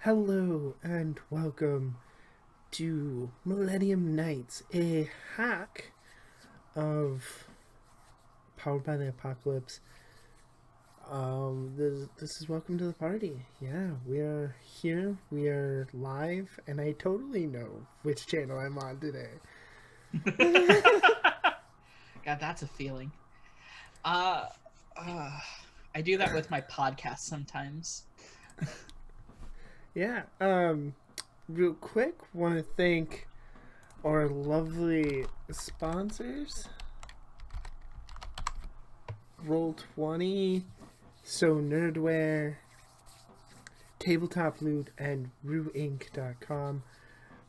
Hello and welcome to Millennium Knights, a hack of Powered by the Apocalypse. This is welcome to the party. Yeah, we are here, we are live, and I totally know which channel I'm on today. God, that's a feeling. Uh, I do that with my podcast sometimes. Yeah, real quick, want to thank our lovely sponsors, Roll20, So Nerdware, Tabletop Loot, and RueInc.com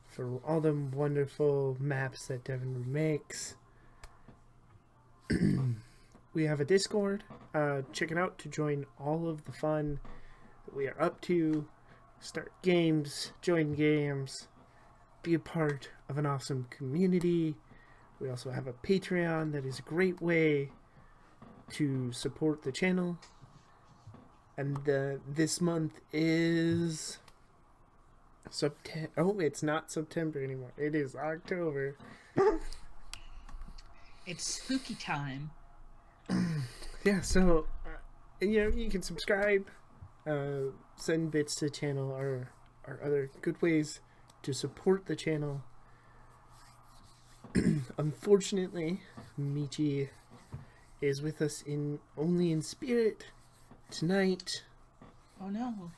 for all the wonderful maps that Devin makes. We have a Discord. Check it out to join all of the fun that we are up to. Start games, join games, be a part of an awesome community. We also have a Patreon that is a great way to support the channel. And this month is September. Oh, it's not September anymore. It is October. It's spooky time. Yeah, so you can subscribe, send bits to the channel, or other good ways to support the channel. Unfortunately, Michi is with us only in spirit tonight. Oh no.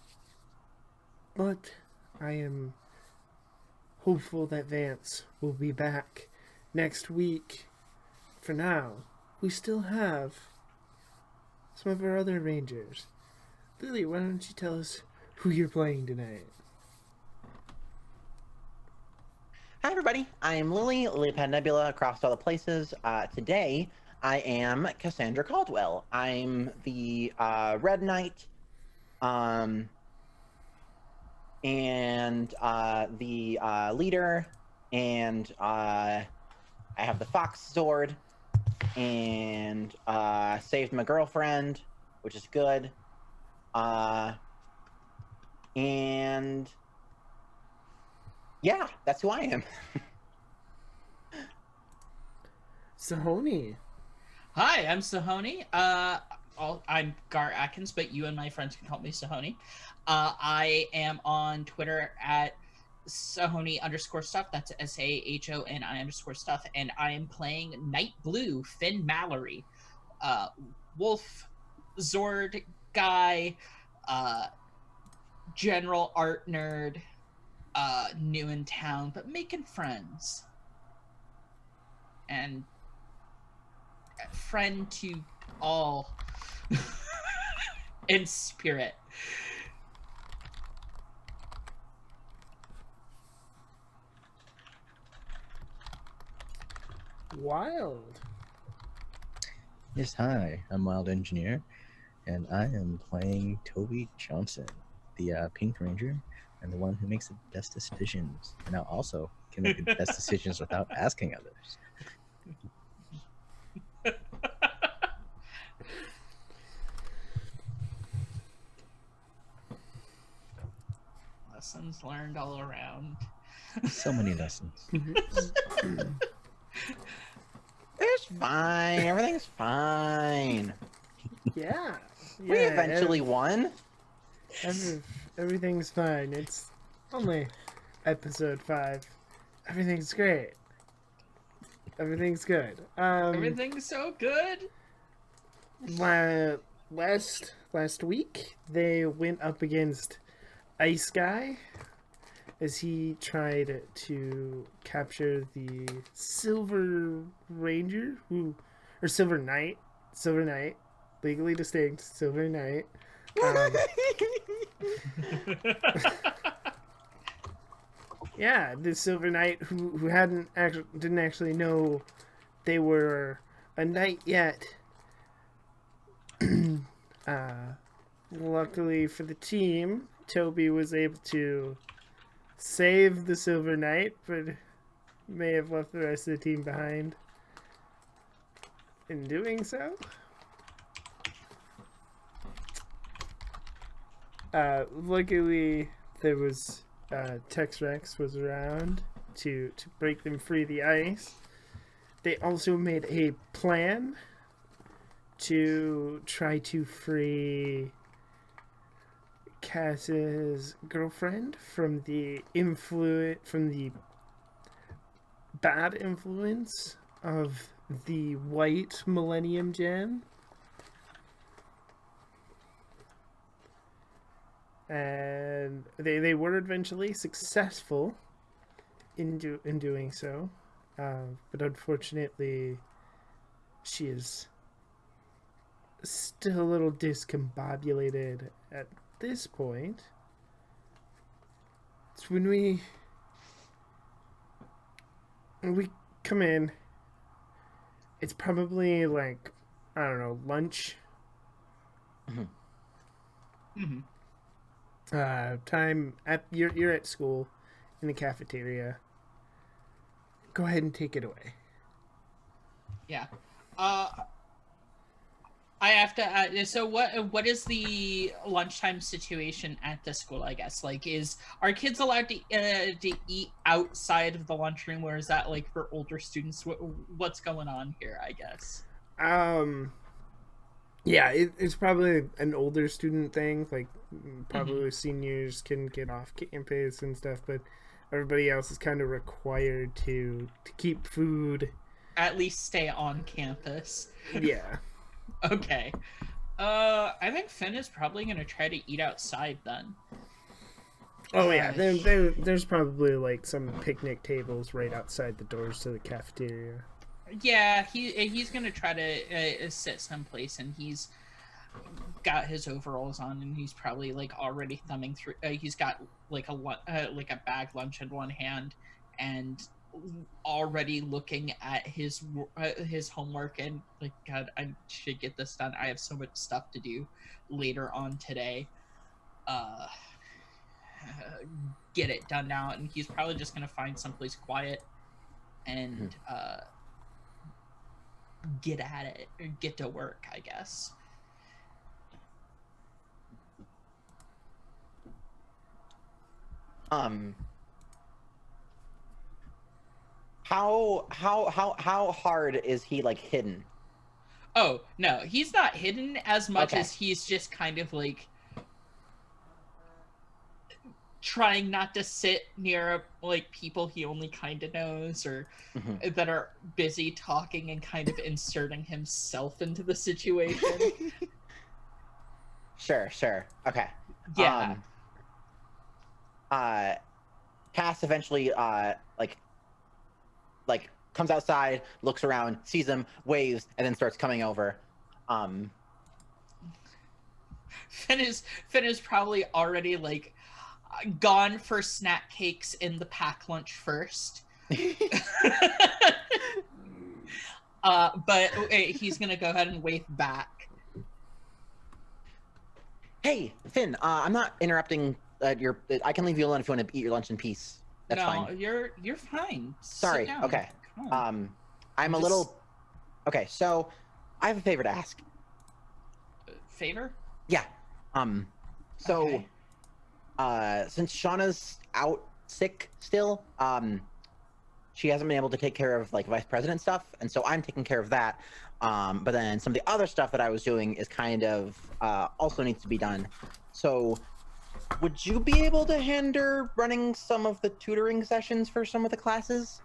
But I am hopeful that Vance will be back next week. For now, we still have some of our other rangers. Lily, why don't you tell us who you're playing tonight? Hi everybody, I'm Lilypad Nebula across all the places. Today, I am Cassandra Caldwell. I'm the Red Knight, and the leader, and I have the Fox Sword, and saved my girlfriend, which is good. And yeah, that's who I am. Sahoni. Hi, I'm Sahoni. I'm Gar Atkins, but you and my friends can call me Sahoni. I am on Twitter at Sahoni_stuff. That's SAHONI_stuff. And I am playing Night Blue, Finn Mallory, Wolf Zord guy, general art nerd, new in town, but making friends. And friend to all in spirit. Wild. Yes, hi, I'm Wild Engineer, and I am playing Toby Johnson, the Pink Ranger, and the one who makes the best decisions, and now also can make the best decisions without asking others. Lessons learned all around. So many lessons. It's fine. Everything's fine. Yeah. We eventually won. Everything's fine. It's only episode 5. Everything's great. Everything's good. Everything's so good. Last week they went up against Ice Guy as he tried to capture the Silver Ranger, Silver Knight, legally distinct Silver Knight. Yeah, the Silver Knight who didn't actually know they were a knight yet. Luckily for the team, Toby was able to save the Silver Knight, but may have left the rest of the team behind in doing so. Luckily there was Tex Rex was around to break them free of the ice. They also made a plan to try to free Cass's girlfriend from the bad influence of the white Millennium Gem. And they were eventually successful in doing so, but unfortunately, she is still a little discombobulated at this point. It's when we come in. It's probably like, I don't know, lunch. Time at you're at school in the cafeteria. Go ahead and take it away. Yeah. I have to. So what is the lunchtime situation at the school? I guess like are kids allowed to eat outside of the lunchroom, or is that like for older students? What's going on here? I guess. Yeah, it's probably an older student thing. Like probably seniors can get off campus and stuff, but everybody else is kind of required to keep food. At least stay on campus. Yeah. Okay. I think Finn is probably going to try to eat outside then. Oh, yeah. There's probably, like, some picnic tables right outside the doors to the cafeteria. Yeah, he's going to try to sit someplace, and he's got his overalls on, and he's probably, like, already thumbing through... he's got, like, a bag lunch in one hand, and... already looking at his homework and like, God, I should get this done. I have so much stuff to do later on today. Get it done now, and he's probably just gonna find someplace quiet and get at it or get to work, I guess. How hard is he like hidden? Oh, no, he's not hidden as much Okay. as he's just kind of like trying not to sit near like people he only kind of knows or that are busy talking and kind of inserting himself into the situation. Sure. Okay. Yeah. Cass eventually like comes outside, looks around, sees him, waves, and then starts coming over. Finn is probably already like gone for snack cakes in the pack lunch first. But he's gonna go ahead and wave back. Hey, Finn, I'm not interrupting I can leave you alone if you want to eat your lunch in peace. That's fine. You're fine. Sorry. Sit down. Okay. Come on. I'm a little... Okay, so I have a favor to ask. Favor? Yeah. So, Okay. Since Shauna's out sick still, she hasn't been able to take care of like vice president stuff, and so I'm taking care of that. But then some of the other stuff that I was doing is kind of also needs to be done. So, would you be able to handle running some of the tutoring sessions for some of the classes?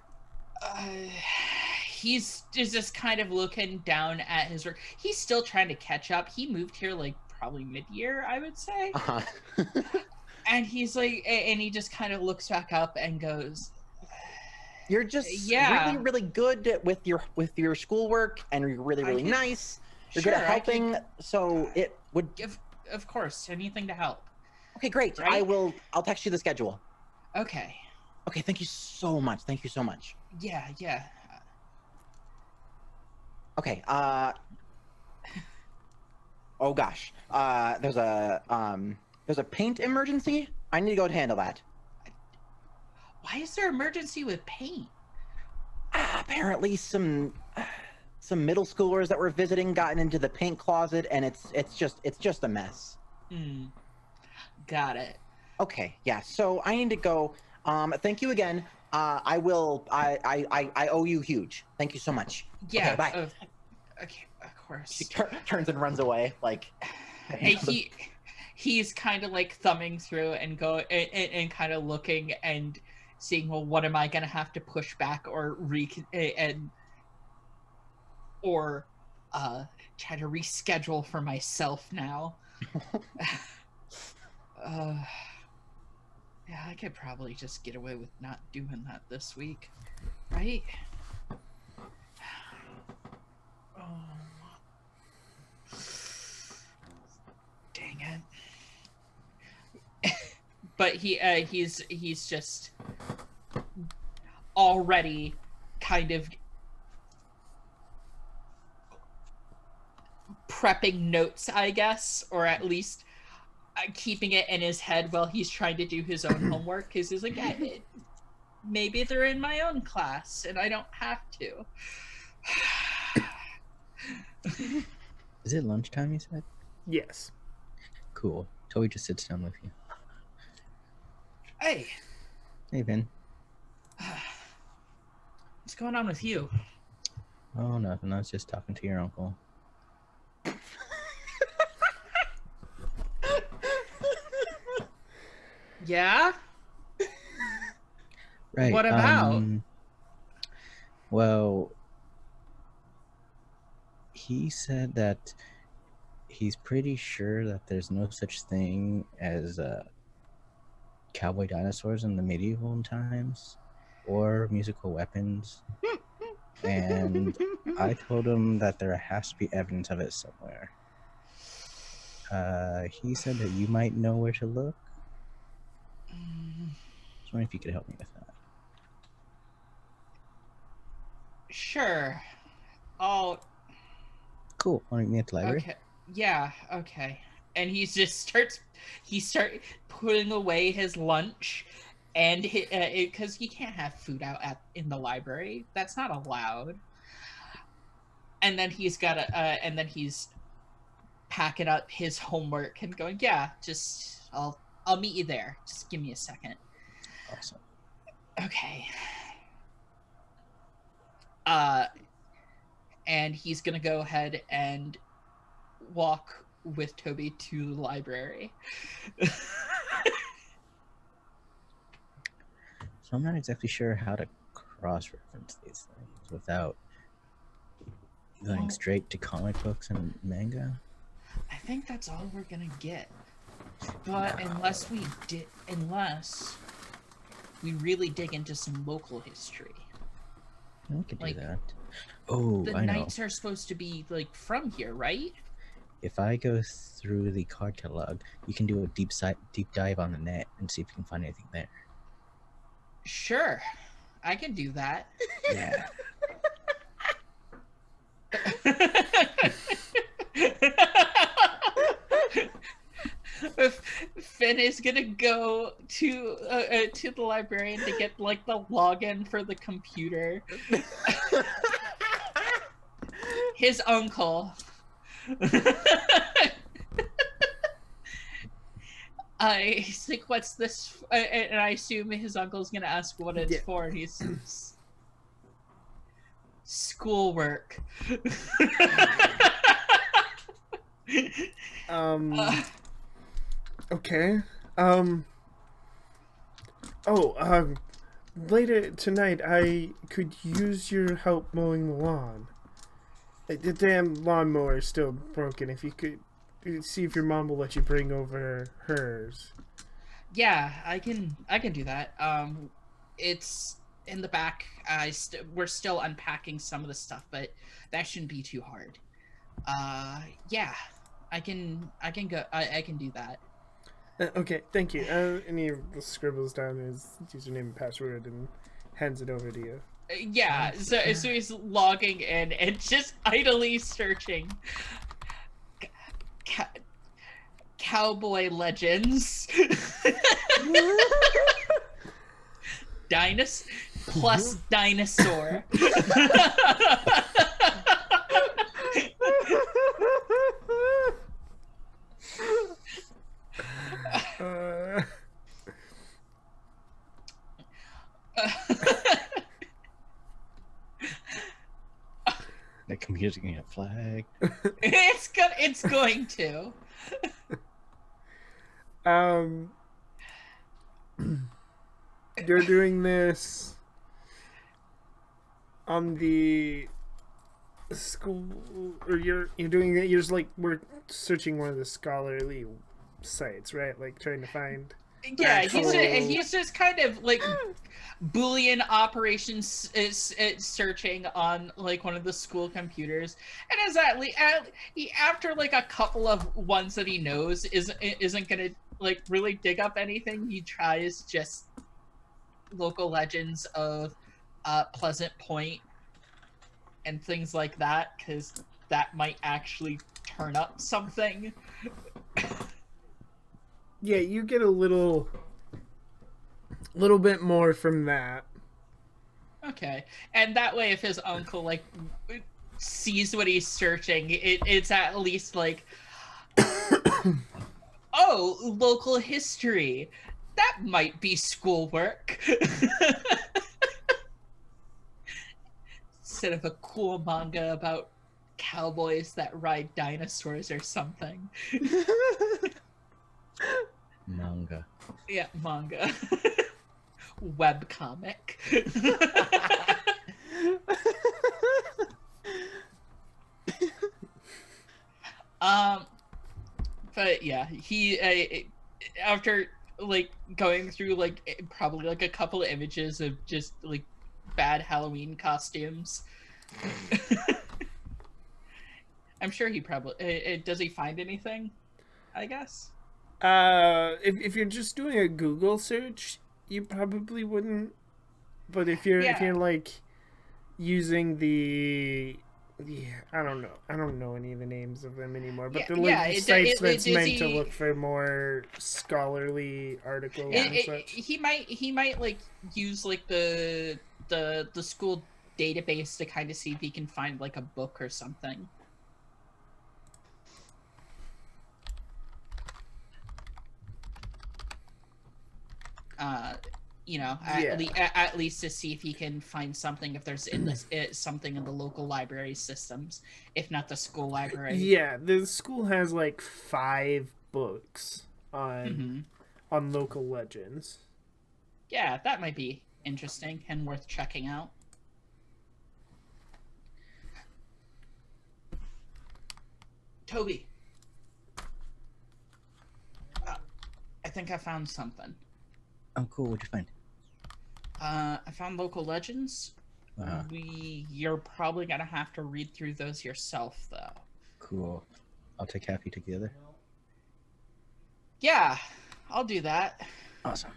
He's just kind of looking down at his work. He's still trying to catch up. He moved here like probably mid-year, I would say. And he's like, and he just kind of looks back up and goes, You're just really, really good with your schoolwork, and you're really nice. You're good at helping, so it would... Of course, anything to help. Okay, great. Right? I'll text you the schedule. Okay. Okay, thank you so much. Thank you so much. Yeah. Okay, oh gosh. There's a paint emergency. I need to go handle that. Why is there emergency with paint? Apparently some middle schoolers that were visiting gotten into the paint closet, and it's just a mess. Got it. Got it. Just, yeah, I can. Just, of course, anything to help. Okay. Okay, great. I will. I'll text you the schedule. Okay. Yeah. Okay. Got it. Okay, yeah. So I need to go. Thank you again. I will. I owe you huge. Thank you so much. Yeah. Okay, bye. Okay, of course. She turns and runs away. Like, And he's kind of like thumbing through and and kind of looking and seeing, well, what am I gonna have to push back or try to reschedule for myself now. Yeah, I could probably just get away with not doing that this week, right? Oh, dang it! But he's just already kind of prepping notes, I guess, or at least keeping it in his head while he's trying to do his own homework, because he's like, maybe they're in my own class and I don't have to. Is it lunchtime, you said? Yes. Cool. Toby just sits down with you. Hey. Hey, Ben. What's going on with you? Oh, nothing. I was just talking to your uncle. Yeah? Right. What about? Well, he said that he's pretty sure that there's no such thing as cowboy dinosaurs in the medieval times or musical weapons. And I told him that there has to be evidence of it somewhere. He said that you might know where to look. I was wondering if you could help me with that. Sure. Oh. Cool. Want to meet me at the library? Okay. Yeah. Okay. And he starts putting away his lunch, and because he can't have food out in the library. That's not allowed. And then he's packing up his homework and going, yeah, just I'll meet you there. Just give me a second. Awesome. Okay. And he's gonna go ahead and walk with Toby to the library. So I'm not exactly sure how to cross-reference these things without going straight to comic books and manga. I think that's all we're gonna get. But unless we really dig into some local history. We could do Like, that. Oh, The I know. Knights are supposed to be like from here, right? If I go through the card catalog, you can do a deep dive on the net and see if you can find anything there. Sure, I can do that. Yeah. Finn is gonna go to the librarian to get like the login for the computer. His uncle. He's like, what's this? And I assume his uncle's gonna ask what it's for, and he's schoolwork. Okay. Later tonight, I could use your help mowing the lawn. The damn lawnmower is still broken. If you could see if your mom will let you bring over hers. Yeah, I can do that. It's in the back. We're still unpacking some of the stuff, but that shouldn't be too hard. Yeah, I can go. I can do that. Okay, thank you. And he scribbles down his username and password and hands it over to you. Yeah, so he's logging in and just idly searching cowboy legends. Plus dinosaur. music gonna get flagged. It's going to. You're doing this on the school, or you're doing it. You're just like we're searching one of the scholarly sites, right? Like trying to find. Yeah, Actual- he's just kind of like Boolean operations is searching on like one of the school computers, and is after like a couple of ones that he knows isn't gonna like really dig up anything. He tries just local legends of Pleasant Point and things like that, because that might actually turn up something. Yeah, you get a little bit more from that. Okay, and that way, if his uncle like sees what he's searching, it's at least like, oh, local history. That might be schoolwork. Instead of a cool manga about cowboys that ride dinosaurs or something. Manga. Yeah, manga. Webcomic. But yeah, he after like going through like probably like a couple of images of just like bad Halloween costumes. I'm sure he probably does he find anything, I guess. If you're just doing a Google search, you probably wouldn't. But if you're like using the I don't know any of the names of them anymore. But the sites that's meant to look for more scholarly articles and such. He might like use like the school database to kind of see if he can find like a book or something. At least to see if he can find something, if there's something in the local library systems, if not the school library. Yeah, the school has like 5 books on local legends. Yeah, that might be interesting and worth checking out. Toby, I think I found something. Oh, cool. What'd you find? I found local legends. Uh-huh. You're probably gonna have to read through those yourself, though. Cool. I'll take half, you take the other. Yeah, I'll do that. Awesome.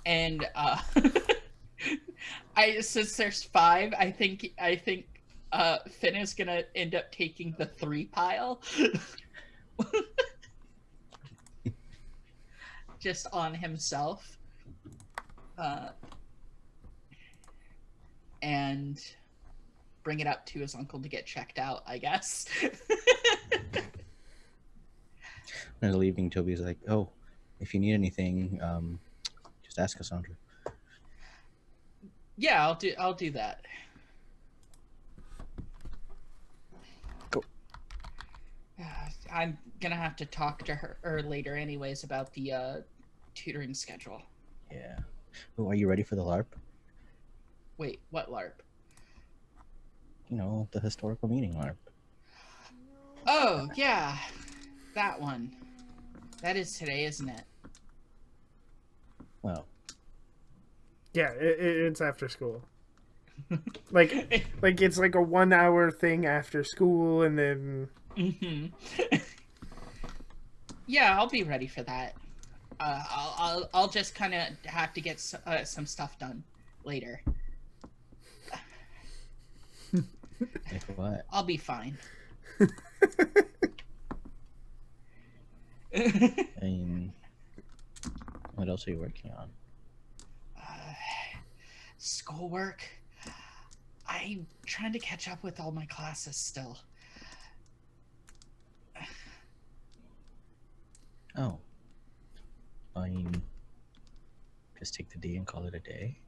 And since there's 5, I think Finn is gonna end up taking the 3 pile. Just on himself. And bring it up to his uncle to get checked out, I guess. When they're leaving, Toby's like, "Oh, if you need anything, just ask Cassandra." Yeah, I'll do that. Go. I'm gonna have to talk to her later anyways about the tutoring schedule. Yeah. Oh, are you ready for the LARP? Wait, what LARP? You know, the historical meeting LARP. Oh, yeah. That one. That is today, isn't it? Well. Yeah, it's after school. like it's like a 1-hour thing after school, and then. Yeah, I'll be ready for that. I'll just kind of have to get some stuff done later. Like what? I'll be fine. I mean, what else are you working on? Schoolwork. I'm trying to catch up with all my classes still. Oh. I mean, just take the D and call it a day?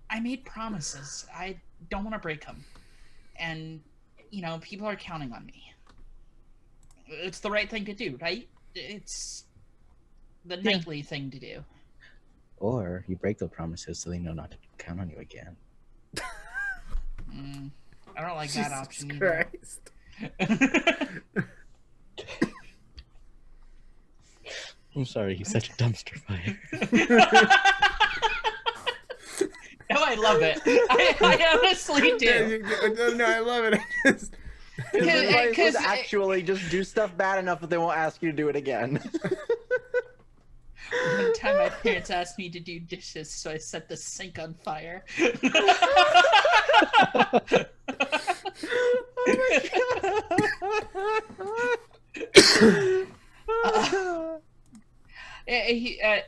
I made promises. I don't want to break them. And, you know, people are counting on me. It's the right thing to do, right? It's the knightly thing to do. Or you break the promises so they know not to count on you again. I don't like that option Christ. either. I'm sorry, he's such a dumpster fire. No, I love it. I honestly do. No, I love it. I just... His advice was Because actually just do stuff bad enough that they won't ask you to do it again. one time my parents asked me to do dishes, so I set the sink on fire.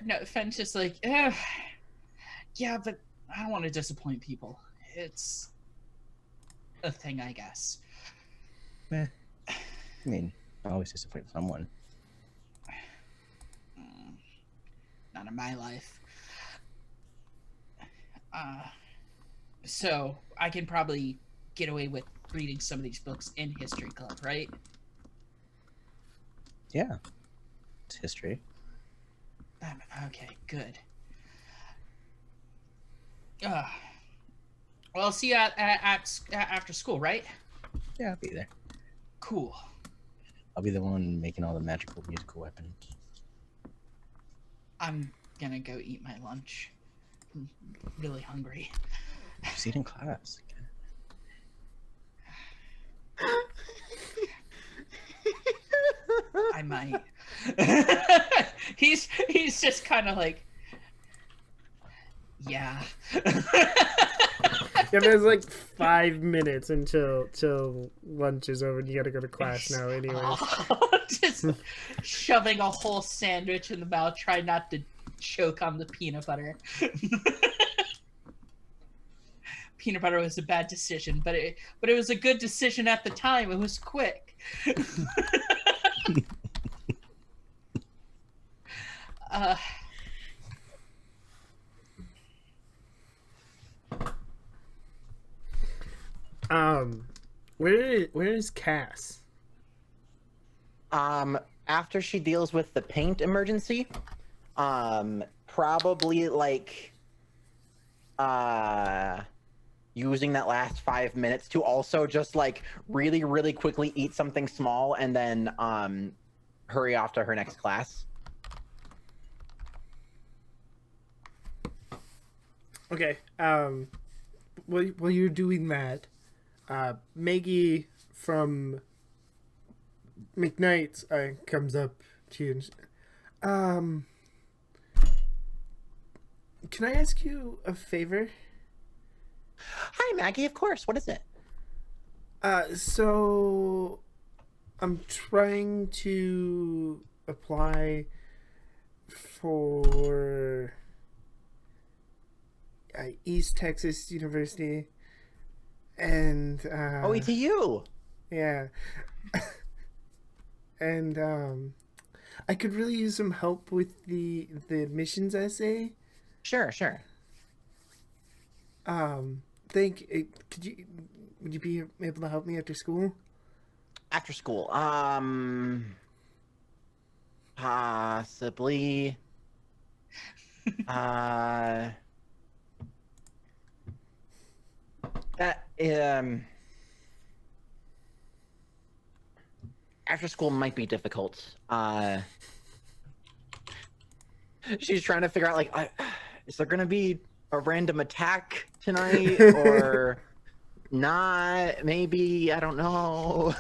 No, Fenn's just like, yeah, but I don't want to disappoint people. It's a thing, I guess. I mean, I always disappoint someone. Not in my life. So I can probably get away with reading some of these books in history club, right? Yeah, it's history. Okay, good. Well, I'll see you at after school, right? Yeah, I'll be there. Cool. I'll be the one making all the magical musical weapons. I'm gonna go eat my lunch. I'm really hungry. Just eat in class. I might. He's just kind of like, yeah. Yeah, there's like 5 minutes till lunch is over and you gotta go to class now anyway. Just shoving a whole sandwich in the mouth, try not to choke on the peanut butter. Peanut butter was a bad decision, but it was a good decision at the time. It was quick. Where is Cass? After she deals with the paint emergency, probably like using that last 5 minutes to also just like really, really quickly eat something small and then hurry off to her next class. Okay. While you're doing that, Maggie from McKnights comes up to you and can I ask you a favor? Hi, Maggie. Of course. What is it? So I'm trying to apply for East Texas University, and OETU. Yeah. And I could really use some help with the admissions essay. Sure. Would you be able to help me after school? After school, possibly. That after school might be difficult. She's trying to figure out like, is there gonna be a random attack tonight or not? Maybe, I don't know.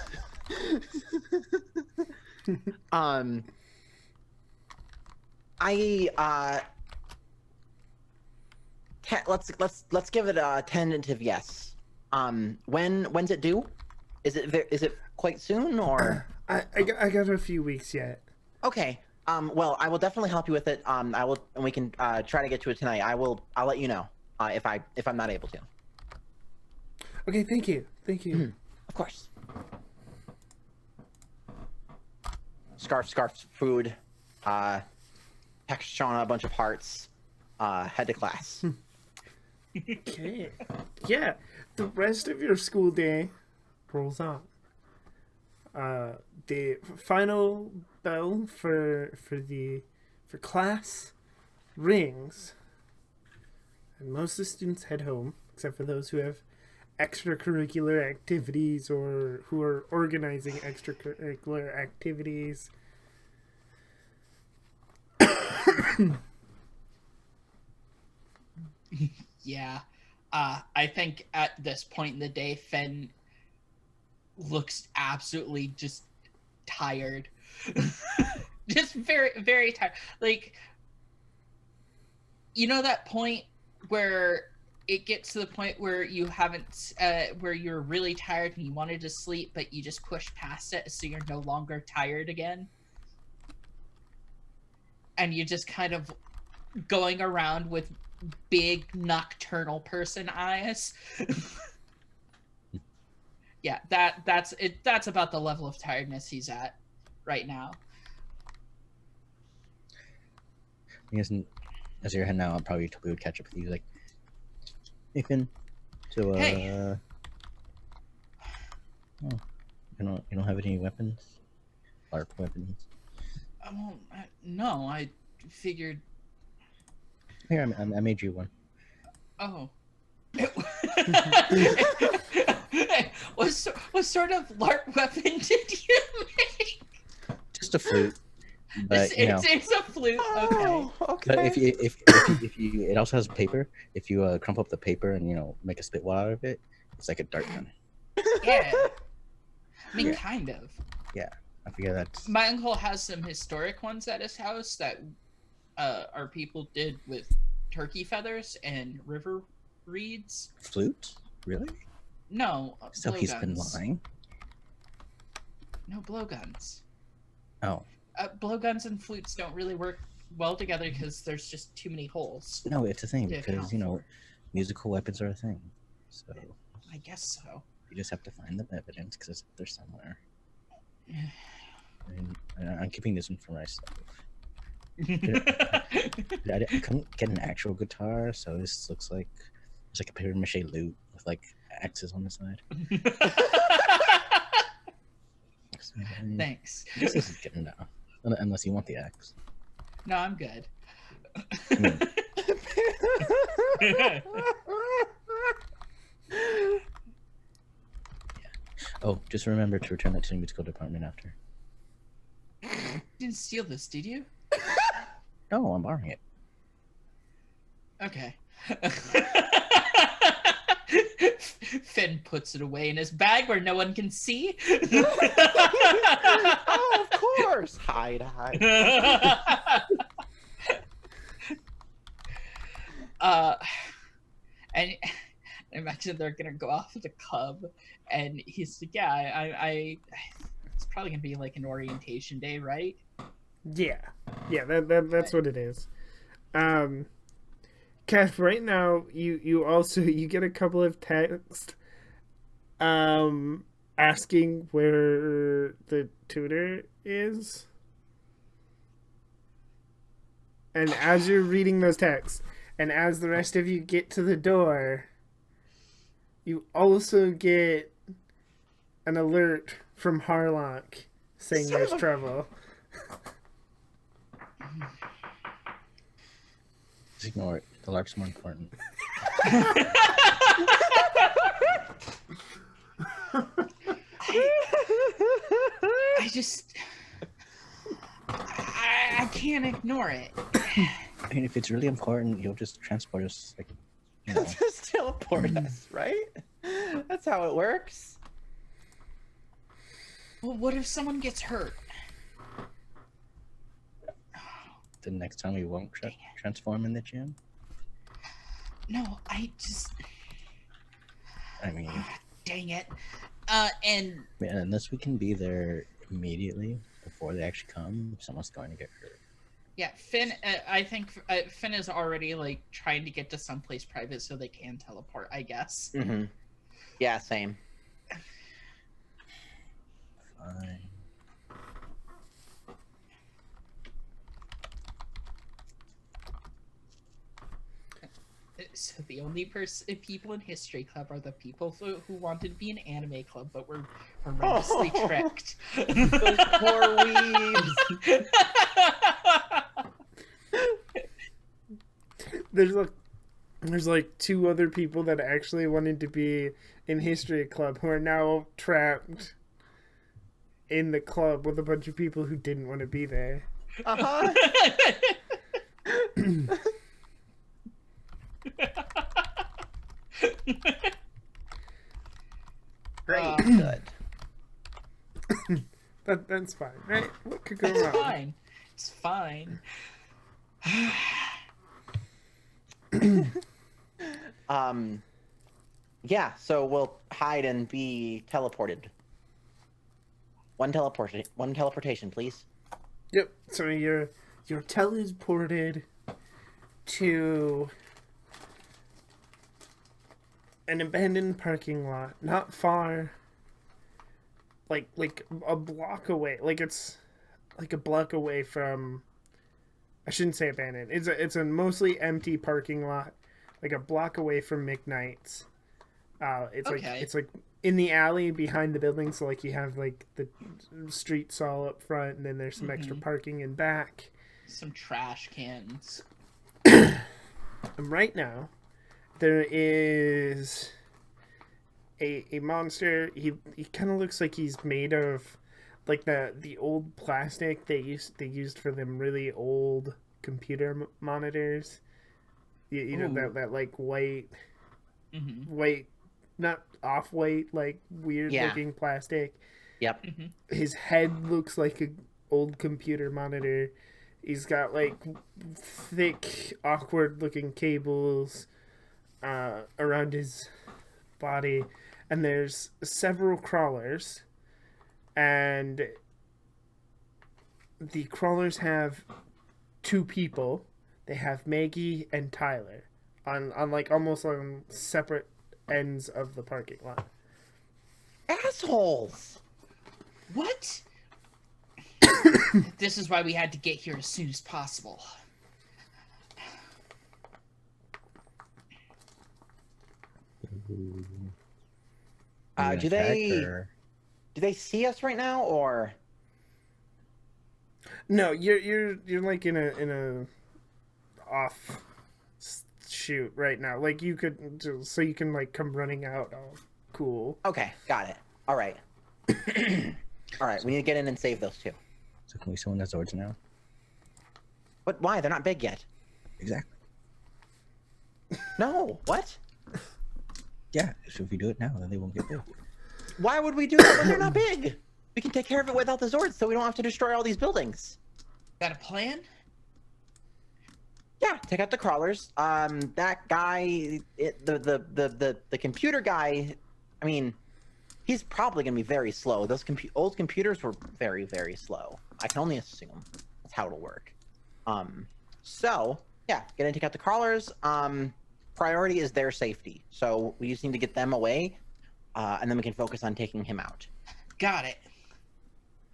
Let's give it a tentative yes. When's it due? Is it quite soon or? I got a few weeks yet. Okay. Well, I will definitely help you with it. And we can try to get to it tonight. I'll let you know if I'm not able to. Okay, thank you. Of course. Scarf, food. text Shauna a bunch of hearts. Head to class. Okay. Yeah. The rest of your school day rolls on. The final bell for class rings, and most of the students head home, except for those who have extracurricular activities or who are organizing extracurricular activities. Yeah. I think at this point in the day, Finn looks absolutely just tired. Just very, very tired. Like, you know that point where it gets to the point where you haven't, where you're really tired and you wanted to sleep, but you just push past it so you're no longer tired again? And you're just kind of going around with big nocturnal person eyes. Yeah, that's it. That's about the level of tiredness he's at right now. I guess as you're heading out, I'll probably would catch up with you. Like, hey Finn, so Hey. oh, you don't have any weapons, LARP weapons? No, I figured. Here, I made you one. Oh. What sort of LARP weapon did you make? Just a flute. But it's a flute. Oh, okay. But if you it also has paper. If you crumple up the paper and make a spitball out of it, it's like a dart gun. Yeah. I mean, Yeah. kind of. Yeah, I figure that's. My uncle has some historic ones at his house that our people did with turkey feathers and river reeds. Flute? Really? No, So he's been blowguns. lying. No blowguns. Oh. Blowguns and flutes don't really work well together because there's just too many holes. No, it's a thing to because account for. musical weapons are a thing. So I guess so. you just have to find the evidence because they're somewhere. And I'm keeping this one for myself. I couldn't get an actual guitar, so this looks like it's like a paper mache lute with like axes on the side. So, Thanks. I guess this is good enough, unless you want the axe. No, I'm good. I mean, oh, just remember to return that to the musical department after. You didn't steal this, did you? No, I'm borrowing it. Okay. Finn puts it away in his bag where no one can see. Oh, of course. Hide. And imagine they're gonna go off with the cub, and he's like, "Yeah, I it's probably gonna be like an orientation day, right?" Yeah. That's what it is. Kev, right now you also get a couple of texts asking where the tutor is. And as you're reading those texts, and as the rest of you get to the door, you also get an alert from Harlock saying there's trouble. Just ignore it. The LARP's more important. I can't ignore it. I mean, if it's really important, you'll just transport us, like, Just teleport us, right? That's how it works. Well, what if someone gets hurt? the next time we won't transform in the gym. No, I mean, dang it. And unless we can be there immediately before they actually come, someone's going to get hurt. yeah, Finn. I think Finn is already like trying to get to someplace private so they can teleport. I guess. Mm-hmm. Yeah, same. Fine. So the only people in History Club are the people who wanted to be an anime club, but were horrendously tricked. Those poor weebs. There's like two other people that actually wanted to be in History Club who are now trapped in the club with a bunch of people who didn't want to be there. Uh-huh. Great. Good. That's fine, right? What could go It's wrong? fine. It's fine. Yeah, so we'll hide and be teleported. One teleportation, please. Yep. So you're teleported to an abandoned parking lot, not far. Like a block away. Like it's like a block away from. I shouldn't say abandoned. It's a mostly empty parking lot, like a block away from McKnight's. It's like in the alley behind the building. So like you have like the streets all up front, and then there's some extra parking in back. Some trash cans. And right now, there is a monster. He kind of looks like he's made of like the old plastic they used for them really old computer monitors. You know that like white, not off white, like weird looking plastic. Yep. His head looks like an old computer monitor. He's got like thick, awkward looking cables around his body, and there's several crawlers, and the crawlers have two people. They have Maggie and Tyler on like almost on separate ends of the parking lot. Assholes! What? This is why we had to get here as soon as possible. Do they see us right now, or? No, you're like in a off shoot right now. Like you could, so you can like come running out. Oh, cool. Okay, got it. All right. All right, we need to get in and save those two. So can we summon the Zords now? But why? They're not big yet. Exactly. No. What? Yeah, so if we do it now, then they won't get big. Why would we do that when they're not big? We can take care of it without the Zords, so we don't have to destroy all these buildings. Got a plan? Yeah, take out the crawlers. That guy, the computer guy. I mean, he's probably gonna be very slow. Those old computers were very, very slow. I can only assume that's how it'll work. So yeah, get in, take out the crawlers. Priority is their safety, so we just need to get them away, and then we can focus on taking him out. Got it.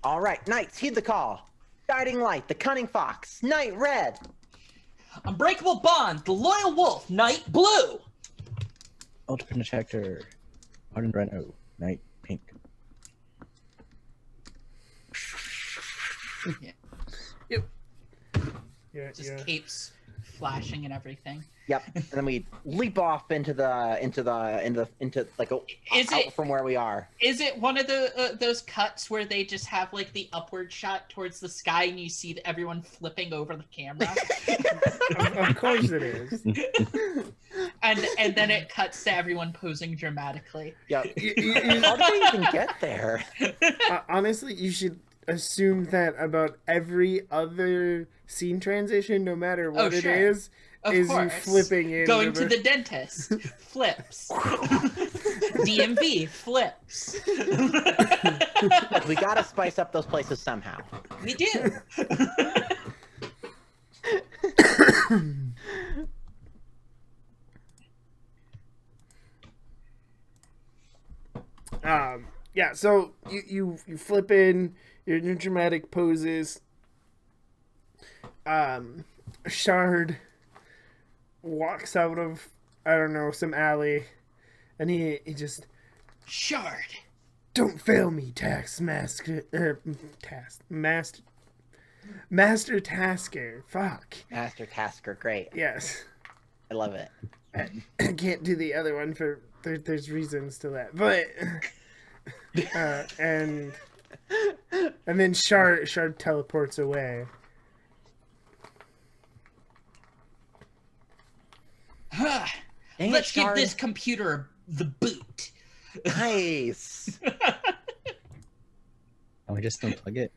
All right, Knights, heed the call. Guiding Light, the Cunning Fox, Knight Red. Unbreakable Bond, the Loyal Wolf, Knight Blue. Ultimate Protector, Hardened Rhino, Knight Pink. Yeah. Yep. Yeah. Just capes flashing and everything. Yep, and then we leap off into like out from where we are. Is it one of the those cuts where they just have like the upward shot towards the sky and you see everyone flipping over the camera? Of course it is. and then it cuts to everyone posing dramatically. Yep. How did they even get there? Honestly, you should assume that about every other scene transition, no matter what it is. Of is course. You flipping in going to the dentist, flips. DMV, flips. We gotta spice up those places somehow. We do. Yeah, so you flip in your dramatic poses. Shard walks out of I don't know, some alley, and he just, Shard. don't fail me, Master Tasker. Fuck. Master Tasker, great. Yes. I love it. I can't do the other one for there's reasons to that, but and then Shard teleports away. Huh. Dang it, Let's give Shard. this computer the boot. Nice. Can we just unplug it?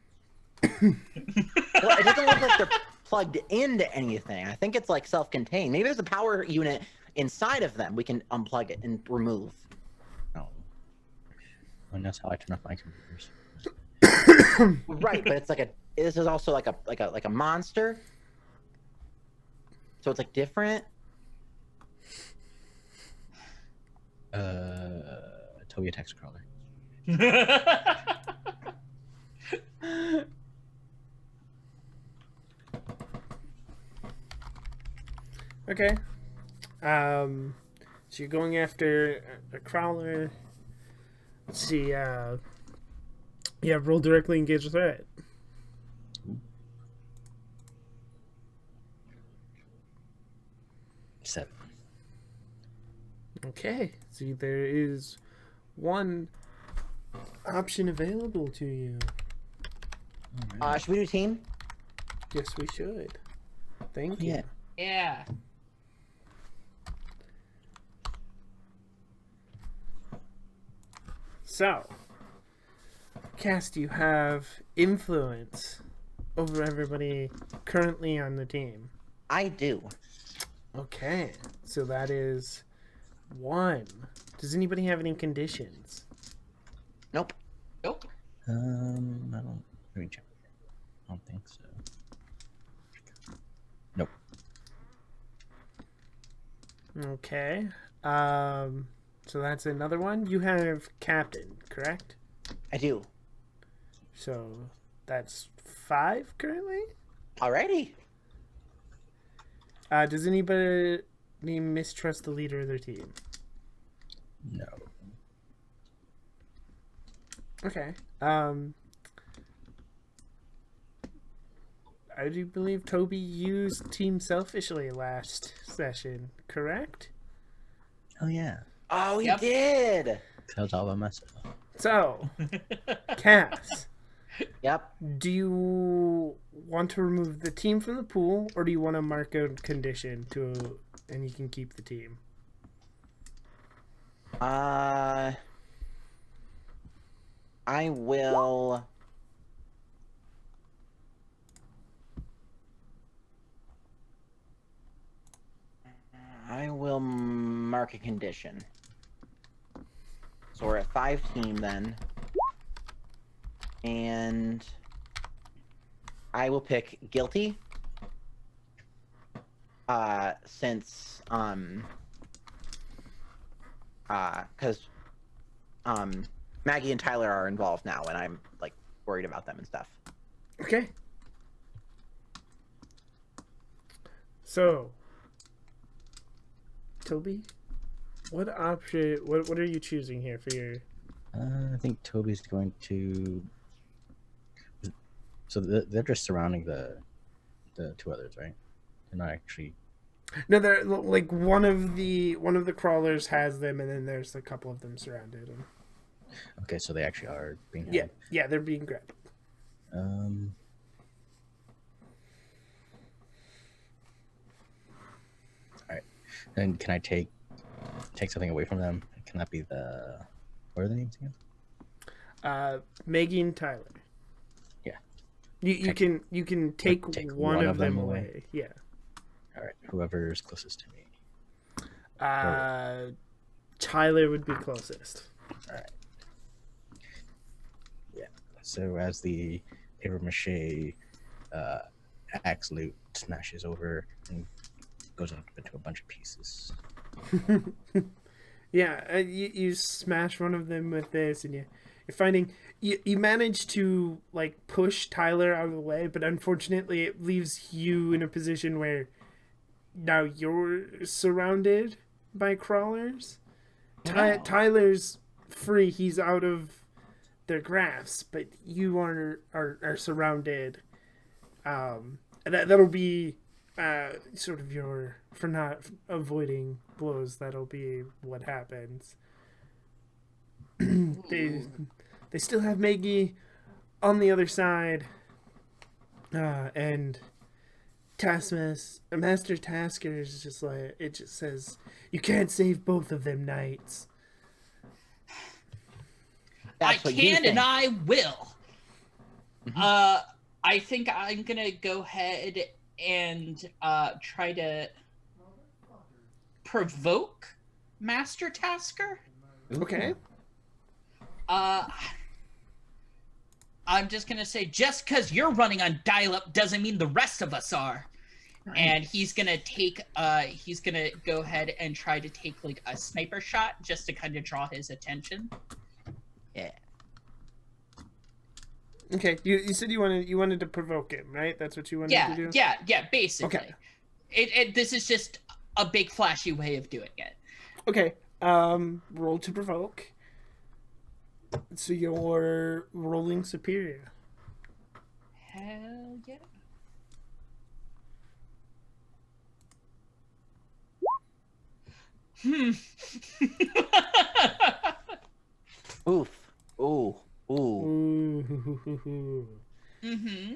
Well, it doesn't look like they're plugged into anything. I think it's like self-contained. Maybe there's a power unit inside of them. We can unplug it and remove. No. And that's how I turn off my computers. Right, but it's like a. This is also like a monster. So it's like different. Toby attacks crawler. Okay. So you're going after a crawler. Let's see. Yeah, roll directly engage the threat. Seven. Okay. See, there is one option available to you. Should we do team? Yes, we should. Thank you. Yeah. Yeah. So, Cast, you have influence over everybody currently on the team. I do. Okay, so that is one. Does anybody have any conditions? Nope. Nope. I don't. Let me check. I don't think so. Nope. Okay. So that's another one. You have captain, correct? I do. So that's 5 currently. Alrighty. Does anybody mistrust the leader of their team? No. Okay. I do believe Toby used Team Selfishly last session, correct? Oh yeah. Oh, he Yep. did. That was all by myself. So, Cass, Yep. do you want to remove the team from the pool, or do you want to mark a condition and you can keep the team? I will. I will mark a condition. So we're at 5 team then. And I will pick guilty. Since because Maggie and Tyler are involved now, and I'm like worried about them and stuff. Okay. So, Toby, what option? What are you choosing here for your? I think Toby's going to. So they're just surrounding the 2 others, right? They're not actually. No, they're like one of the crawlers has them, and then there's a couple of them surrounded them. Okay, so they actually are being. Yeah, held. yeah, they're being grabbed. All right. Then can I take something away from them? Can that be the? What are the names again? Maggie and Tyler. Yeah. You can take one of them away. Yeah. All right. Whoever's closest to me. Tyler would be closest. All right. Yeah. So as the paper mache axe loot smashes over and goes up into a bunch of pieces. Yeah, you smash one of them with this, and you're finding you manage to like push Tyler out of the way, but unfortunately, it leaves you in a position where now you're surrounded by crawlers. Wow. Tyler's free. He's out of their grasp, but you are surrounded. That'll be sort of your, for not avoiding blows, that'll be what happens. They still have Maggie on the other side, and Master Tasker is just like, it just says, you can't save both of them, knights. That's I what you can think. and I will. Mhm. I think I'm gonna go ahead and try to provoke Master Tasker. Okay. I'm just gonna say, just because you're running on dial-up doesn't mean the rest of us are. And he's gonna go ahead and try to take like a sniper shot just to kind of draw his attention. Yeah. Okay, you said you wanted to provoke him, right? That's what you wanted to do? Yeah, basically. Okay. This is just a big flashy way of doing it. Okay, roll to provoke. So you're rolling superior. Hell yeah. Oof. Ooh. Ooh. Ooh. Mm-hmm.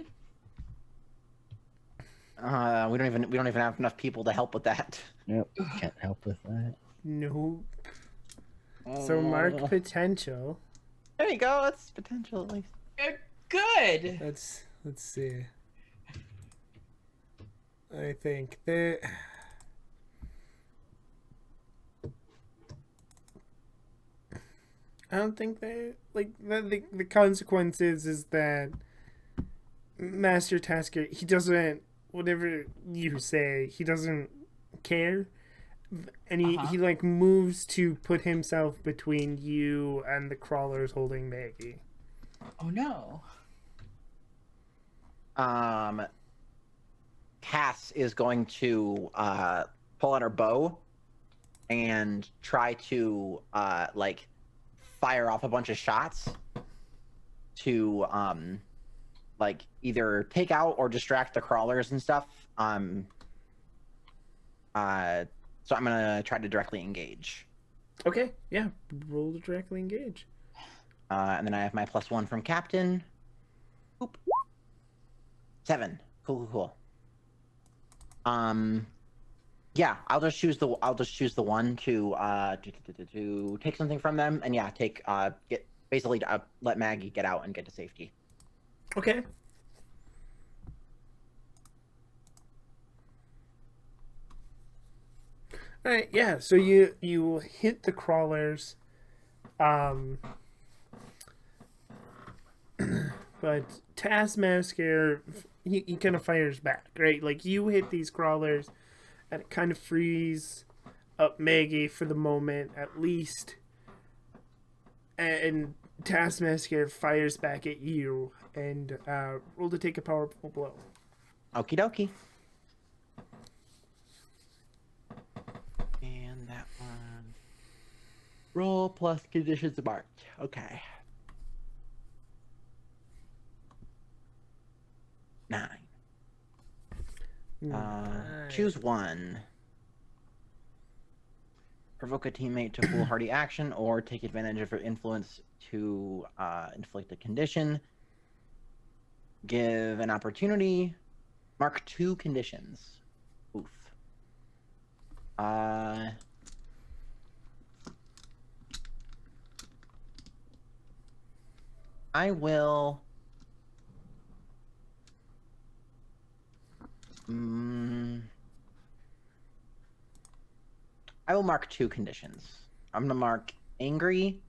We don't even have enough people to help with that. Nope, can't help with that. Nope. So mark potential. There you go. That's potential at least. Good. Let's see. I think that I don't think that the consequences is that Master Tasker, he doesn't, whatever you say, he doesn't care, and he like moves to put himself between you and the crawlers holding Maggie. Oh no. Cass is going to pull out her bow and try to like fire off a bunch of shots to like either take out or distract the crawlers and stuff. So I'm gonna try to directly engage. Okay, yeah, roll to directly engage. And then I have my +1 from Captain. Boop. 7. Cool. Yeah, I'll just choose the one to take something from them, and yeah, let Maggie get out and get to safety. Okay. All right, yeah. So you hit the crawlers, but Taskmaster he kind of fires back, right? Like you hit these crawlers, and it kind of frees up Maggie for the moment, at least. And Taskmaster fires back at you, and roll to take a powerful blow. Okie dokie. And that one. Roll plus conditions marked. Okay. 9. Choose one. Provoke a teammate to foolhardy action or take advantage of her influence to inflict a condition. Give an opportunity. Mark 2 conditions. Oof. I will... I will mark 2 conditions. I'm gonna mark angry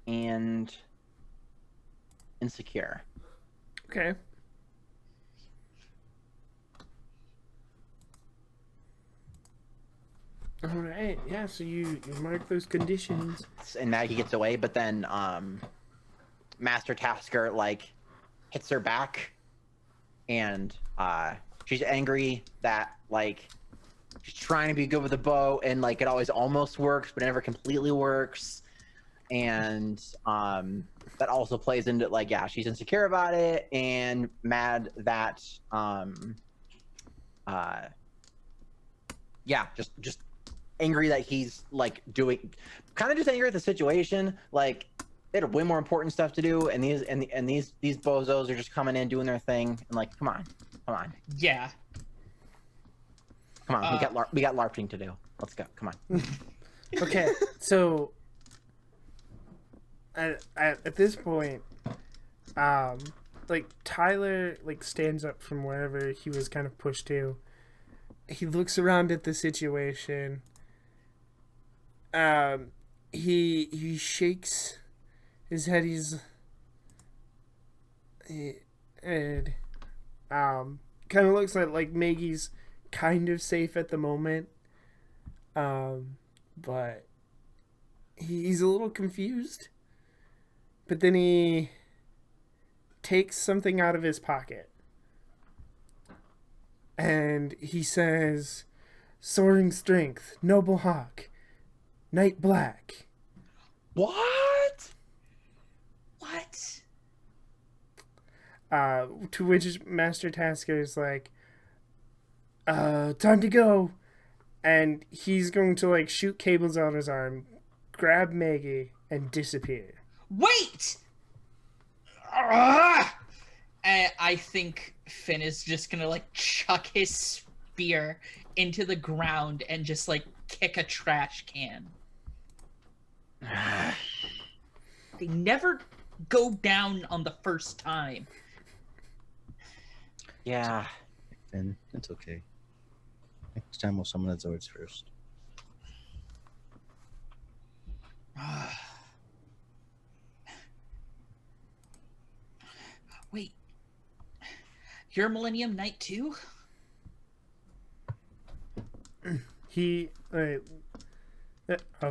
and insecure. Okay. All right. Yeah. So you mark those conditions. And Maggie gets away, but then Master Tasker like hits her back, and she's angry that like she's trying to be good with the bow, and like it always almost works, but it never completely works. And that also plays into like, yeah, she's insecure about it and mad that yeah, just angry that he's like doing, kind of just angry at the situation. Like they had way more important stuff to do, and these bozos are just coming in doing their thing, and like, come on. Yeah. Come on, we got LARPing to do. Let's go. Come on. Okay, so at this point, like Tyler like stands up from wherever he was kind of pushed to. He looks around at the situation. He shakes his head. And kind of looks like Maggie's kind of safe at the moment. But he's a little confused. But then he takes something out of his pocket. And he says, "Soaring strength, noble hawk, night black." What? What? To which Master Tasker is like, time to go. And he's going to like shoot cables on his arm, grab Maggie, and disappear. Wait! Ah! And I think Finn is just gonna like chuck his spear into the ground and just like kick a trash can. They never go down on the first time. Yeah. And it's okay. Next time we'll summon the Zords first. Wait. You're a Millennium Knight too? He,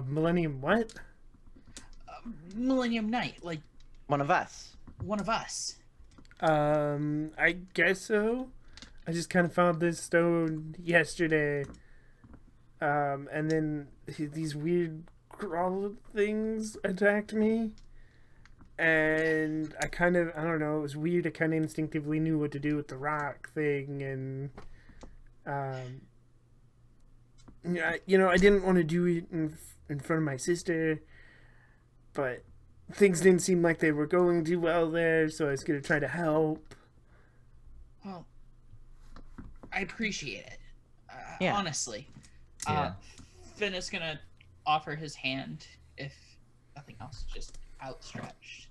Millennium what? Millennium Knight, like One of us. one of us. I guess so. I just kind of found this stone yesterday. And then these weird crawl things attacked me. And I don't know, it was weird. I kind of instinctively knew what to do with the rock thing. And, I didn't want to do it in front of my sister. But things didn't seem like they were going too well there, so I was going to try to help. Well, I appreciate it. Yeah. Honestly. Yeah. Finn is gonna offer his hand, if nothing else, just outstretched.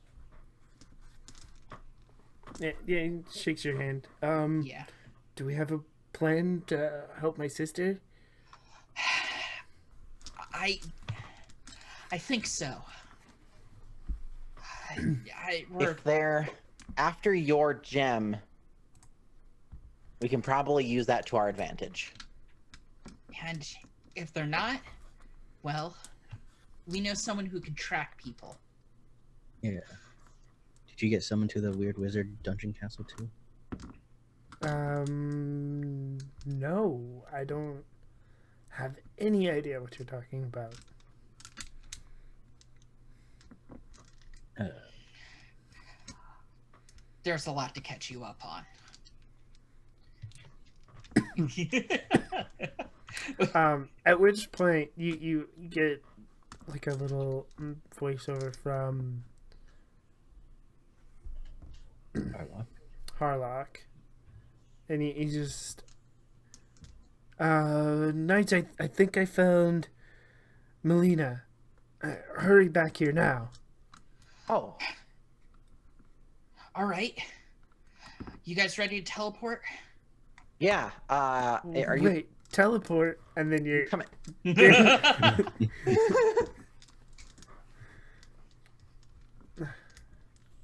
Yeah, he shakes your hand. Yeah. Do we have a plan to help my sister? I think so. If they're after your gem, we can probably use that to our advantage. And if they're not, well, we know someone who can track people. Yeah. Did you get summoned to the weird wizard dungeon castle too? No, I don't have any idea what you're talking about. There's a lot to catch you up on. At which point you get like a little voiceover from Harlock, and he just Knights, I think I found Melina. Hurry back here now. Oh. All right. You guys ready to teleport? Yeah. Are you Wait, teleport, and then you're coming?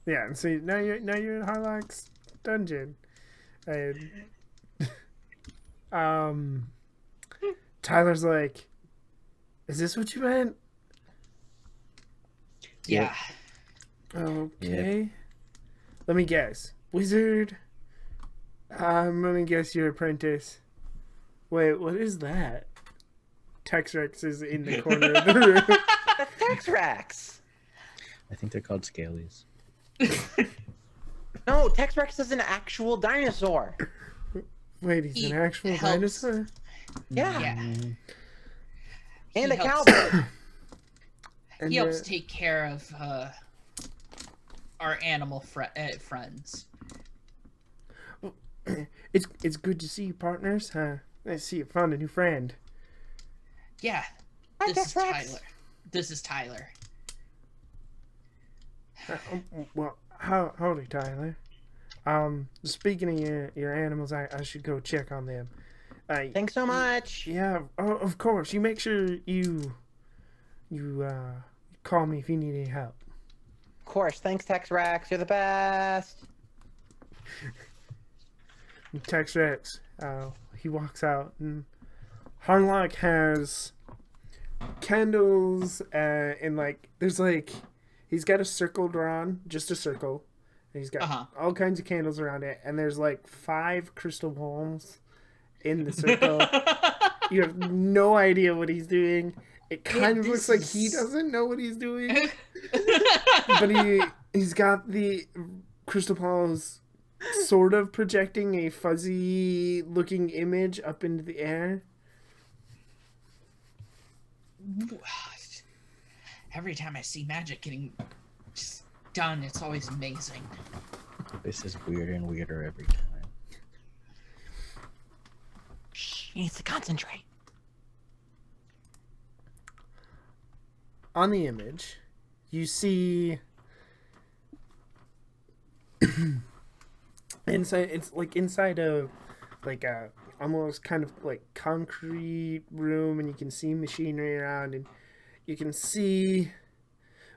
Yeah, and so now you're in Harlock's dungeon, and Tyler's like, "Is this what you meant?" Yeah. Okay. Let me guess, wizard. I'm gonna guess your apprentice. Wait, what is that? Tex Rex is in the corner of the room. The Tex Rex. I think they're called scalies. No, Tex Rex is an actual dinosaur. Wait, he's He an actual helps. dinosaur? Yeah. Yeah. Mm, And a He helps- cowboy. And He helps take care of our animal friends. It's good to see you, partners. I see you found a new friend. Yeah, Hi, this is Tex Rex. Tyler. This is Tyler. Well, howdy, Tyler. Speaking of your animals, I should go check on them. Thanks so much. Yeah, of course. You make sure you call me if you need any help. Of course. Thanks, Tex Rex. You're the best. Tex Rex, he walks out, and Harlock has candles, and like there's like he's got a circle drawn, just a circle, and he's got all kinds of candles around it, and there's like 5 crystal balls in the circle. You have no idea what he's doing. It kind of looks like he doesn't know what he's doing, but he's got the crystal balls sort of projecting a fuzzy looking image up into the air. Every time I see magic getting just done, it's always amazing. this is weirder and weirder every time. Shh, he needs to concentrate. On the image, you see inside of like a almost kind of like concrete room, and you can see machinery around, and you can see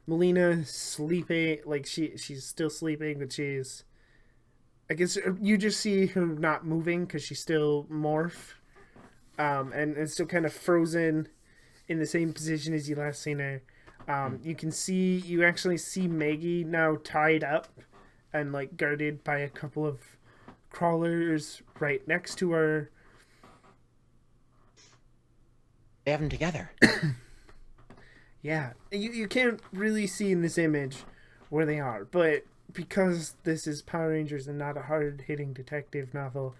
Melina sleeping, like she's still sleeping, but I guess you just see her not moving because she's still morph, and it's still kind of frozen in the same position as you last seen her. You actually see Maggie now tied up and like guarded by a couple of crawlers right next to her. They have them together. Yeah, you can't really see in this image where they are, but because this is Power Rangers and not a hard-hitting detective novel,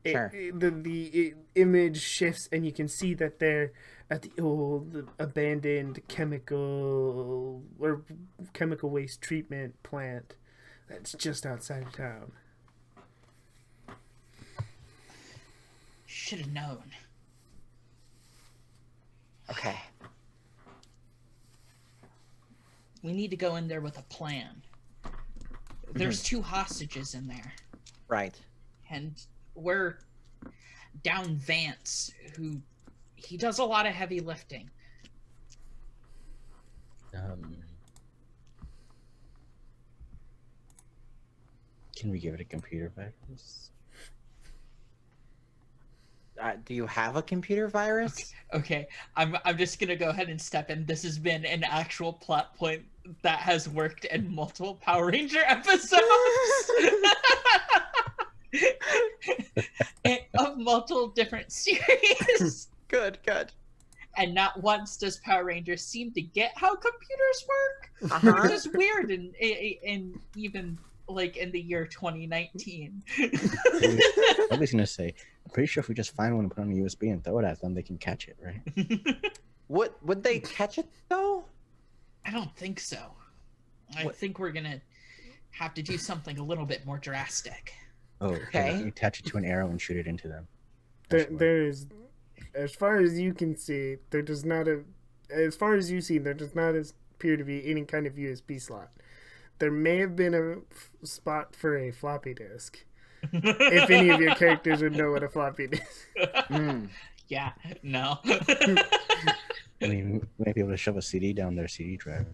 the image shifts, and you can see that they're at the old abandoned chemical waste treatment plant that's just outside of town. Should have known. Okay. We need to go in there with a plan. There's 2 hostages in there. Right. And we're down Vance, who he does a lot of heavy lifting. Can we give it a computer virus? Do you have a computer virus? Okay, I'm just gonna go ahead and step in. This has been an actual plot point that has worked in multiple Power Ranger episodes. Of multiple different series. Good. And not once does Power Rangers seem to get how computers work. Uh-huh. Which is weird and even like in the year 2019. I was gonna say, I'm pretty sure if we just find one and put it on a USB and throw it at them, they can catch it, right? Would they catch it though? I don't think so. I think we're gonna have to do something a little bit more drastic. Oh, Okay. You attach it to an arrow and shoot it into them. There is, as far as you can see, there does not appear to be any kind of USB slot. There may have been a spot for a floppy disk. If any of your characters would know what a floppy disk is. Yeah, no. I mean, we might be able to shove a CD down their CD drive.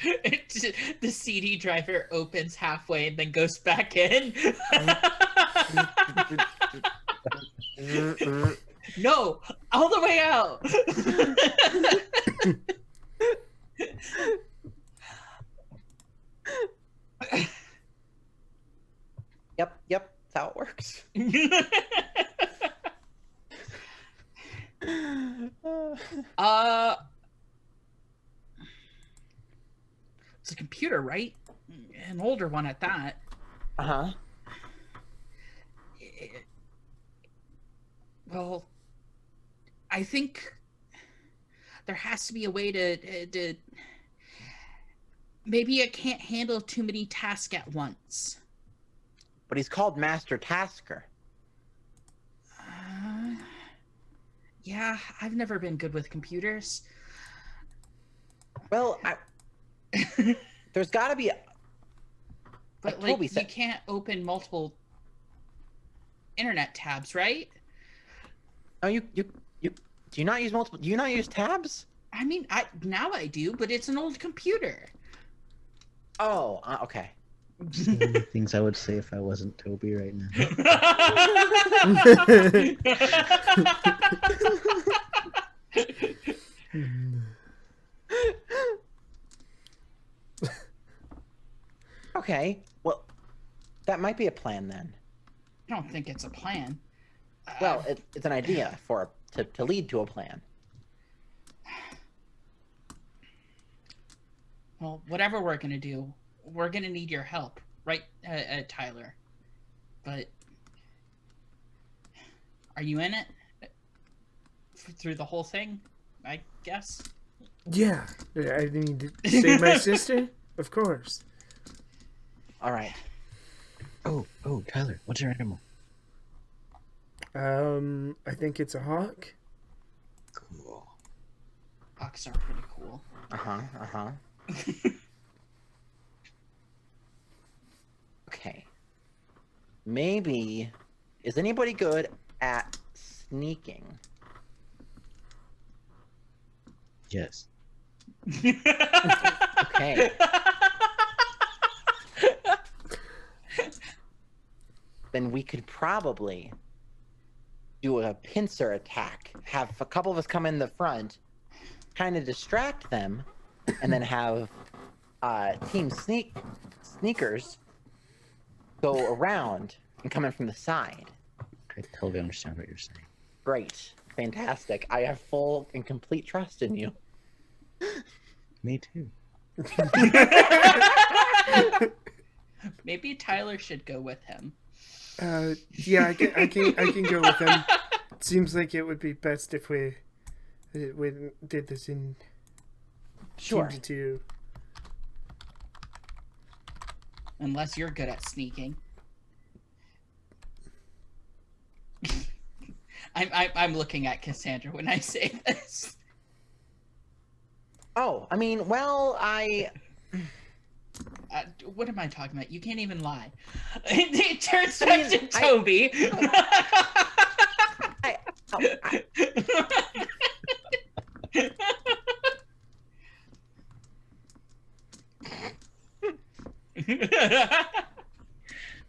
The CD driver opens halfway and then goes back in. No, all the way out. Yep. That's how it works. It's a computer, right? An older one at that. Uh-huh. Well, I think there has to be a way to maybe it can't handle too many tasks at once. But he's called Master Tasker. Yeah, I've never been good with computers. Well, there's got to be. But like Toby you said, can't open multiple internet tabs, right? oh, you do you not use multiple? Do you not use tabs? I mean, now I do, but it's an old computer. Oh, okay. Some of the things I would say if I wasn't Toby right now. Okay. Well, that might be a plan then. I don't think it's a plan. Well, it's an idea to lead to a plan. Well, whatever we're gonna do, we're gonna need your help, right, Tyler? But are you in it through the whole thing? I guess. Yeah, I need to save my sister. Of course. All right. Oh, Tyler, what's your animal? I think it's a hawk. Cool. Hawks are pretty cool. Uh-huh. Okay. Maybe is anybody good at sneaking? Yes. Okay. Then we could probably do a pincer attack. Have a couple of us come in the front, kind of distract them, and then have team sneakers go around and come in from the side. I totally understand what you're saying. Great. Fantastic. I have full and complete trust in you. Me too. Maybe Tyler should go with him. Yeah, I can go with him. It seems like it would be best if we did this in Sure. teams of two. Unless you're good at sneaking. I'm looking at Cassandra when I say this. Oh, I mean, well, What am I talking about? You can't even lie. It turns back to Toby.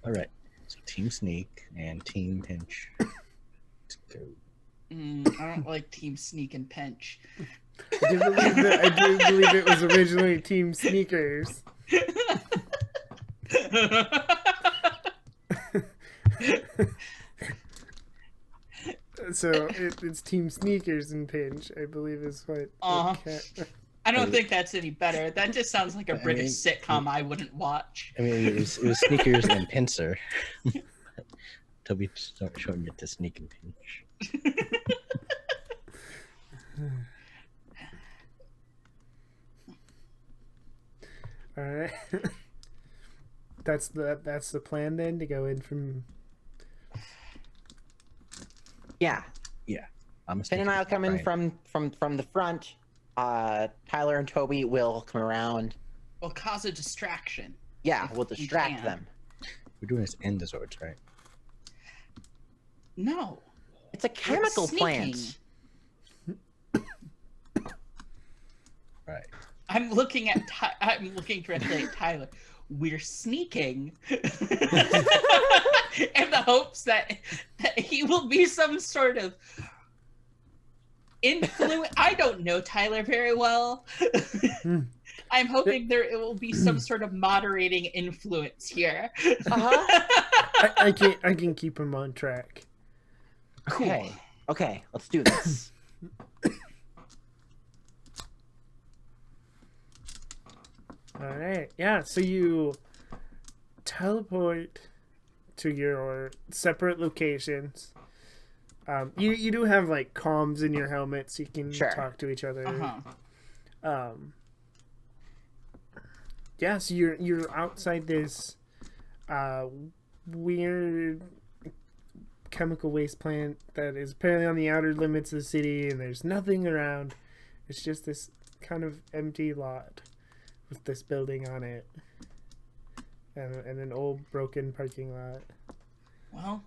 All right. So team sneak and team pinch. Let's go. I don't like team sneak and pinch. I do believe it was originally Team Sneakers. So it's Team Sneakers and Pinch, I believe is what. I don't think that's any better. That just sounds like a British sitcom I wouldn't watch. I mean, it was sneakers and pincer. Toby showing it to sneak and pinch. All right. That's the plan then, to go in from. Yeah. I'm Finn and I'll come in from the front. Tyler and Toby will come around. We'll cause a distraction. Yeah, If we'll we distract can. them. We're doing this in the swords, right? No. It's a chemical sneaking. plant. Right. I'm looking directly at Tyler. We're sneaking in the hopes that he will be some sort of influence. I don't know Tyler very well. I'm hoping it will be some sort of moderating influence here. I can keep him on track. Cool. Okay, let's do this. All right. Yeah. So you teleport to your separate locations. You do have like comms in your helmet, so you can Sure. talk to each other. Uh-huh. Yeah. So you're outside this weird chemical waste plant that is apparently on the outer limits of the city, and there's nothing around. It's just this kind of empty lot with this building on it, and an old broken parking lot. Well,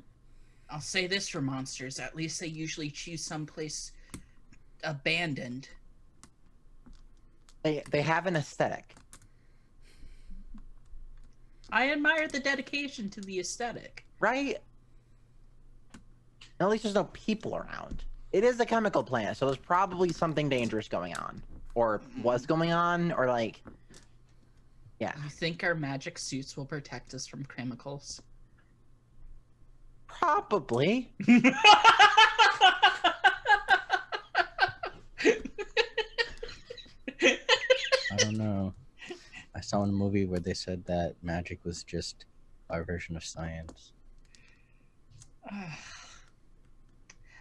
I'll say this for monsters. At least they usually choose someplace abandoned. They have an aesthetic. I admire the dedication to the aesthetic. Right? At least there's no people around. It is a chemical plant, so there's probably something dangerous going on. Or was going on, or like... Yeah. You think our magic suits will protect us from chemicals? Probably. I don't know. I saw in a movie where they said that magic was just our version of science.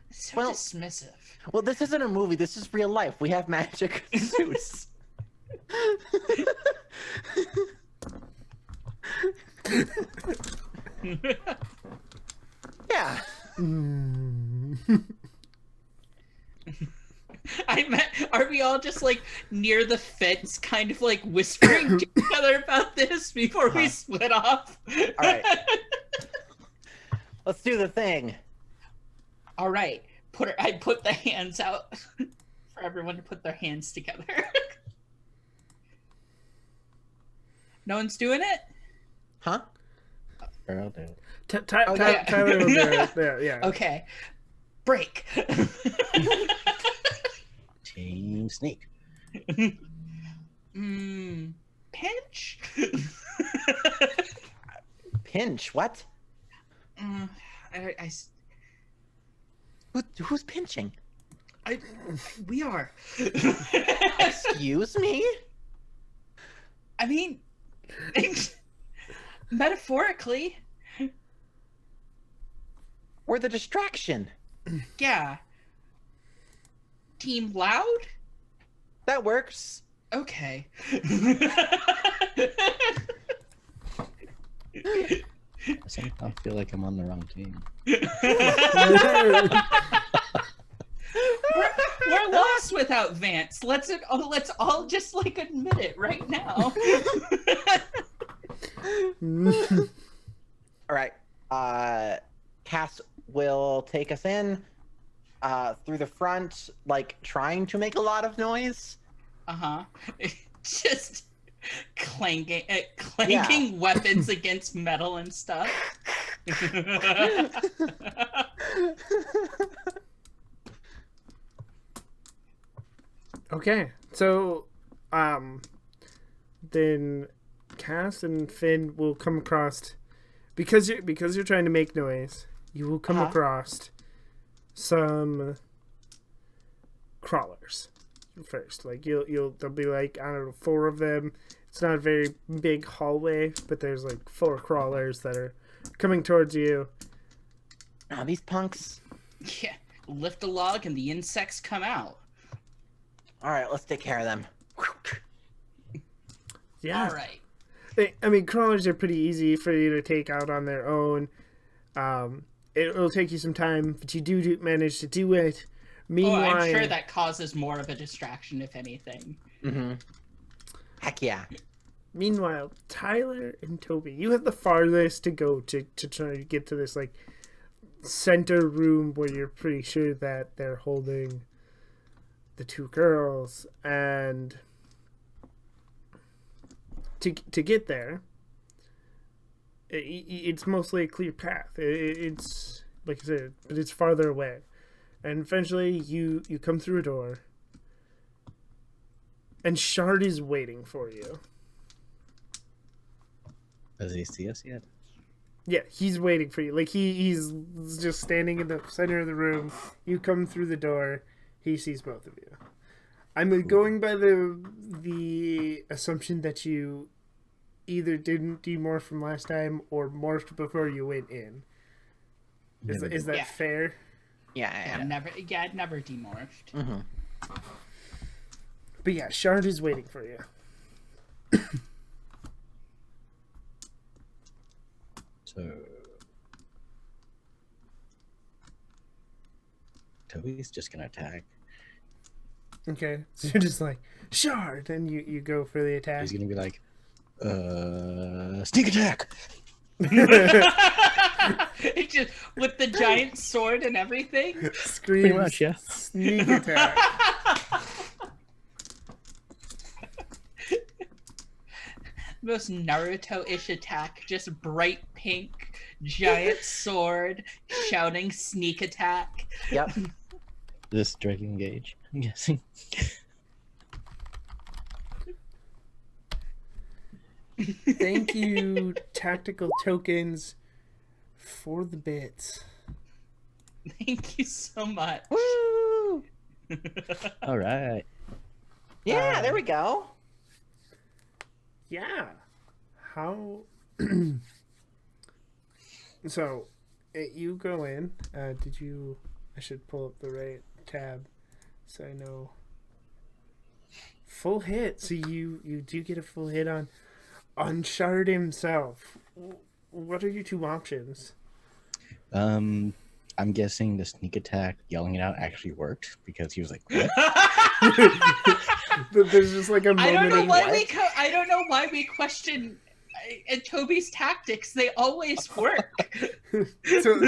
It's so Well- dismissive. Well, this isn't a movie. This is real life. We have magic suits. Yeah. I meant, are we all just like near the fence, kind of like whispering to each other about this before we split off? All right. Let's do the thing. All right. I put the hands out for everyone to put their hands together. No one's doing it? Huh? Sure, I'll do it. Okay. Tyler will do it. Yeah. Okay. Break. Team Sneak. Pinch? Pinch? What? I Who's pinching? we are. Excuse me? I mean, metaphorically, We're the distraction. yeah. Team Loud? That works. Okay. I somehow feel like I'm on the wrong team. We're lost without Vance. Let's all just like admit it right now. All right. Cass will take us in through the front, like trying to make a lot of noise. Uh-huh. Just clanking weapons against metal and stuff. Okay, so then Cass and Finn will come across, because you're trying to make noise. You will come across some crawlers first. Like there'll be like, I don't know, 4 of them. It's not a very big hallway, but there's like 4 crawlers that are coming towards you. Oh, these punks. Yeah. Lift a log and the insects come out. All right, let's take care of them. Yeah. All right. I mean, crawlers are pretty easy for you to take out on their own. It'll take you some time, but you do manage to do it. Meanwhile, I'm sure that causes more of a distraction, if anything. Mm-hmm. Heck yeah. Meanwhile, Tyler and Toby, you have the farthest to go to try to get to this like center room where you're pretty sure that they're holding the 2 girls, and to get there, it's mostly a clear path. It's like I said, but it's farther away, and eventually you come through a door, and Shard is waiting for you. Does he see us yet? Yeah, he's waiting for you. Like he's just standing in the center of the room. You come through the door. He sees both of you. I'm going by the assumption that you either didn't demorph from last time or morphed before you went in. Is that Yeah. fair? Yeah. Never demorphed. Mm-hmm. But yeah, Shard is waiting for you. So Toby's just gonna attack. Okay, so you're just like, Shard, and you go for the attack. He's gonna be like, sneak attack. It just with the giant sword and everything. Screams, Pretty much, yeah. sneak attack. Most Naruto-ish attack, just bright pink, giant sword, shouting sneak attack. Yep. This direct engage, I'm guessing. Thank you, tactical tokens, for the bits. Thank you so much. Woo! All right. Yeah, there we go. Yeah. How? So, you go in. Did you? I should pull up the right tab so I know. Full hit. So you do get a full hit on Shard himself. What are your two options? I'm guessing the sneak attack, yelling it out, actually worked because he was like, "What?" There's just like a moment. I don't know of why what? I don't know why we question Toby's tactics. They always work. So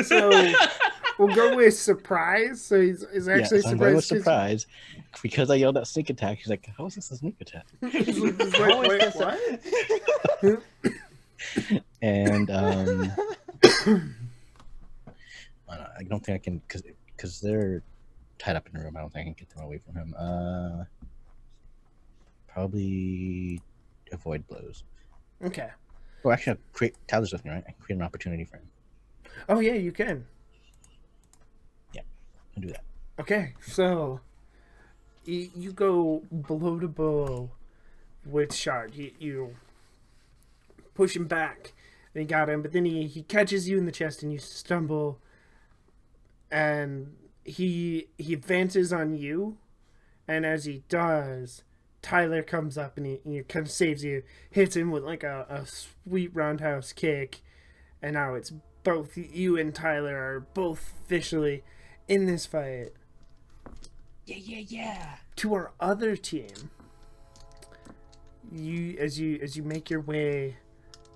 we'll go with surprise. So he's actually Yeah, so I'm going with surprised. 'cause- surprise because I yelled at sneak attack. He's like, "How is this a sneak attack?" he's like, How is wait, this what? And I don't think I can because they're tied up in the room. I don't think I can get them away from him. Probably avoid blows. Okay. Oh, actually, I'll create Tyler's with me, right? I can create an opportunity for him. Oh yeah, you can. I'll do that. Okay, so you go blow to blow with Shard. You push him back, and you got him, but then he catches you in the chest, and you stumble, and he advances on you, and as he does, Tyler comes up and he kind of saves you, hits him with like a sweet roundhouse kick, and now it's both you and Tyler are both officially in this fight. Yeah. To our other team, as you make your way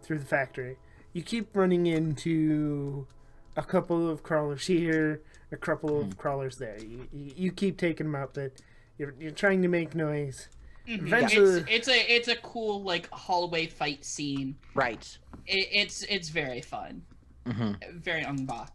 through the factory, you keep running into a couple of crawlers here, a couple of crawlers there. You keep taking them out, but you're trying to make noise. Mhm. Eventually, It's a cool like hallway fight scene. Right. It's very fun. Mm-hmm. Very unbach.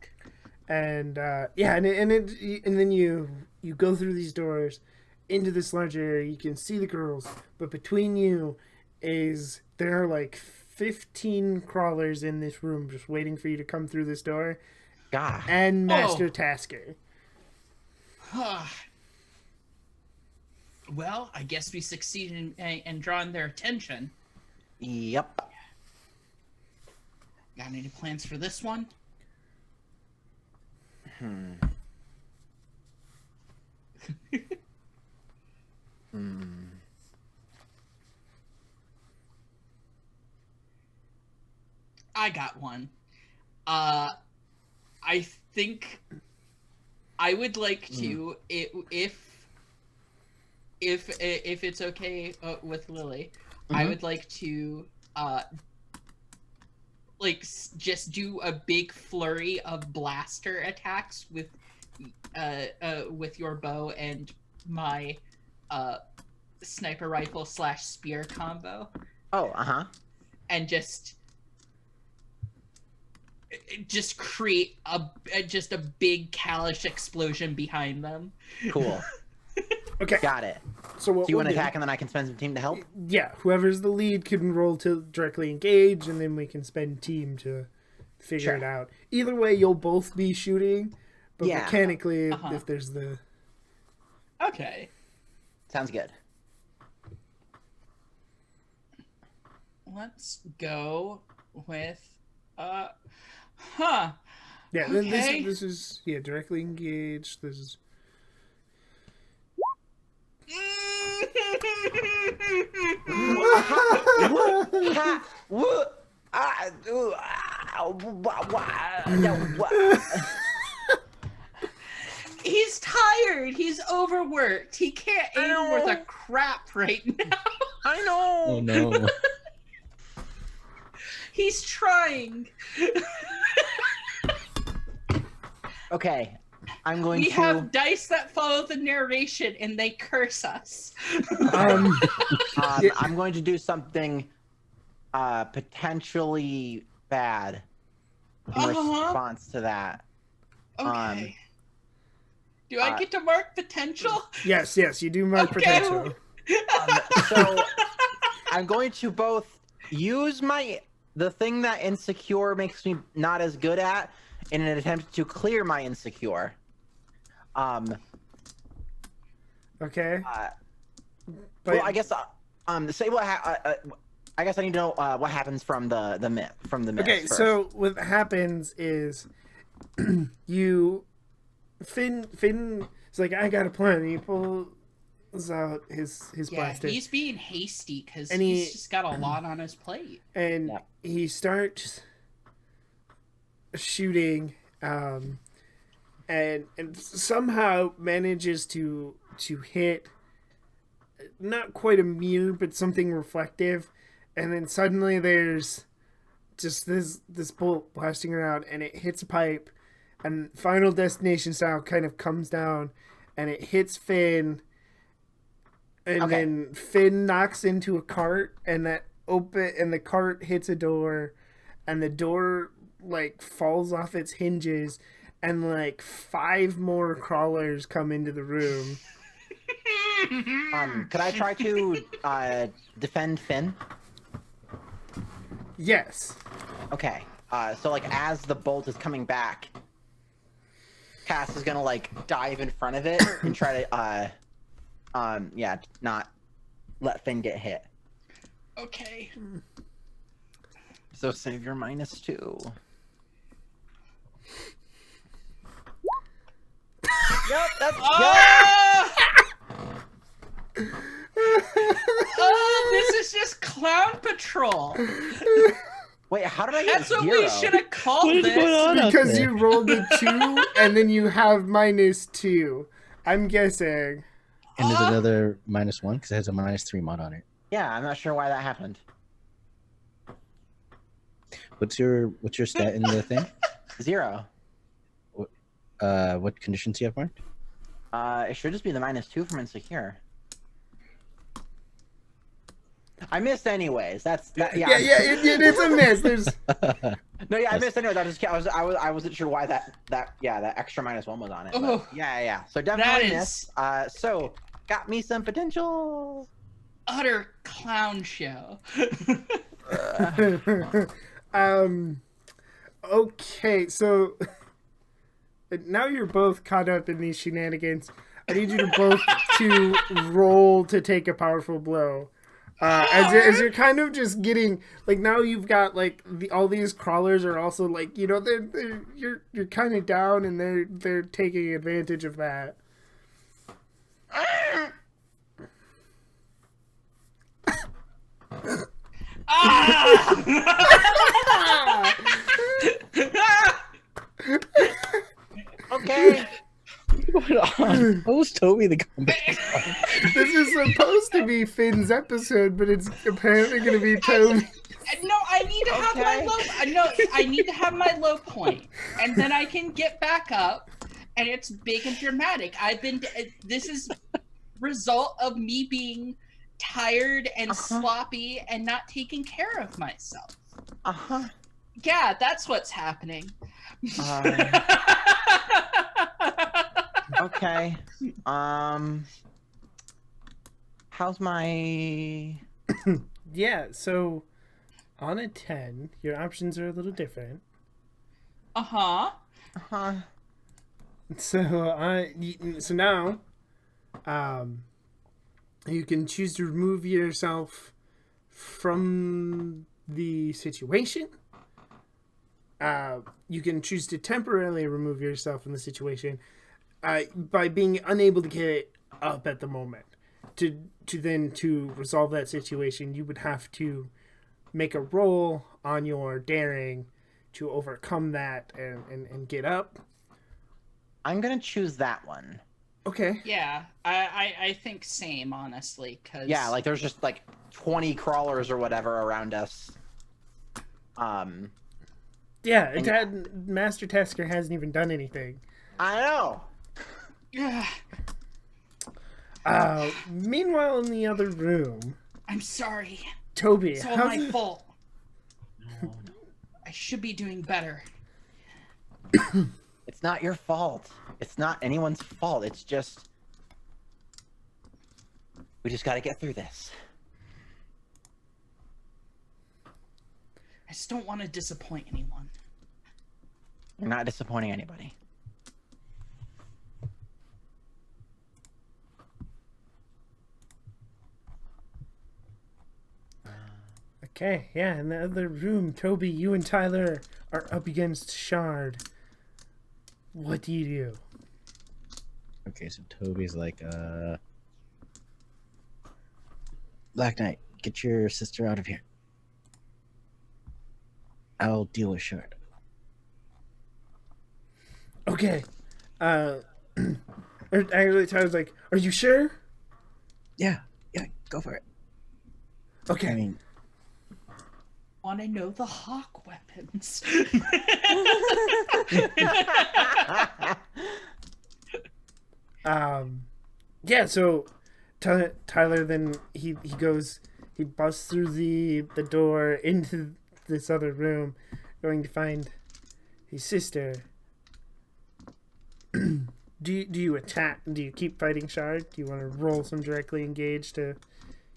and then you go through these doors into this large area. You can see the girls, but between you there are like 15 crawlers in this room just waiting for you to come through this door, God. and Master Tasker. Well, I guess we succeeded in drawing their attention. Yep. Got any plans for this one? I got one. I think I would like to, if it's okay with Lily, I would like to just do a big flurry of blaster attacks with your bow and my sniper rifle / spear combo, Oh, uh-huh. and just create a big Kalish explosion behind them. Cool. Okay, Got it. so what Do you we'll want to attack and then I can spend some team to help? Yeah, whoever's the lead can roll to directly engage, and then we can spend team to figure Sure. it out. Either way, you'll both be shooting, but Yeah. mechanically, Uh-huh. if there's the... Okay. Sounds good. Let's go with huh. Yeah, Okay. this is directly engaged. This is Ha! Woo! Ah! Ooh! Ah! Wah! Wah! No! Wah! He's tired. He's overworked. He can't I aim worth a know. crap right now. I know. Oh no. He's trying. Okay, I'm going We to. have dice that follow the narration and they curse us. Yeah. I'm going to do something potentially bad in response to that. Okay. Do I get to mark potential? yes, you do mark Okay. potential. So I'm going to both use the thing that insecure makes me not as good at in an attempt to clear my insecure. Okay. But Well, I guess say what I guess I need to know what happens from the myth okay, first. so what happens is Finn is like, I got a plan. He pulls out his Yeah, blaster. he's being hasty because And he's just got a lot on his plate. And Yep. he starts shooting, and somehow manages to hit not quite a mirror, but something reflective, and then suddenly there's just this bolt blasting around, and it hits a pipe, and Final Destination style kind of comes down, and it hits Finn, and Okay. then Finn knocks into a cart, and the cart hits a door, and the door like falls off its hinges, and like 5 more crawlers come into the room. Could I try to defend Finn? Yes. Okay. So like as the bolt is coming back, Cass is gonna like dive in front of it and try to not let Finn get hit. Okay. So save your -2. Yep, that's Ah! Oh, this is just Clown Patrol. Wait, how did I get That's what 0? we should have called What is this. going on? Because there. you rolled a 2 and then you have -2. I'm guessing. And there's another -1 because it has a -3 mod on it. Yeah, I'm not sure why that happened. What's your stat in the thing? 0. What conditions do you have marked? It should just be the -2 from insecure. I missed anyways. That's that. Yeah. It's a miss. There's No, yeah, I missed anyways. I wasn't sure why that extra -1 was on it. But Oh. yeah. So definitely That missed. So got me some potential. Utter clown show. Okay, so now you're both caught up in these shenanigans. I need you to both to roll to take a powerful blow. As you're kind of just getting like, now you've got like all these crawlers are also like, you know, you're kind of down, and they're taking advantage of that. Okay. What's going on? How was Toby the combat? This is supposed to be Finn's episode, but it's apparently going to be Toby. No, I need to have my Okay. low. No, I need to have my low point, and then I can get back up, and it's big and dramatic. This is result of me being tired and sloppy and not taking care of myself. Yeah, that's what's happening. Okay. How's my? Yeah, so on a 10, your options are a little different. Uh-huh. So now, You can choose to remove yourself from the situation. You can choose to temporarily remove yourself from the situation by being unable to get up at the moment. To resolve that situation, you would have to make a roll on your daring to overcome that and get up. I'm gonna choose that one. Okay. Yeah, I think same, honestly, because Yeah, like there's just like 20 crawlers or whatever around us. Yeah, Master Tasker hasn't even done anything. I know. Meanwhile, in the other room, I'm sorry. Toby, It's all my fault. I should be doing better. It's not your fault. It's not anyone's fault. It's just we just got to get through this. I just don't want to disappoint anyone. You're not disappointing anybody. Okay, yeah, in the other room, Toby, you and Tyler are up against Shard. What do you do? Okay, so Toby's like, Black Knight, get your sister out of here. I'll deal with Shard. Okay. Actually, Tyler's like, are you sure? Yeah, go for it. Okay. I mean, Want to know the hawk weapons? Yeah, so Tyler then he busts through the door into this other room, going to find his sister. Do you attack? Do you keep fighting Shard? Do you want to roll some directly engage to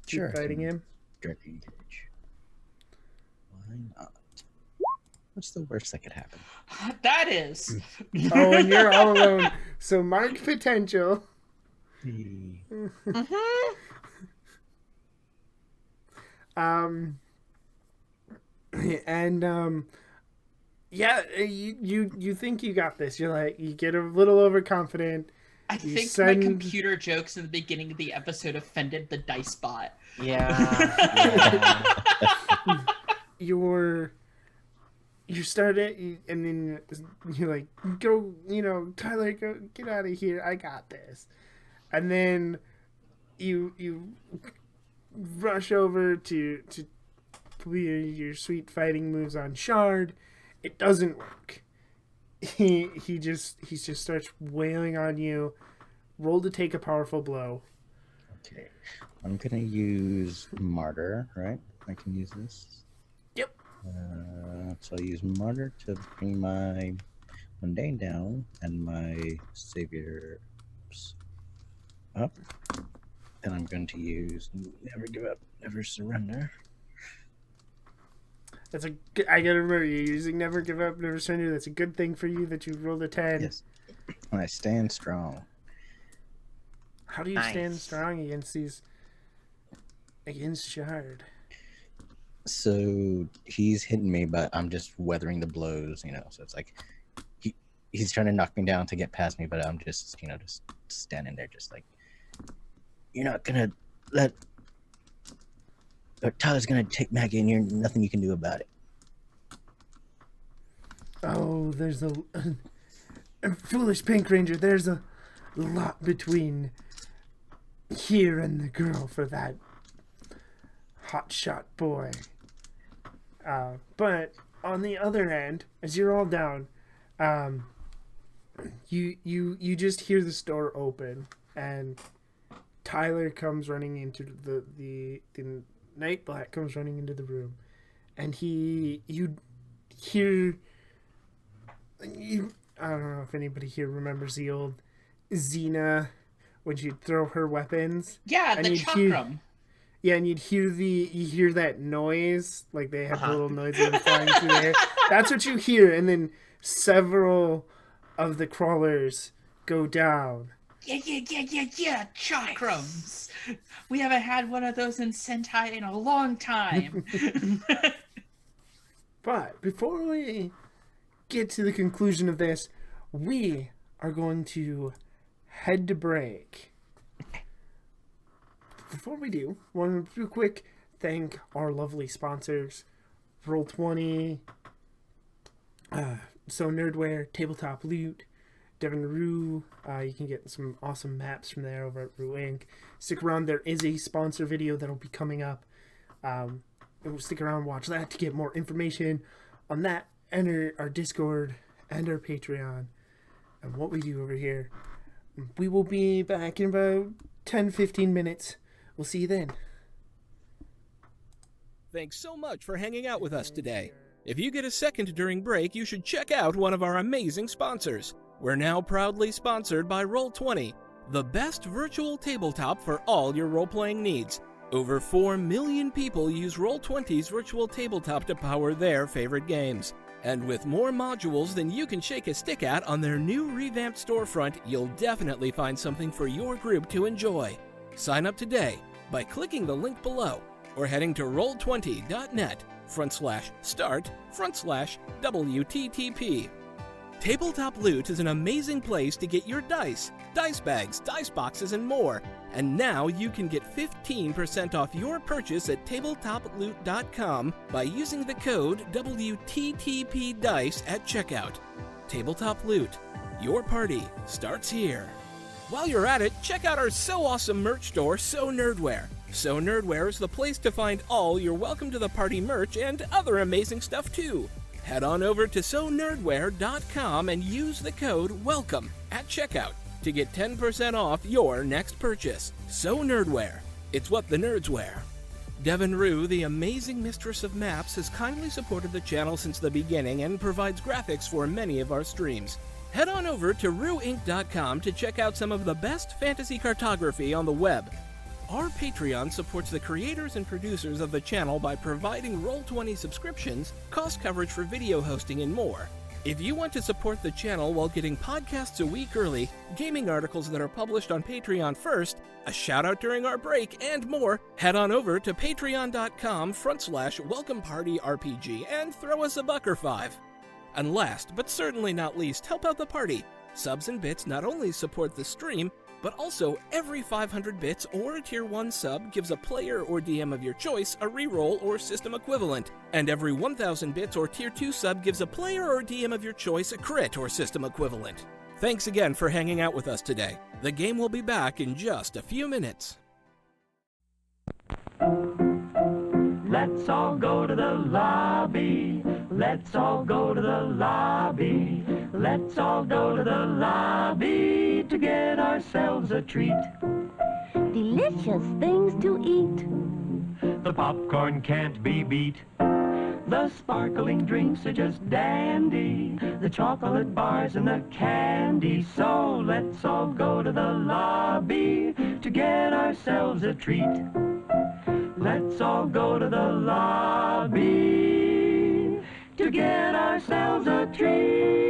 keep Sure, fighting him? directly engage. Why not? What's the worst that could happen? That is. Oh, and you're all alone. So mark potential. Yeah, you think you got this. You're like, you get a little overconfident. I think my computer jokes in the beginning of the episode offended the dice bot. Yeah. You start it, and then you're like, go, Tyler, go, get out of here. I got this. And then you rush over to clear your sweet fighting moves on Shard. It doesn't work. He just starts wailing on you. Roll to take a powerful blow. Okay, I'm gonna use Martyr, right? I can use this. Yep. So I'll use Martyr to bring my Mundane down and my Savior up. Then I'm going to use Never Give Up, Never Surrender. I gotta remember, you're using Never Give Up, Never Surrender. That's a good thing for you that you rolled a 10. Yes. And I stand strong. How do you stand strong against Shard? So he's hitting me, but I'm just weathering the blows, So it's like he's trying to knock me down to get past me, but I'm just, just standing there, just like, you're not gonna let. Or Tyler's gonna take Maggie, and you're nothing you can do about it. Oh, there's a foolish Pink Ranger. There's a lot between here and the girl for that hotshot boy. But on the other hand, as you're all down, you just hear the door open, and Tyler comes running into the Night Black comes running into the room, and you hear. I don't know if anybody here remembers the old Xena when she'd throw her weapons. Yeah, and the chakram. And you'd hear that noise, like they had the little noise of them flying through the air. That's what you hear, and then several of the crawlers go down, Yeah, chakrams. We haven't had one of those in Sentai in a long time. But before we get to the conclusion of this, we are going to head to break. Before we do, I want to do a quick thank our lovely sponsors, Roll20, So Nerdware, Tabletop Loot, Devin Rue. You can get some awesome maps from there over at Rue Inc. Stick around, there is a sponsor video that'll be coming up. Stick around, watch that to get more information on that, and our Discord and our Patreon and what we do over here. We will be back in about 10-15 minutes. We'll see you then. Thanks so much for hanging out with us today. If you get a second during break, you should check out one of our amazing sponsors. We're now proudly sponsored by Roll20, the best virtual tabletop for all your role-playing needs. Over 4 million people use Roll20's virtual tabletop to power their favorite games. And with more modules than you can shake a stick at on their new revamped storefront, you'll definitely find something for your group to enjoy. Sign up today by clicking the link below or heading to roll20.net/start/WTTP. Tabletop Loot is an amazing place to get your dice bags, dice boxes, and more. And now you can get 15% off your purchase at tabletoploot.com by using the code WTTPDICE at checkout. Tabletop Loot. Your party starts here. While you're at it, check out our so awesome merch store, So Nerdware. So Nerdware is the place to find all your Welcome to the Party merch and other amazing stuff too. Head on over to sonerdware.com and use the code WELCOME at checkout to get 10% off your next purchase. So Nerdware. It's what the nerds wear. Devin Rue, the amazing mistress of maps, has kindly supported the channel since the beginning and provides graphics for many of our streams. Head on over to rueinc.com to check out some of the best fantasy cartography on the web. Our Patreon supports the creators and producers of the channel by providing Roll20 subscriptions, cost coverage for video hosting, and more. If you want to support the channel while getting podcasts a week early, gaming articles that are published on Patreon first, a shout out during our break, and more, head on over to patreon.com/welcomepartyrpg and throw us a $1 or $5. And last, but certainly not least, help out the party. Subs and bits not only support the stream, but also every 500 bits or a tier 1 sub gives a player or DM of your choice a reroll or system equivalent, and every 1000 bits or tier 2 sub gives a player or DM of your choice a crit or system equivalent. Thanks again for hanging out with us today. The game will be back in just a few minutes. Let's all go to the lobby. Let's all go to the lobby. Let's all go to the lobby to get ourselves a treat. Delicious things to eat. The popcorn can't be beat. The sparkling drinks are just dandy. The chocolate bars and the candy. So let's all go to the lobby to get ourselves a treat. Let's all go to the lobby to get ourselves a treat.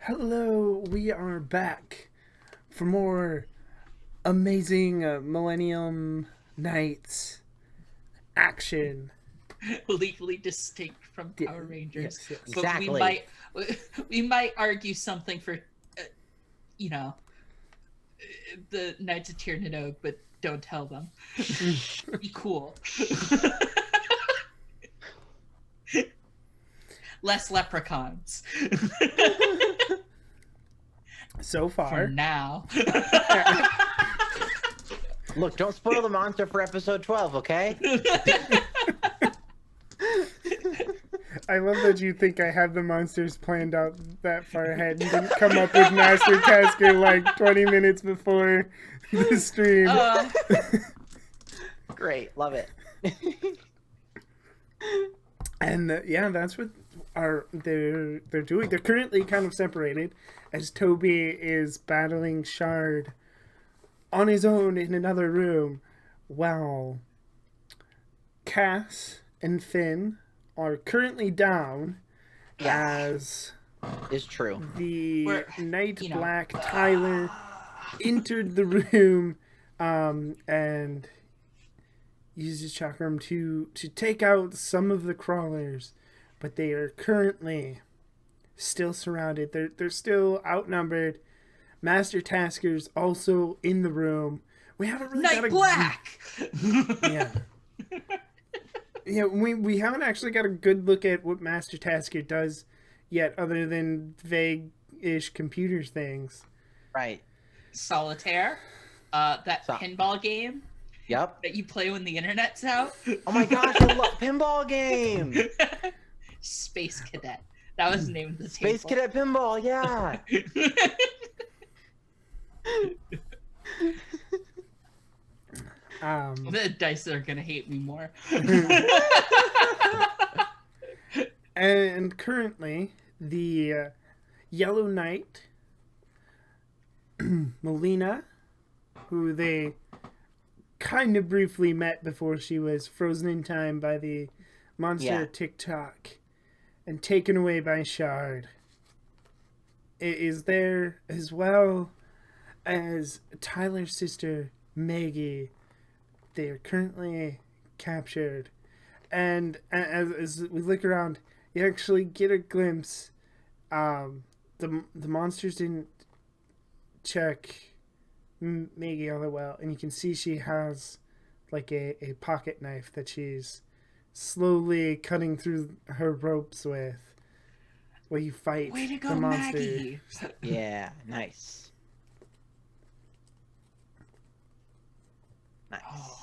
Hello, we are back for more amazing Millennium Knights action. Legally distinct from Power Rangers. Yes. But Exactly. we might argue something for, you know, the Knights of Tir Nanogue, but don't tell them. Be cool. Less leprechauns. So For far. now. Look, don't spoil the monster for episode 12, okay? I love that you think I had the monsters planned out that far ahead and didn't come up with Master Tasker like 20 minutes before the stream. Great, love it. And yeah, that's what they're doing. They're currently kind of separated as Toby is battling Shard on his own in another room, while Cass and Finn are currently down as It's true. the Night Black Tyler entered the room and uses Chakram to take out some of the crawlers, but they are currently still surrounded. They're still outnumbered. Master Tasker's also in the room. We haven't really got Night Black! Yeah. Yeah, we haven't actually got a good look at what Master Tasker does yet, other than vague-ish computer things. Right. Solitaire. That pinball game Yep. that you play when the internet's out. Oh my gosh, I love pinball game. Space Cadet. That was the name of the Space table. Cadet pinball, yeah. The dice are gonna hate me more. And currently, the Yellow Knight, Melina, who they kind of briefly met before she was frozen in time by the monster TikTok and taken away by Shard, is there, as well as Tyler's sister, Maggie. They are currently captured. And as we look around, you actually get a glimpse. The monsters didn't check Maggie all that well, and you can see she has like a pocket knife that she's slowly cutting through her ropes with, where you fight Way to go, the monster. Maggie! Yeah, nice. Nice. Oh.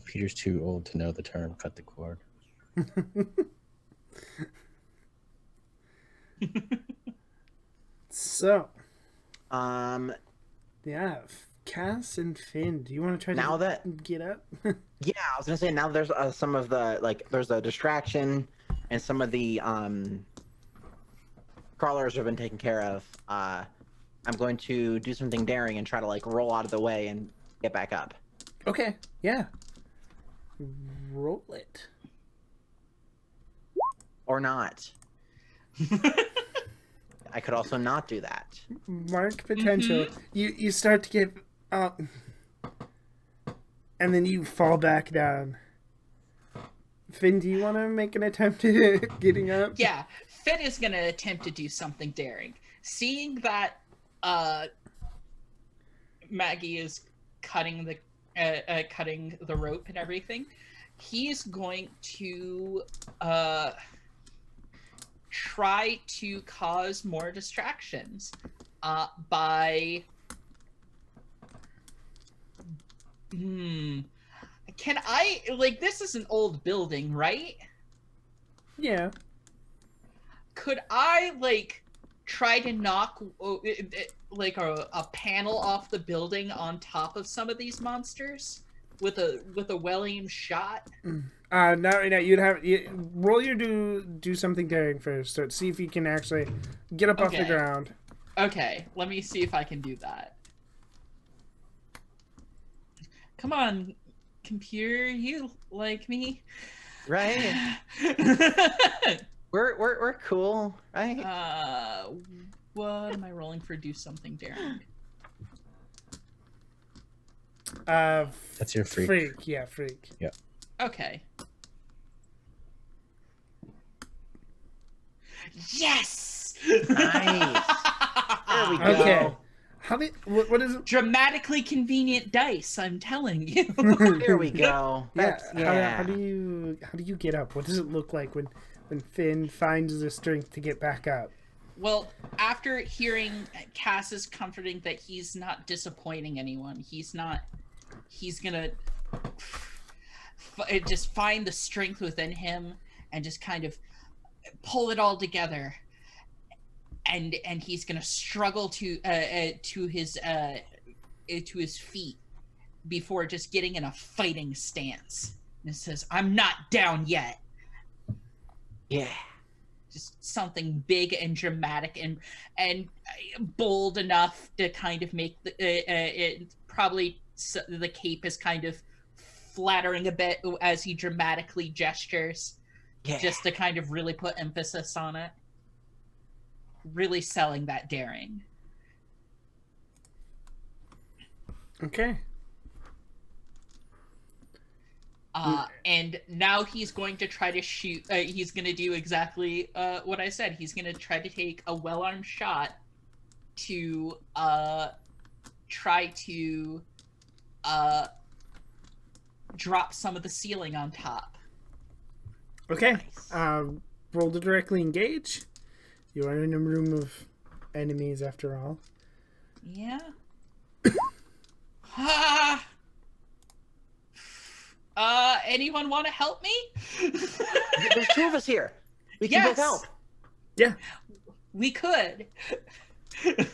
Peter's too old to know the term "cut the cord." So, Yeah, Cass and Finn, do you want to try Now to that- get up? I was gonna say now there's some of the there's a distraction and some of the crawlers have been taken care of. I'm going to do something daring and try to roll out of the way and get back up. Okay, yeah. Roll it. Or not. I could also not do that. Mark potential. You start to get up, and then you fall back down. Finn, do you want to make an attempt at getting up? Yeah, Finn is gonna attempt to do something daring. Seeing that Maggie is cutting the rope and everything, he's going to try to cause more distractions by can I this is an old building, right? Yeah. Could I try to knock a panel off the building on top of some of these monsters with a well-aimed shot? Not right now. Roll your do something daring first. So see if you can actually get up off the Okay. ground. Okay, let me see if I can do that. Come on, computer, you like me? Right? We're cool, right? What am I rolling for? Do something daring. That's your freak. Freak, yeah, freak. Yeah. Okay. Yes. Nice. There we go. Okay. What is it? Dramatically convenient dice. I'm telling you. There we go. Yeah. That's, How do you get up? What does it look like when Finn finds the strength to get back up? Well, after hearing Cass's comforting that he's not disappointing anyone, he's gonna just find the strength within him and just kind of pull it all together, and he's gonna struggle to his feet before just getting in a fighting stance. And it says, "I'm not down yet." yeah. Just something big and dramatic and bold enough to kind of make the cape is kind of flattering a bit as he dramatically gestures, just to kind of really put emphasis on it, really selling that daring. Okay. And now he's going to try to shoot. He's going to do exactly what I said. He's going to try to take a well-armed shot to try to drop some of the ceiling on top. Okay. Nice. Roll to directly engage. You are in a room of enemies, after all. Yeah. Anyone want to help me? There's two of us here. We can both help. Yeah. We could. Am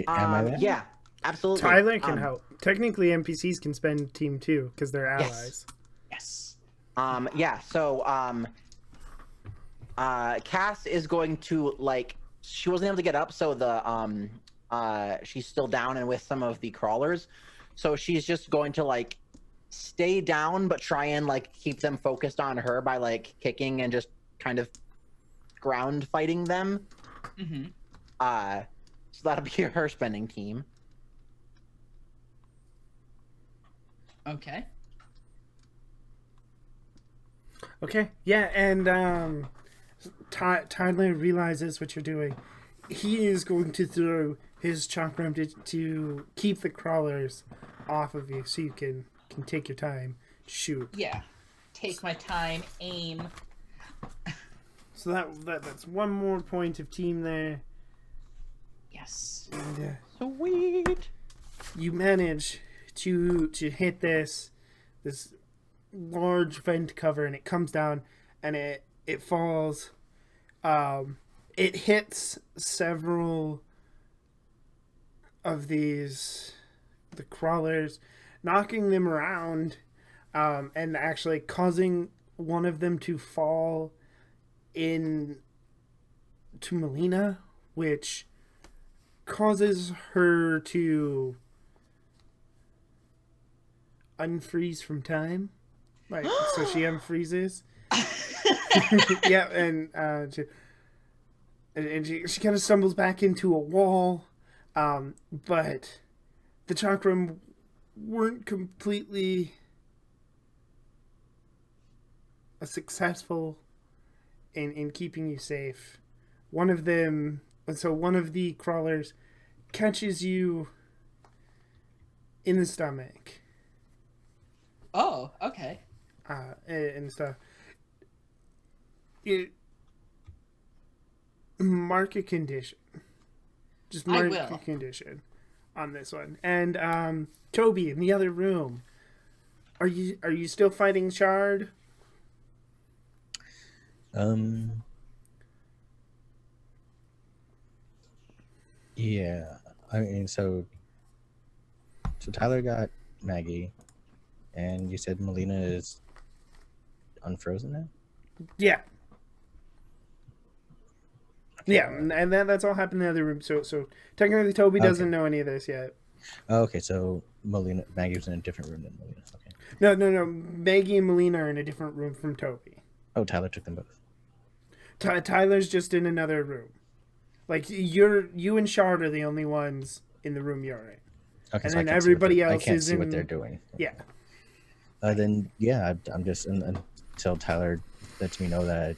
I there? Yeah, absolutely. Tyler can help. Technically, NPCs can spend team 2 because they're Yes. allies. Yes. Yeah, so, Cass is going to, like, she wasn't able to get up, so she's still down and with some of the crawlers. So she's just going to, like, stay down, but try and, like, keep them focused on her by, like, kicking and just kind of ground fighting them. Mm-hmm. So that'll be her spending team. Okay. Okay. Yeah, and Tyler realizes what you're doing. He is going to throw his chakram to keep the crawlers off of you, so you can take your time to shoot. Yeah. Take my time, aim. So that's one more point of team there. Yes. And, Sweet. you manage to hit this large vent cover, and it comes down and it falls. It hits several of the crawlers, knocking them around, and actually causing one of them to fall in to Melina, which causes her to unfreeze from time. Like, so she unfreezes. Yeah, and she kind of stumbles back into a wall, but the chakram weren't completely successful in keeping you safe. One of the crawlers catches you in the stomach. Oh, okay. And stuff. Mark a condition. Just mark a condition on this one. And Toby in the other room. Are you still fighting Shard? Yeah. I mean, so Tyler got Maggie, and you said Melina is unfrozen now? Yeah. Yeah, and that's all happened in the other room. So technically, Toby doesn't know any of this yet. Oh, okay, so Maggie was in a different room than Melina. Okay. No. Maggie and Melina are in a different room from Toby. Oh, Tyler took them both. Tyler's just in another room. Like you and Shard are the only ones in the room you're in. Okay, And so I then can't everybody see what else I can't is see what in- they're doing. Yeah. Then yeah, I'm just until Tyler lets me know that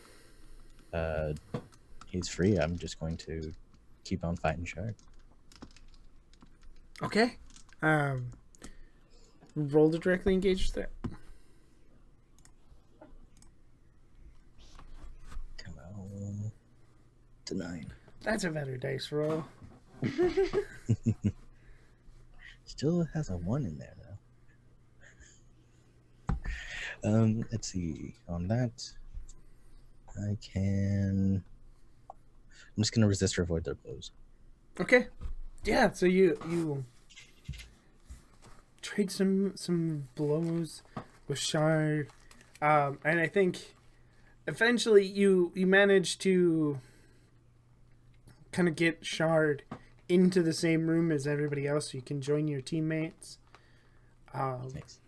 he's free. I'm just going to keep on fighting Shard. Okay. Roll to directly engage threat. Come on. It's a 9. That's a better dice roll. Still has a 1 in there though. Let's see. On that, I can. I'm just gonna resist or avoid their blows. Okay. Yeah, so you trade some blows with Shard. And I think eventually you manage to kind of get Shard into the same room as everybody else so you can join your teammates. Thanks.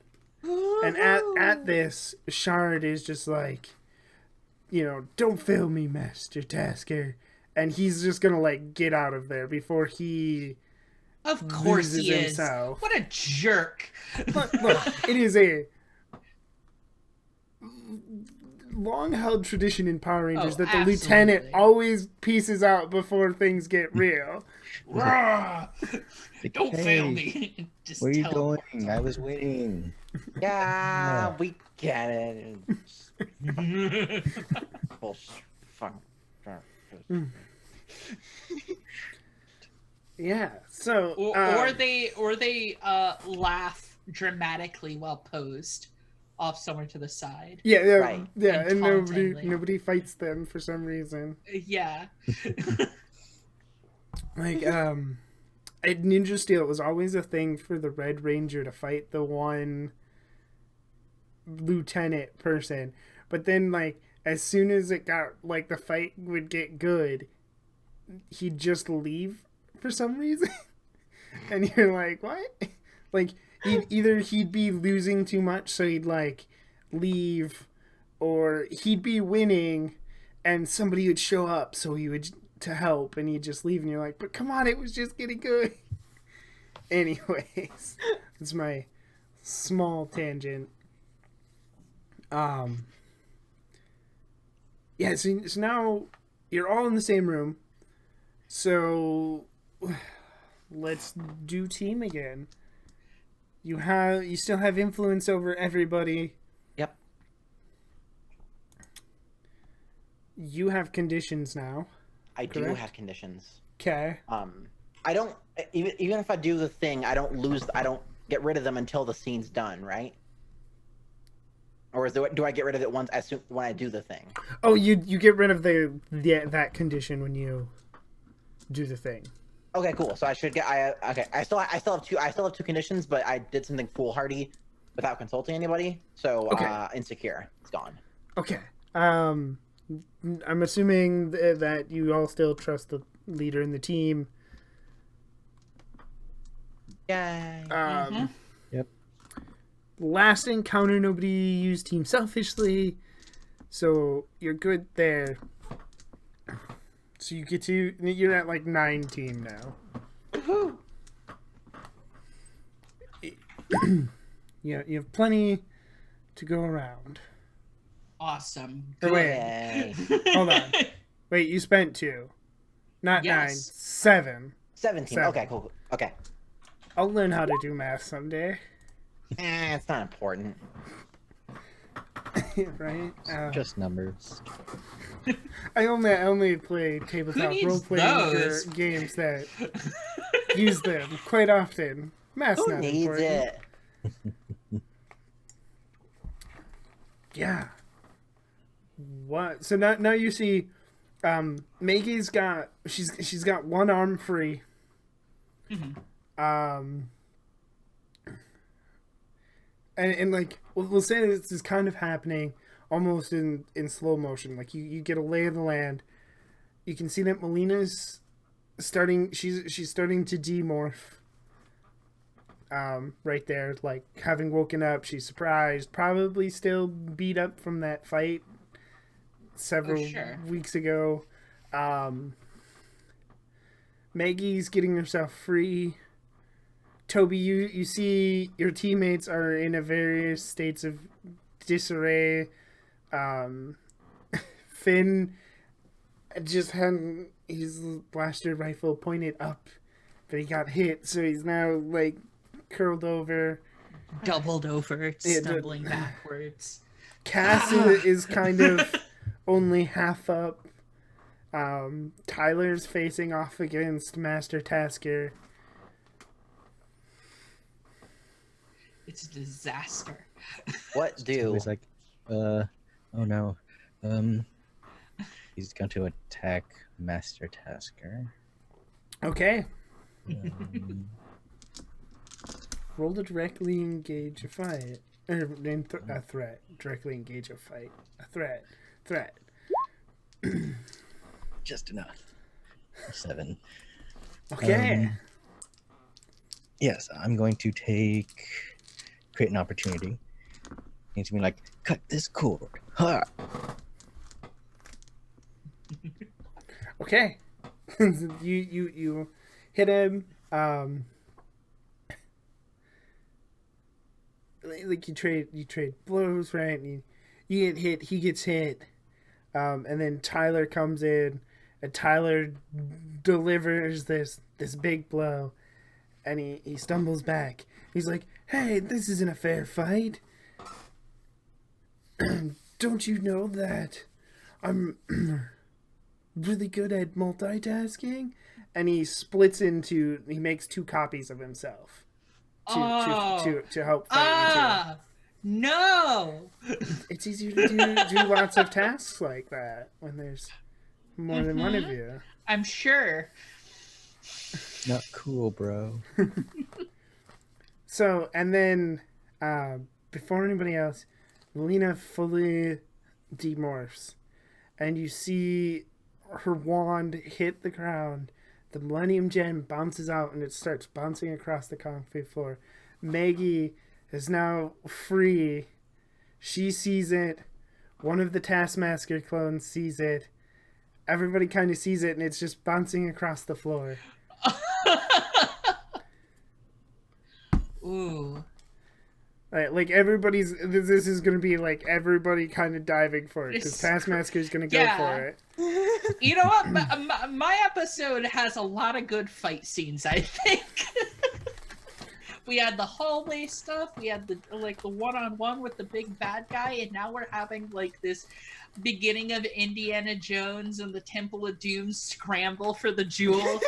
And at this, Shard is just like, don't fail me, Master Tasker. And he's just gonna like get out of there before he Of course loses he is. himself. What a jerk. Look, it is a long-held tradition in Power Rangers that the absolutely. lieutenant always pieces out before things get real. Rah! Don't Hey, fail me. Just Where are you teleport. going? I was waiting. Yeah, we get it. Bullshit. Fuck. Yeah. So Or they laugh dramatically while posed off somewhere to the side. yeah, Right. yeah, And and tauntingly. nobody fights them for some reason. Yeah. Like at Ninja Steel, it was always a thing for the Red Ranger to fight the one lieutenant person, but then like as soon as it got like the fight would get good, he'd just leave for some reason. And you're like, what? Like he'd be losing too much, so he'd like leave, or he'd be winning and somebody would show up so he would to help and he'd just leave, and you're like, but come on, it was just getting good. Anyways, it's my small tangent. Yeah, so now you're all in the same room. So let's do team again. You still have influence over everybody. Yep. You have conditions now. I do Correct. have conditions. Okay. I don't even if I do the thing, I don't get rid of them until the scene's done, right? Or do I get rid of it when I do the thing? Oh, you get rid of that condition when you do the thing. Okay, cool. So I should get I still have two conditions, but I did something foolhardy without consulting anybody. So Okay. insecure. It's gone. Okay. I'm assuming that you all still trust the leader in the team. Yay. Yep. Last encounter, nobody used team selfishly, so you're good there. So you're at like 9 team now. Yeah, you have plenty to go around. Awesome. Or wait, Yay. hold on. Wait, you spent 2. Not 9. Yes. 17. 7. Okay, cool. Okay. I'll learn how to do math someday. It's not important. Right? Just numbers. I only play tabletop needs role-playing those? games that use them quite often. Math's Who not needs important. it? Yeah. What? So now you see, Maggie's got she's got one arm free. And like we'll say that this is kind of happening almost in slow motion. Like you get a lay of the land. You can see that Melina's starting. She's starting to demorph. Right there, like having woken up, she's surprised, probably still beat up from that fight several sure. weeks ago. Maggie's getting herself free. Toby, you see your teammates are in a various states of disarray. Finn just had his blaster rifle pointed up, but he got hit, so he's now like curled over, Doubled over, stumbling backwards. Cass is kind of only half up. Tyler's facing off against Master Tasker. It's a disaster. What do? He's like, oh no. He's going to attack Master Tasker. Okay. Um, Roll to directly engage a fight. A threat. Directly engage a fight. A threat. Threat. just enough. 7. Okay. Yes, I'm going to create an opportunity. Needs to be like, cut this cord. Ha! Okay. you hit him. Like you trade blows, right? And you get hit, he gets hit, and then Tyler comes in, and Tyler delivers this big blow, and he stumbles back. He's like, "Hey, this isn't a fair fight. Don't you know that I'm really good at multitasking?" And he makes 2 copies of himself to help fight you. No! It's easier to do lots of tasks like that when there's more than one of you. I'm sure. Not cool, bro. So, and then before anybody else, Melina fully demorphs, and you see her wand hit the ground. The Millennium Gem bounces out, and it starts bouncing across the concrete floor. Maggie is now free. She sees it. One of the Taskmaster clones sees it. Everybody kind of sees it, and it's just bouncing across the floor. Ooh. Like everybody's. This is going to be like everybody kind of diving for it, because Taskmaster's going to go for it. You know what? My episode has a lot of good fight scenes, I think. We had the hallway stuff, we had the one-on-one with the big bad guy, and now we're having like this beginning of Indiana Jones and the Temple of Doom scramble for the jewel.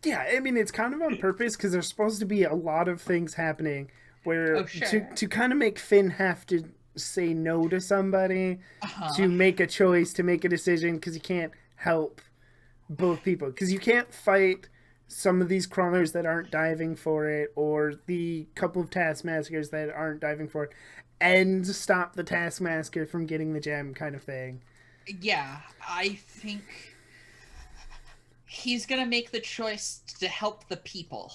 Yeah, I mean, it's kind of on purpose, because there's supposed to be a lot of things happening where to kind of make Finn have to say no to somebody, to make a choice, to make a decision, because you can't help both people. Because you can't fight some of these crawlers that aren't diving for it, or the couple of Taskmasters that aren't diving for it, and stop the Taskmaster from getting the gem, kind of thing. Yeah, I think he's gonna make the choice to help the people.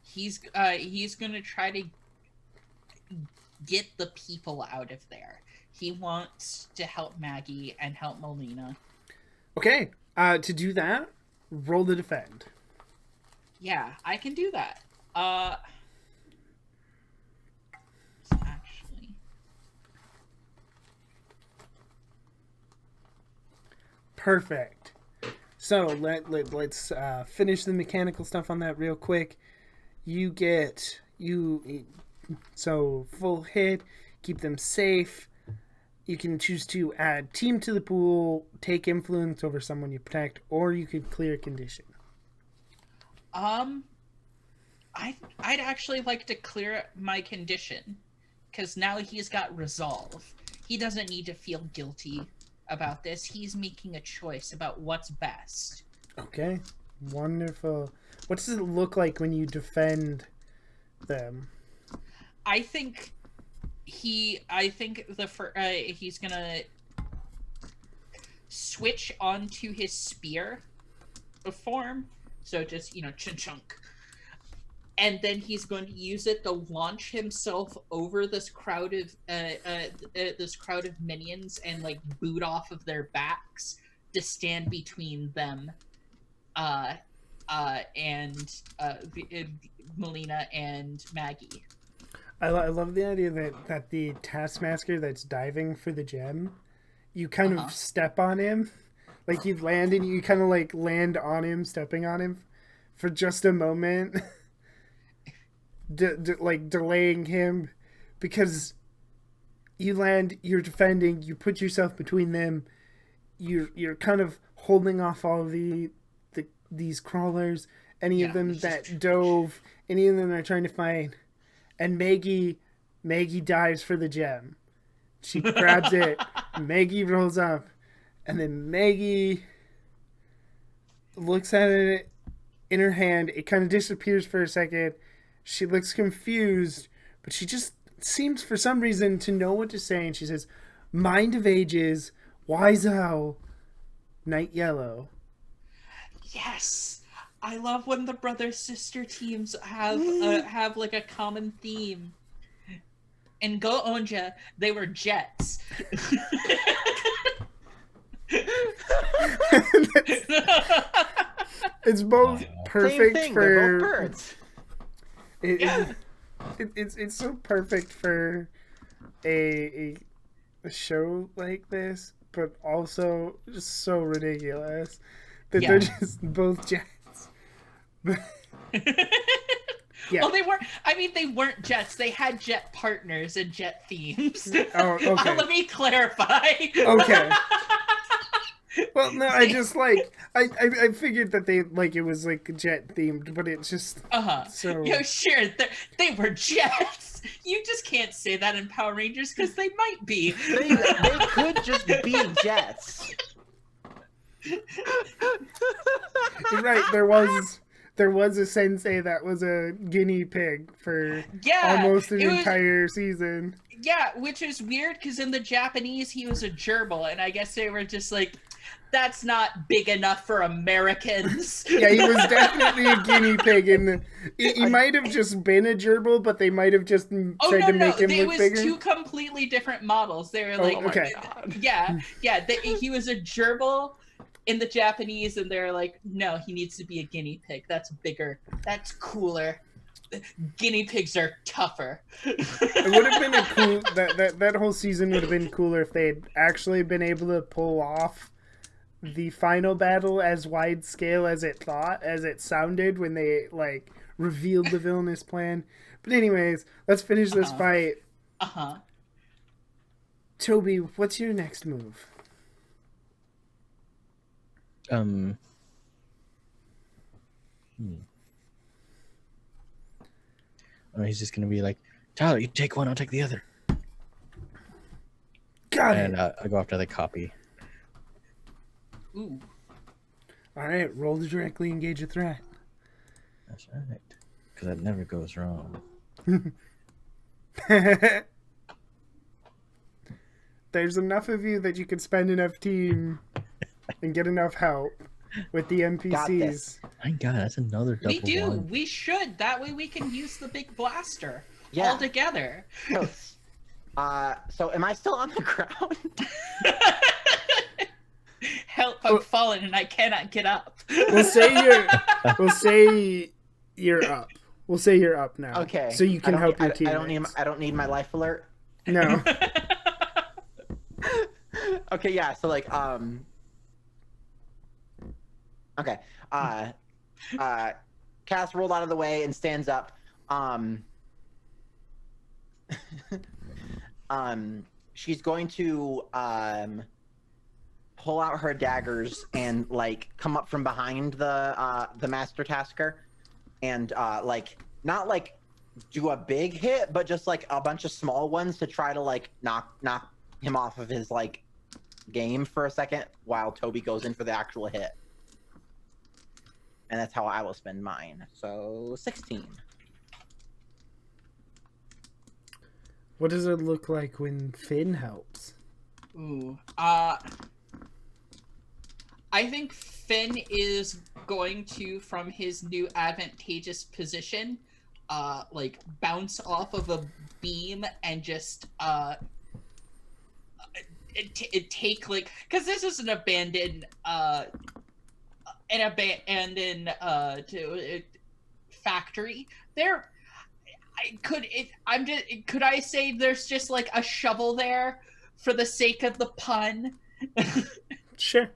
He's gonna try to get the people out of there. He wants to help Maggie and help Melina. Okay. To do that, roll to defend. Yeah, I can do that. Actually, perfect. So let's finish the mechanical stuff on that real quick. So full hit, keep them safe. You can choose to add team to the pool, take influence over someone you protect, or you could clear a condition. I'd actually like to clear my condition, because now he's got resolve. He doesn't need to feel guilty about this. He's making a choice about what's best. Okay, wonderful. What does it look like when you defend them? I think he's gonna switch onto his spear form, so just chunk, and then he's going to use it to launch himself over this crowd of minions and like boot off of their backs to stand between them and Melina and Maggie. I love the idea that the Taskmaster that's diving for the gem, you kind of step on him. Like you land and you kind of like land on him, stepping on him for just a moment. Like delaying him because you land, you're defending, you put yourself between them. You're kind of holding off all of these crawlers, any of them that dove, any of them that are trying to fight. And Maggie dives for the gem. She grabs it. Maggie rolls up. And then Maggie looks at it in her hand. It kind of disappears for a second. She looks confused. But she just seems, for some reason, to know what to say. And she says, "Mind of ages, wise owl, night yellow." Yes! I love when the brother-sister teams have like a common theme. In Go Onja, they were jets. It's both perfect Same thing, for they're both birds. It's so perfect for a show like this, but also just so ridiculous that they're just both jets. Well, they weren't. I mean, they weren't jets. They had jet partners and jet themes. Oh, okay. Let me clarify. Okay. Well, no, I just like I figured that they like it was like jet themed, but it's just so. Yo, sure, they were jets. You just can't say that in Power Rangers because they might be. They could just be jets. You're right. There was a sensei that was a guinea pig for almost an entire season. Yeah, which is weird because in the Japanese he was a gerbil, and I guess they were just like, that's not big enough for Americans. Yeah, he was definitely a guinea pig, and he might have just been a gerbil, but they might have just tried to make him look bigger. It was two completely different models. They were like, okay. He was a gerbil in the Japanese, and they're like, no, he needs to be a guinea pig. That's bigger. That's cooler. Guinea pigs are tougher. It would have been a cool that whole season would have been cooler if they had actually been able to pull off the final battle as wide scale as it sounded when they like revealed the villainous plan. But anyways, let's finish this fight. Toby, what's your next move? Oh, he's just gonna be like, Tyler, you take one, I'll take the other. Got it. And I go after the copy. Ooh. All right, roll to directly engage a threat. That's right, because that never goes wrong. There's enough of you that you can spend enough team and get enough help with the NPCs. My God, that's another double. We do. One. We should. That way we can use the big blaster all together. So am I still on the ground? Help! I'm falling and I cannot get up. We'll say you're up. We'll say you're up now. Okay. So you can help your team. I don't need my life alert. No. Okay. Yeah. So like Okay. Cass rolled out of the way and stands up. She's going to pull out her daggers and like come up from behind the master tasker and like not like do a big hit, but just like a bunch of small ones to try to like knock him off of his like game for a second while Toby goes in for the actual hit. And that's how I will spend mine. So 16. What does it look like when Finn helps? Ooh. I think Finn is going to, from his new advantageous position, like bounce off of a beam and just take like, because this is an abandoned factory. Could I say there's just like a shovel there for the sake of the pun? Sure.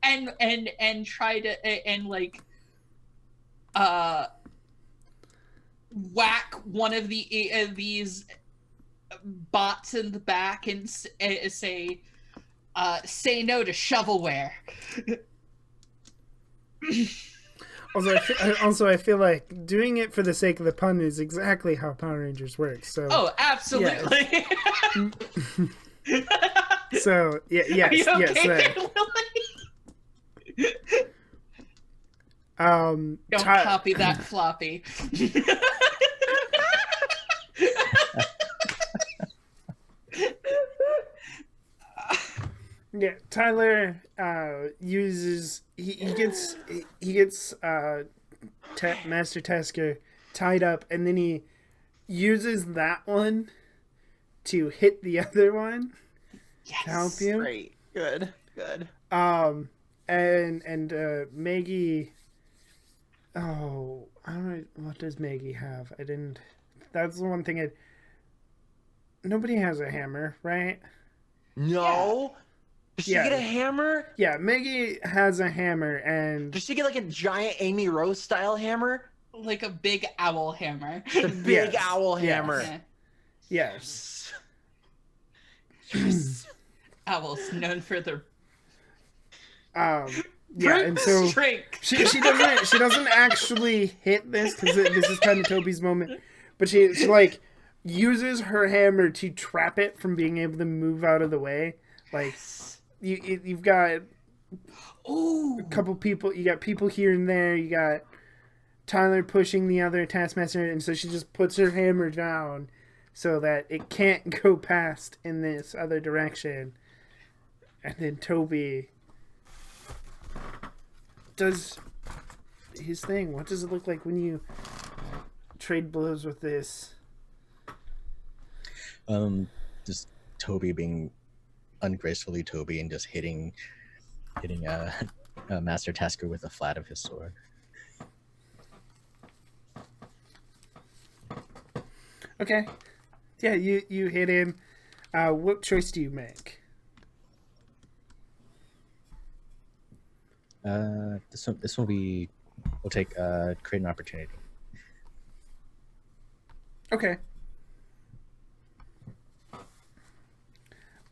and try to and like whack one of these bots in the back and say no to shovelware. Also, I feel like doing it for the sake of the pun is exactly how Power Rangers works. So. Oh, absolutely. Yeah. So yeah, yes, Are you okay, yes. Don't copy that floppy. Yeah, Tyler uses he gets Master Tasker tied up, and then he uses that one to hit the other one to help you. Great. Good. And Maggie. Oh, I don't know, what does Maggie have? I didn't. That's the one thing. Nobody has a hammer, right? No. Does she get a hammer? Yeah, Maggie has a hammer, and Does she get like a giant Amy Rose style hammer? Like a big owl hammer. The big Yes. owl Yes. hammer. yes. Owls known for their Yeah, and so strength. she doesn't actually hit this because this is kind of Toby's moment, but she like uses her hammer to trap it from being able to move out of the way. Like you've got a couple people, you got people here and there, you got Tyler pushing the other Taskmaster, and so she just puts her hammer down so that it can't go past in this other direction. And then Toby does his thing. What does it look like when you trade blows with this? Just Toby being ungracefully Toby and just hitting Master Tasker with the flat of his sword. Okay. Yeah, you hit him. What choice do you make? This one we'll take create an opportunity. Okay.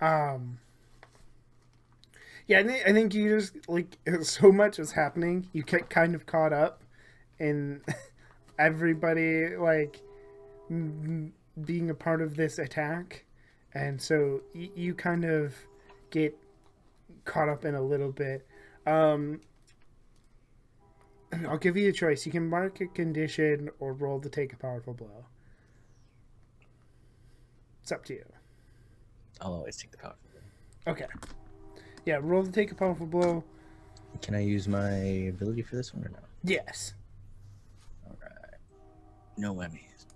Yeah, I think you just like so much is happening. You get kind of caught up in everybody like being a part of this attack, and so you kind of get caught up in a little bit. I'll give you a choice. You can mark a condition or roll to take a powerful blow. It's up to you. I'll always take the powerful blow. Okay. Yeah, roll to take a powerful blow. Can I use my ability for this one or no? Yes. All right. No whammies.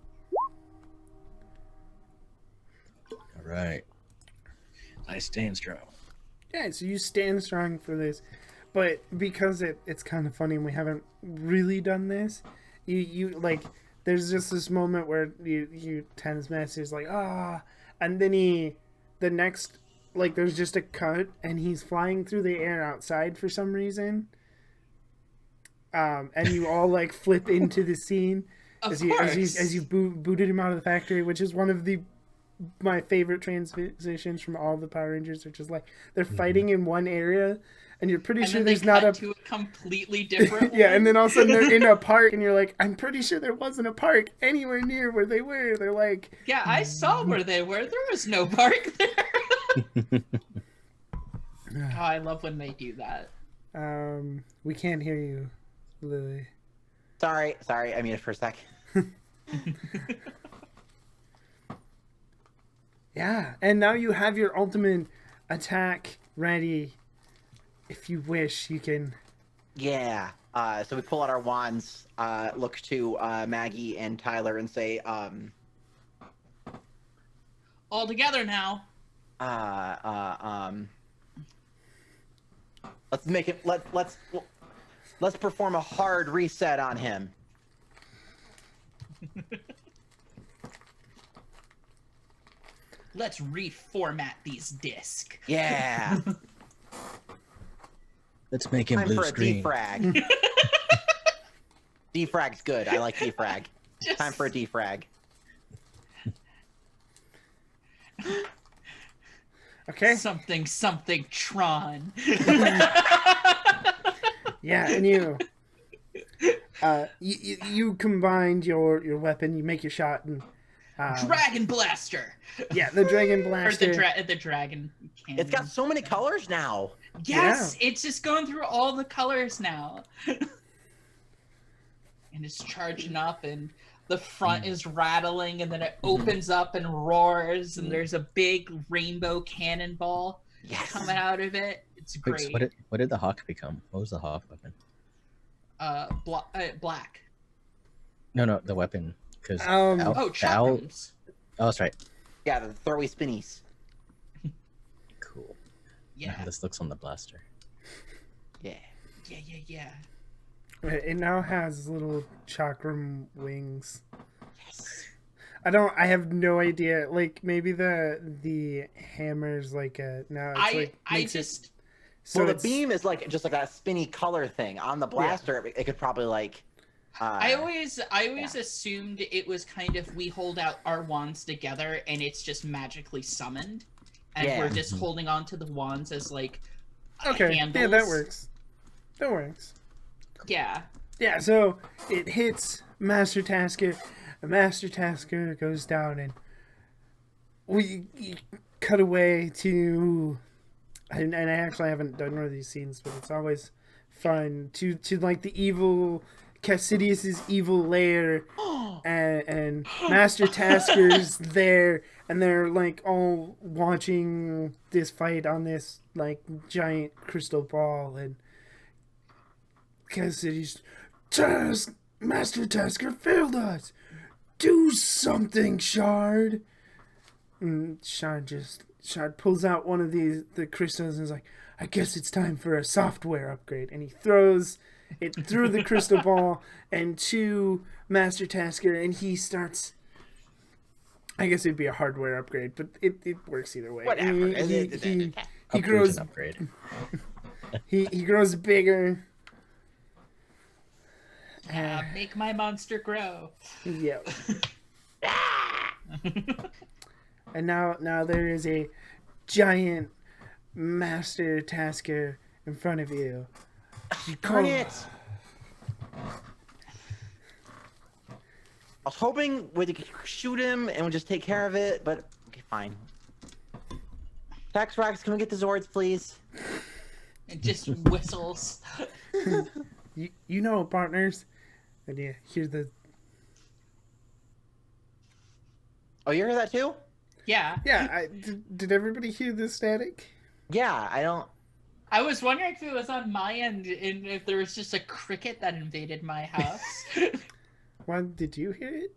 All right. I stand strong. Yeah, so you stand strong for this. But because it's kind of funny and we haven't really done this, you like, there's just this moment where you Tennis Master's like, and then the next, like, there's just a cut and he's flying through the air outside for some reason. And you all like flip into the scene as you booted him out of the factory, which is one of my favorite transitions from all the Power Rangers, which is like they're fighting in one area and you're pretty sure there's not to a completely different yeah, one. and then all of a sudden they're in a park and you're like, I'm pretty sure there wasn't a park anywhere near where they were. They're like, yeah, I saw where they were. There was no park there. Oh, I love when they do that. We can't hear you, Lily. Sorry, I muted for a sec. Yeah, and now you have your ultimate attack ready. If you wish, you can. Yeah. So we pull out our wands, look to Maggie and Tyler and say, All together now. Let's make it. Let's perform a hard reset on him. Let's reformat these discs. Yeah. Let's make him Time blue for a screen. defrag. Defrag's good. I like defrag. Just- Time for a defrag. Okay. Something Tron. Yeah, and you combined your weapon. You make your shot, and Dragon Blaster. yeah, the dragon Or blaster. the dragon cannon. It's got so many colors now. Yes, it's just going through all the colors now. And it's charging up, and the front is rattling, and then it opens up and roars, and there's a big rainbow cannonball Yes. coming out of it. It's Wait, great. so what did the hawk become? What was the hawk weapon? Black. No, the weapon. Because Um, Oh, chakrams. Oh, that's right. Yeah, the throwy spinnies. Cool. Yeah. Now this looks on the blaster. Yeah. Yeah. It now has little chakram wings. Yes. I have no idea. Like maybe the hammer's like a now. It's I makes it- just so Well, the it's- beam is like just like that spinny color thing on the blaster. It could probably like. I always assumed it was kind of we hold out our wands together and it's just magically summoned, and Yeah. we're just holding on to the wands as like Okay, handles. yeah, that works. That works. Yeah. Yeah, so it hits Master Tasker. The Master Tasker goes down, and we cut away to. And I actually haven't done one of these scenes, but it's always fun to like the evil Cassidious's evil lair, and Master Tasker's there, and they're like all watching this fight on this like giant crystal ball, and Cassidy's Master Tasker failed us. Do something, Shard. And Shard pulls out one of the crystals and is like, I guess it's time for a software upgrade. And he throws it through the crystal ball and to Master Tasker, and he starts. I guess it'd be a hardware upgrade, but it works either way. Whatever. He Upgrade grows. and upgrade. He grows bigger. Make my monster grow. Yep. And now there is a giant Master Tasker in front of you. You Darn it! I was hoping we could shoot him and we'll just take care of it, but okay, fine. Tax Rax, can we get the Zords, please? It just whistles. You know, partners. And you hear the. Oh, you hear that too? Yeah. Yeah, did everybody hear the static? Yeah, I don't. I was wondering if it was on my end and if there was just a cricket that invaded my house. Why did you hear it?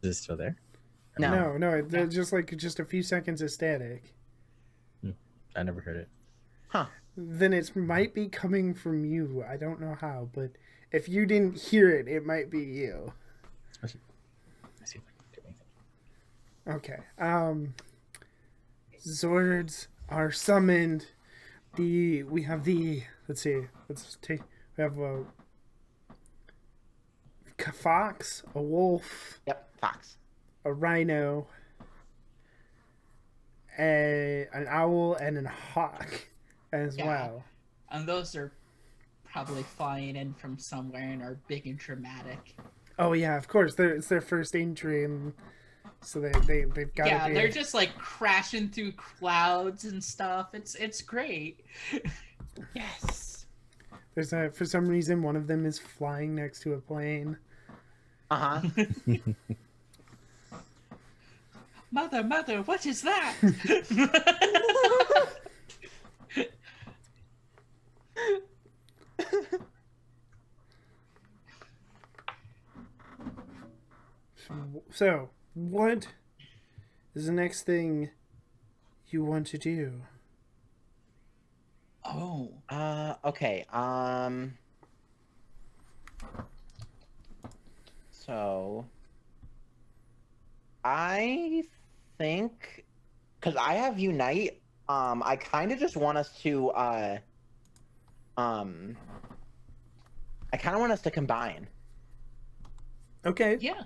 Is it still there? No, there's just a few seconds of static. I never heard it. Huh. Then it might be coming from you. I don't know how, but if you didn't hear it, it might be you. Let's see if I can do anything. Okay. Zords are summoned. We have the. Let's see. We have a fox, a wolf, Yep, Fox. a rhino, an owl, and a hawk as Yeah. well. And those are probably flying in from somewhere and are big and dramatic. Oh yeah, of course. It's their first entry, and so they've got to Yeah, be. they're just like crashing through clouds and stuff. It's great. Yes. There's for some reason one of them is flying next to a plane. Uh huh. Mother, what is that? So, what is the next thing you want to do? Oh. Okay. So I think because I have Unite, I kind of just want us to I kind of want us to combine. Okay. Yeah.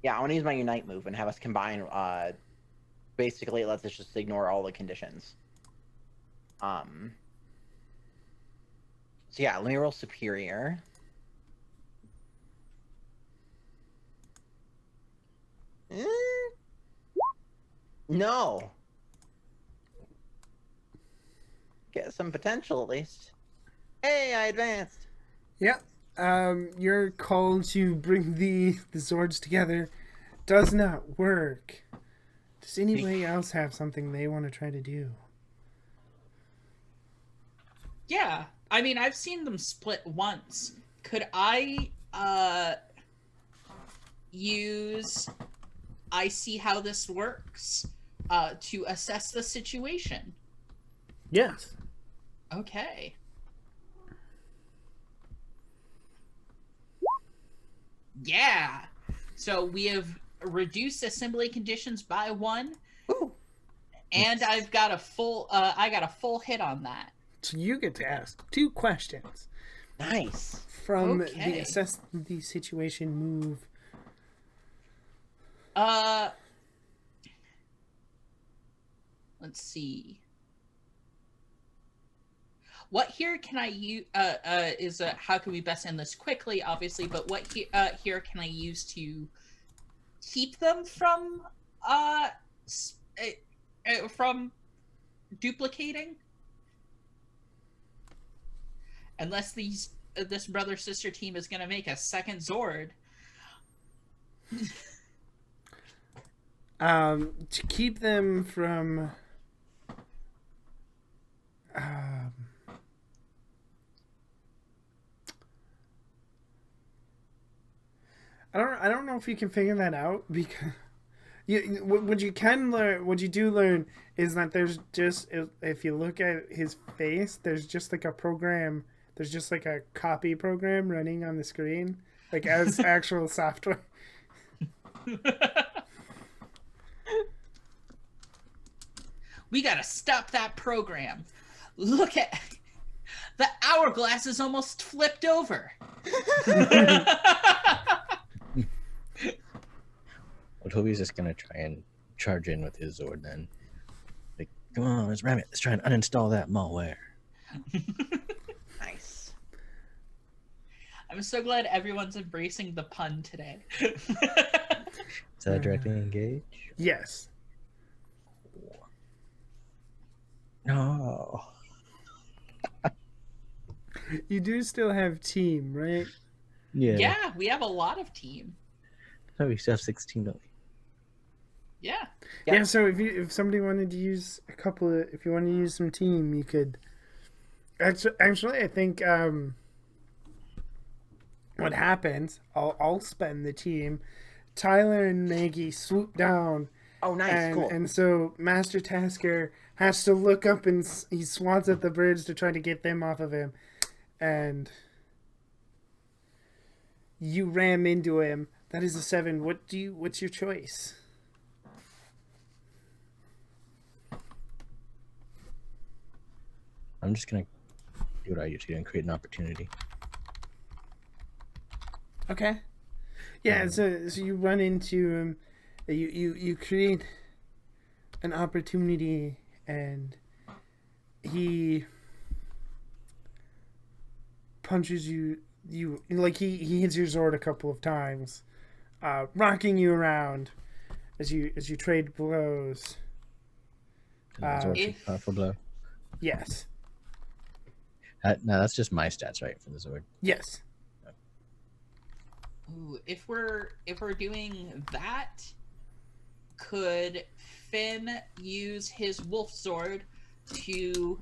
Yeah, I want to use my Unite move and have us combine. Basically, it lets us just ignore all the conditions. So yeah, let me roll superior. No. Get some potential at least. Hey, I advanced. Yeah. Your call to bring the Zords together does not work. Does anybody else have something they want to try to do? Yeah. I mean, I've seen them split once. Could I use I see how this works to assess the situation? Yes. Okay. Yeah. So we have reduced assembly conditions by 1. Ooh. And I've got a full I got a full hit on that. So you get to ask 2 questions Nice. from the Okay. assess the situation move. Let's see. What here can I use? Is how can we best end this quickly? Obviously, but what here can I use to keep them from duplicating? Unless this brother sister team is gonna make a second Zord. To keep them from I don't know if you can figure that out, because what you can learn, what you do learn, is that there's just, if you look at his face, there's just like a program, there's just like a copy program running on the screen, like as actual software. We gotta stop that program. Look at the hourglass is almost flipped over. Well, Toby's just gonna try and charge in with his Zord then. Like, come on, let's ram it. Let's try and uninstall that malware. Nice. I'm so glad everyone's embracing the pun today. Is that directly engage? Yes. No. You do still have team, right? Yeah. Yeah, we have a lot of team. No, we still have 16, don't we? Yeah. Yeah. Yeah, so if somebody wanted to use if you want to use some team, you could. Actually, I think what happens, I'll spend the team. Tyler and Maggie swoop down. Oh, nice. Cool. And so Master Tasker has to look up, and he swats at the birds to try to get them off of him, and you ram into him. That is a 7. What's your choice? I'm just gonna do what I usually do and create an opportunity. Okay. Yeah, so you run into him, you create an opportunity, and he punches you like he hits your Zord a couple of times, rocking you around as you trade blows. Zord powerful blow. Yes. No, that's just my stats, right, for the Zord. Yes. Ooh, if we're doing that, could Finn use his wolf sword to,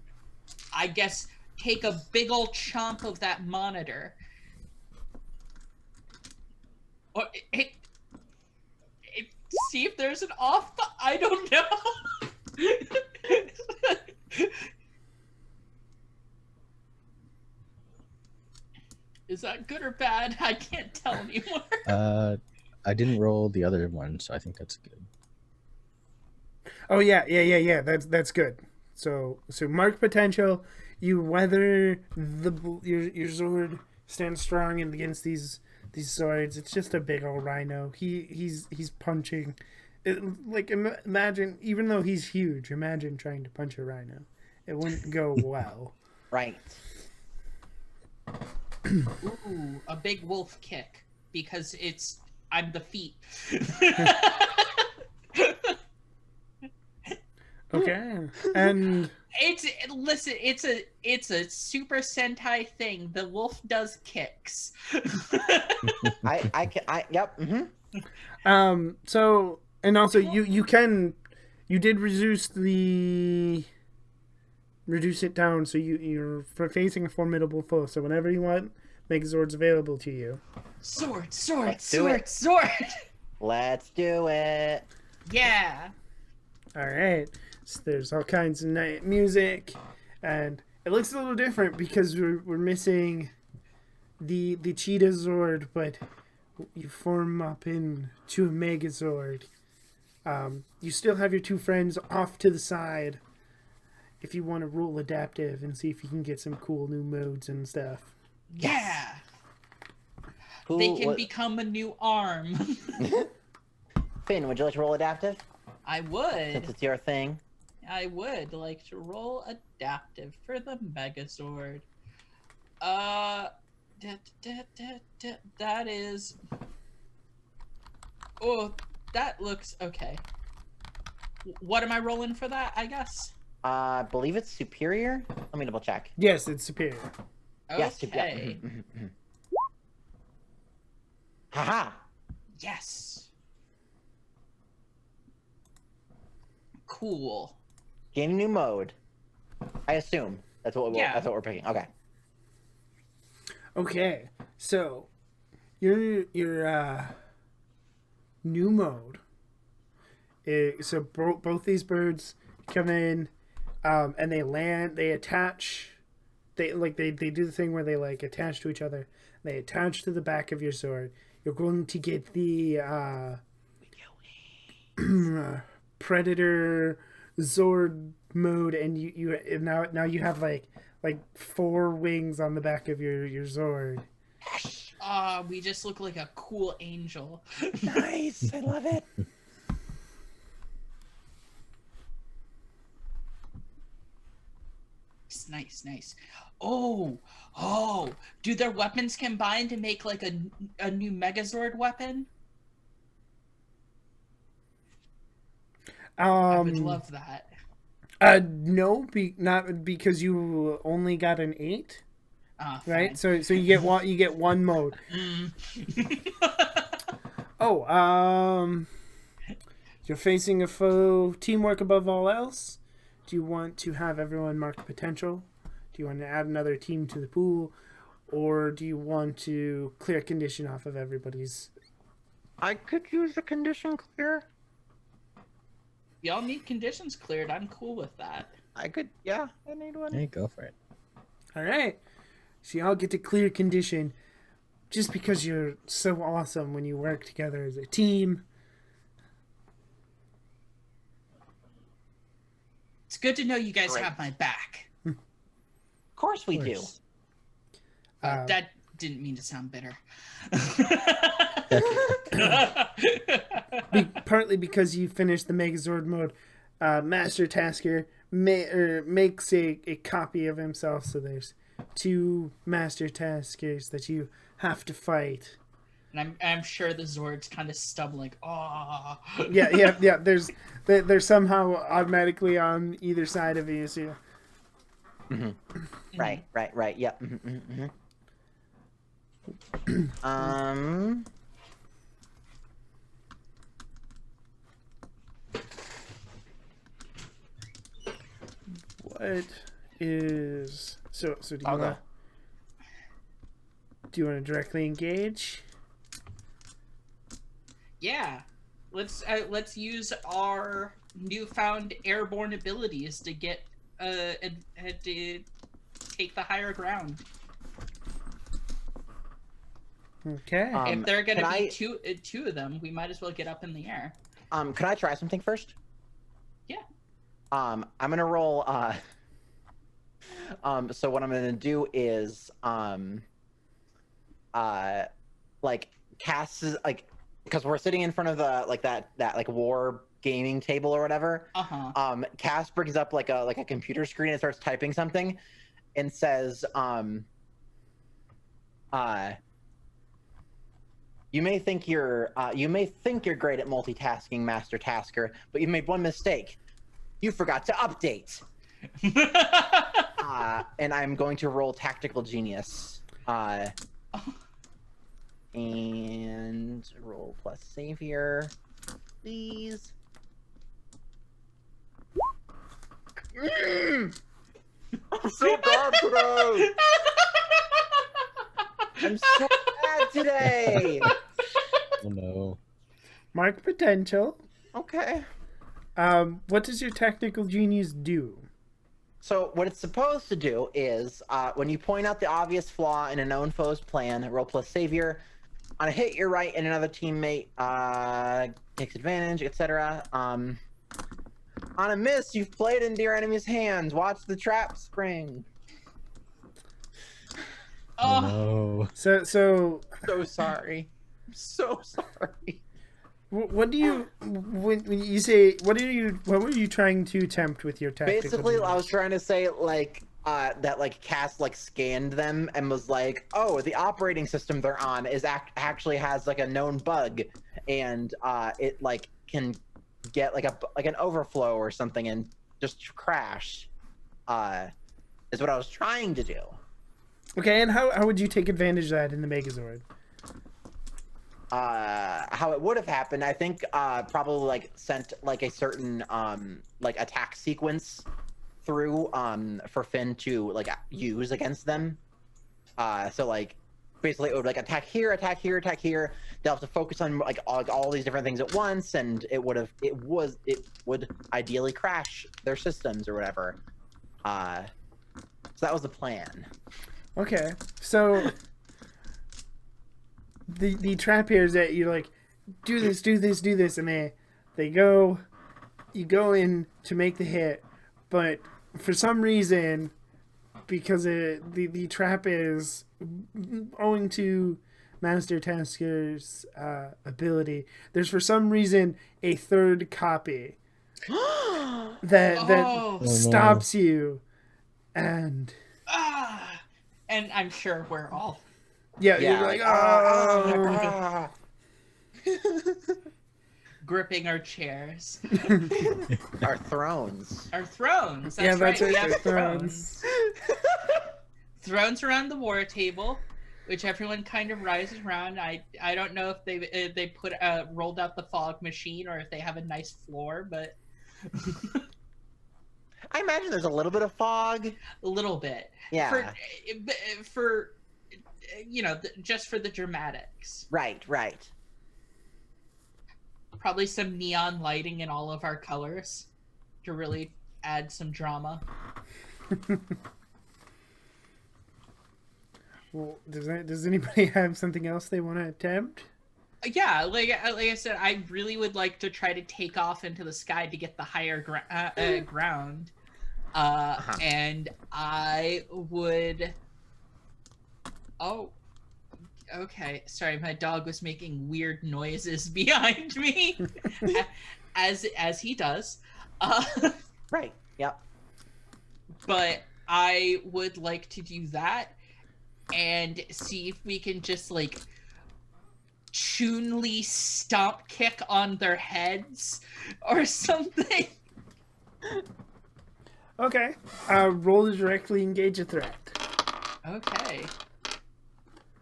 I guess, take a big old chomp of that monitor? Or See if there's an off. I don't know. Is that good or bad? I can't tell anymore. I didn't roll the other one, so I think that's good. Oh yeah. That's good. So mark potential. You weather your sword stands strong against these swords. It's just a big old rhino. He's punching. Imagine, even though he's huge, imagine trying to punch a rhino. It wouldn't go well. Right. Ooh, a big wolf kick because I'm the feet. Okay, and It's a Super Sentai thing. The wolf does kicks. Yep. Mm-hmm. so, and also you did reduce it down, so you're facing a formidable foe. So whenever you want, Megazord's available to you. Sword. Let's do it. Let's do it. Yeah. All right. So there's all kinds of night music, and it looks a little different because we're missing the cheetah Zord, but you form up into a Megazord. You still have your two friends off to the side if you want to roll adaptive and see if you can get some cool new modes and stuff. Yeah. They can become a new arm. Finn, would you like to roll adaptive? I would. Since it's your thing. I would like to roll adaptive for the Megazord. That is. Oh, that looks okay. What am I rolling for that? I guess. I believe it's superior. Let me double check. Yes, it's superior. Yes, Okay. superior. Haha. Yes. Cool. Gain a new mode. I assume that's what Yeah. we're picking. Okay. Okay, so your new mode. Both these birds come in, and they land. They attach. They do the thing where they attach to each other. They attach to the back of your sword. You're going to get the Predator Zord mode, and you now you have like 4 wings on the back of your Zord. We just look like a cool angel. Nice. I love it. Nice. Oh, do their weapons combine to make like a new Megazord weapon? I would love that. No, not because you only got an 8, right? Fine. So you get one mode. You're facing a foe. Teamwork above all else. Do you want to have everyone mark potential? Do you want to add another team to the pool, or do you want to clear condition off of everybody's? I could use a condition clear. Y'all need conditions cleared. I'm cool with that. I could, yeah. I need one. Hey, go for it. All right. So y'all get to clear condition just because you're so awesome when you work together as a team. It's good to know you guys have my back. Of course we do. That didn't mean to sound bitter. Partly because you finished the Megazord mode. Master Tasker makes a copy of himself, so there's 2 Master Taskers that you have to fight. And I'm sure the Zord's kind of stumbling. Oh. Yeah. They're somehow automatically on either side of you. So Right. Yep. What is so? Do you I'll want go. Do you want to directly engage? Yeah. let's use our newfound airborne abilities to get to take the higher ground. Okay. If there are going to be I- two of them, we might as well get up in the air. Can I try something first? Yeah. I'm gonna roll. So what I'm gonna do is like cast like because we're sitting in front of the like that like war gaming table or whatever. Cass brings up like a computer screen and starts typing something, and says you may think you're great at multitasking, Master Tasker, but you made one mistake. You forgot to update. And I'm going to roll Tactical Genius. And roll plus Savior, please. I'm so bad today. I'm so bad today. Oh no. Mark potential. Okay. What does your technical genius do? So what it's supposed to do is, when you point out the obvious flaw in a known foe's plan, roll plus Savior. On a hit, you're right, and another teammate takes advantage, etc. On a miss, you've played into your enemy's hands. Watch the trap spring. Oh no. So So sorry. I'm so sorry. what do you when you say what were you trying to attempt with your tactical Basically, genius? I was trying to say like that like Cass like scanned them and was like, oh, the operating system they're on is actually has like a known bug, and it like can get like an overflow or something and just crash. Is what I was trying to do. Okay, and how would you take advantage of that in the Megazord? How it would have happened, I think, probably like sent like a certain like attack sequence through for Finn to like use against them. So like basically it would like attack here, attack here, attack here. They'll have to focus on like all these different things at once, and it would ideally crash their systems or whatever. So that was the plan. Okay, so the trap here is that you're like, do this, and you go in to make the hit, but for some reason, because the trap is owing to Master Tasker's ability, there's for some reason a third copy that stops you, and I'm sure we're all you're like, oh. gripping our chairs. Our thrones. Our thrones. That's Yeah, that's right. We right, have thrones. Thrones around the war table, which everyone kind of rises around. I don't know if they put rolled out the fog machine or if they have a nice floor, but I imagine there's a little bit of fog. a little bit. Yeah. For just for the dramatics. Right. Probably some neon lighting in all of our colors to really add some drama. Well, does anybody have something else they want to attempt? Yeah, like I said, I really would like to try to take off into the sky to get the higher ground. And I would... Oh, okay. Sorry, my dog was making weird noises behind me, as he does. Right. Yep. But I would like to do that and see if we can just like Chun-Li stomp kick on their heads or something. Okay. Roll to directly engage a threat. Okay.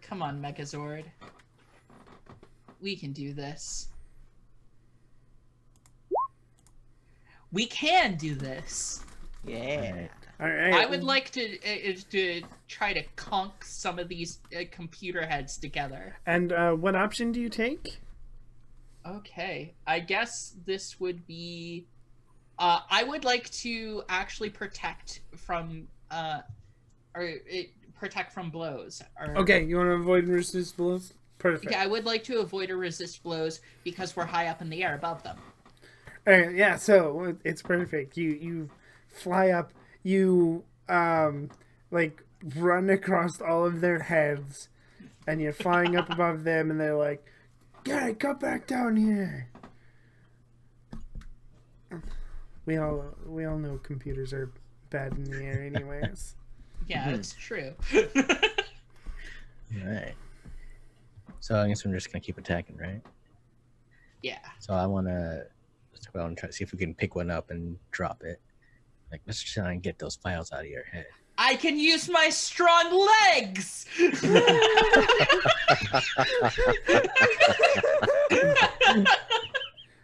Come on, Megazord. We can do this. We can do this. Yeah. All right. I would like to try to conk some of these computer heads together. And what option do you take? Okay, I guess this would be. I would like to actually protect from protect from blows. Or, Okay, you want to avoid and resist blows? Perfect. Yeah, I would like to avoid or resist blows because we're high up in the air above them. All right, yeah, so it's perfect. You fly up, you like run across all of their heads, and you're flying up above them, and they're like, "Gary, come back down here." We all know computers are bad in the air, anyways. Yeah, it's true. Right. So I guess I'm just gonna keep attacking, right? Yeah. So I wanna let's go out and try to see if we can pick one up and drop it. Like, let's try and get those files out of your head. I can use my strong legs.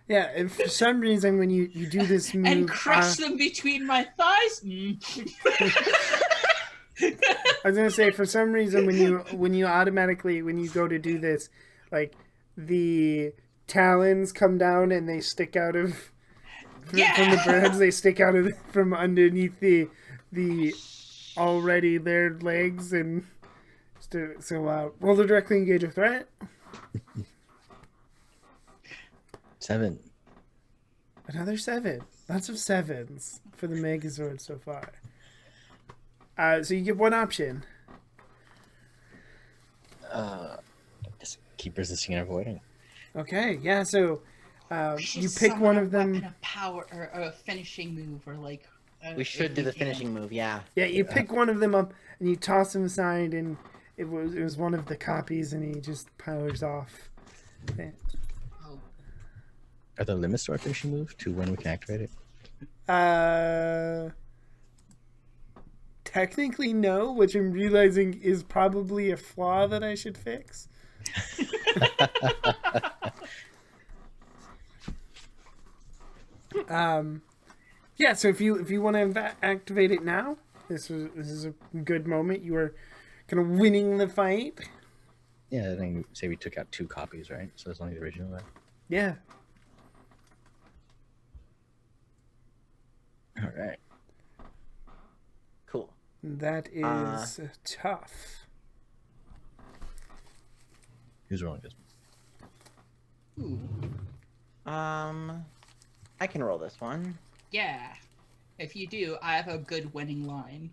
Yeah, and for some reason when you do this move And crush them between my thighs. I was gonna say, for some reason when you automatically when you go to do this, like the talons come down and they stick out of from the birds. They stick out of from underneath the already their legs, and so roll to directly engage a threat. 7. Another 7. Lots of 7s for the Megazord so far. So you get one option. Just keep resisting and avoiding. Okay, yeah. So you Should pick summon one a of them. weapon of power or a finishing move, or like. We should do the finishing move, yeah. Yeah, you pick one of them up and you toss him aside, and it was one of the copies, and he just powers off. Yeah. Oh, Are there limits to our finishing move to when we can activate it? Technically no, which I'm realizing is probably a flaw that I should fix. Yeah, so if you want to activate it now, this is a good moment. You are kind of winning the fight. Yeah, I think say we took out 2 copies, right? So it's only the original, right? Yeah. All right. Cool. That is tough. Who's rolling this? I can roll this one. yeah. If you do, I have a good winning line.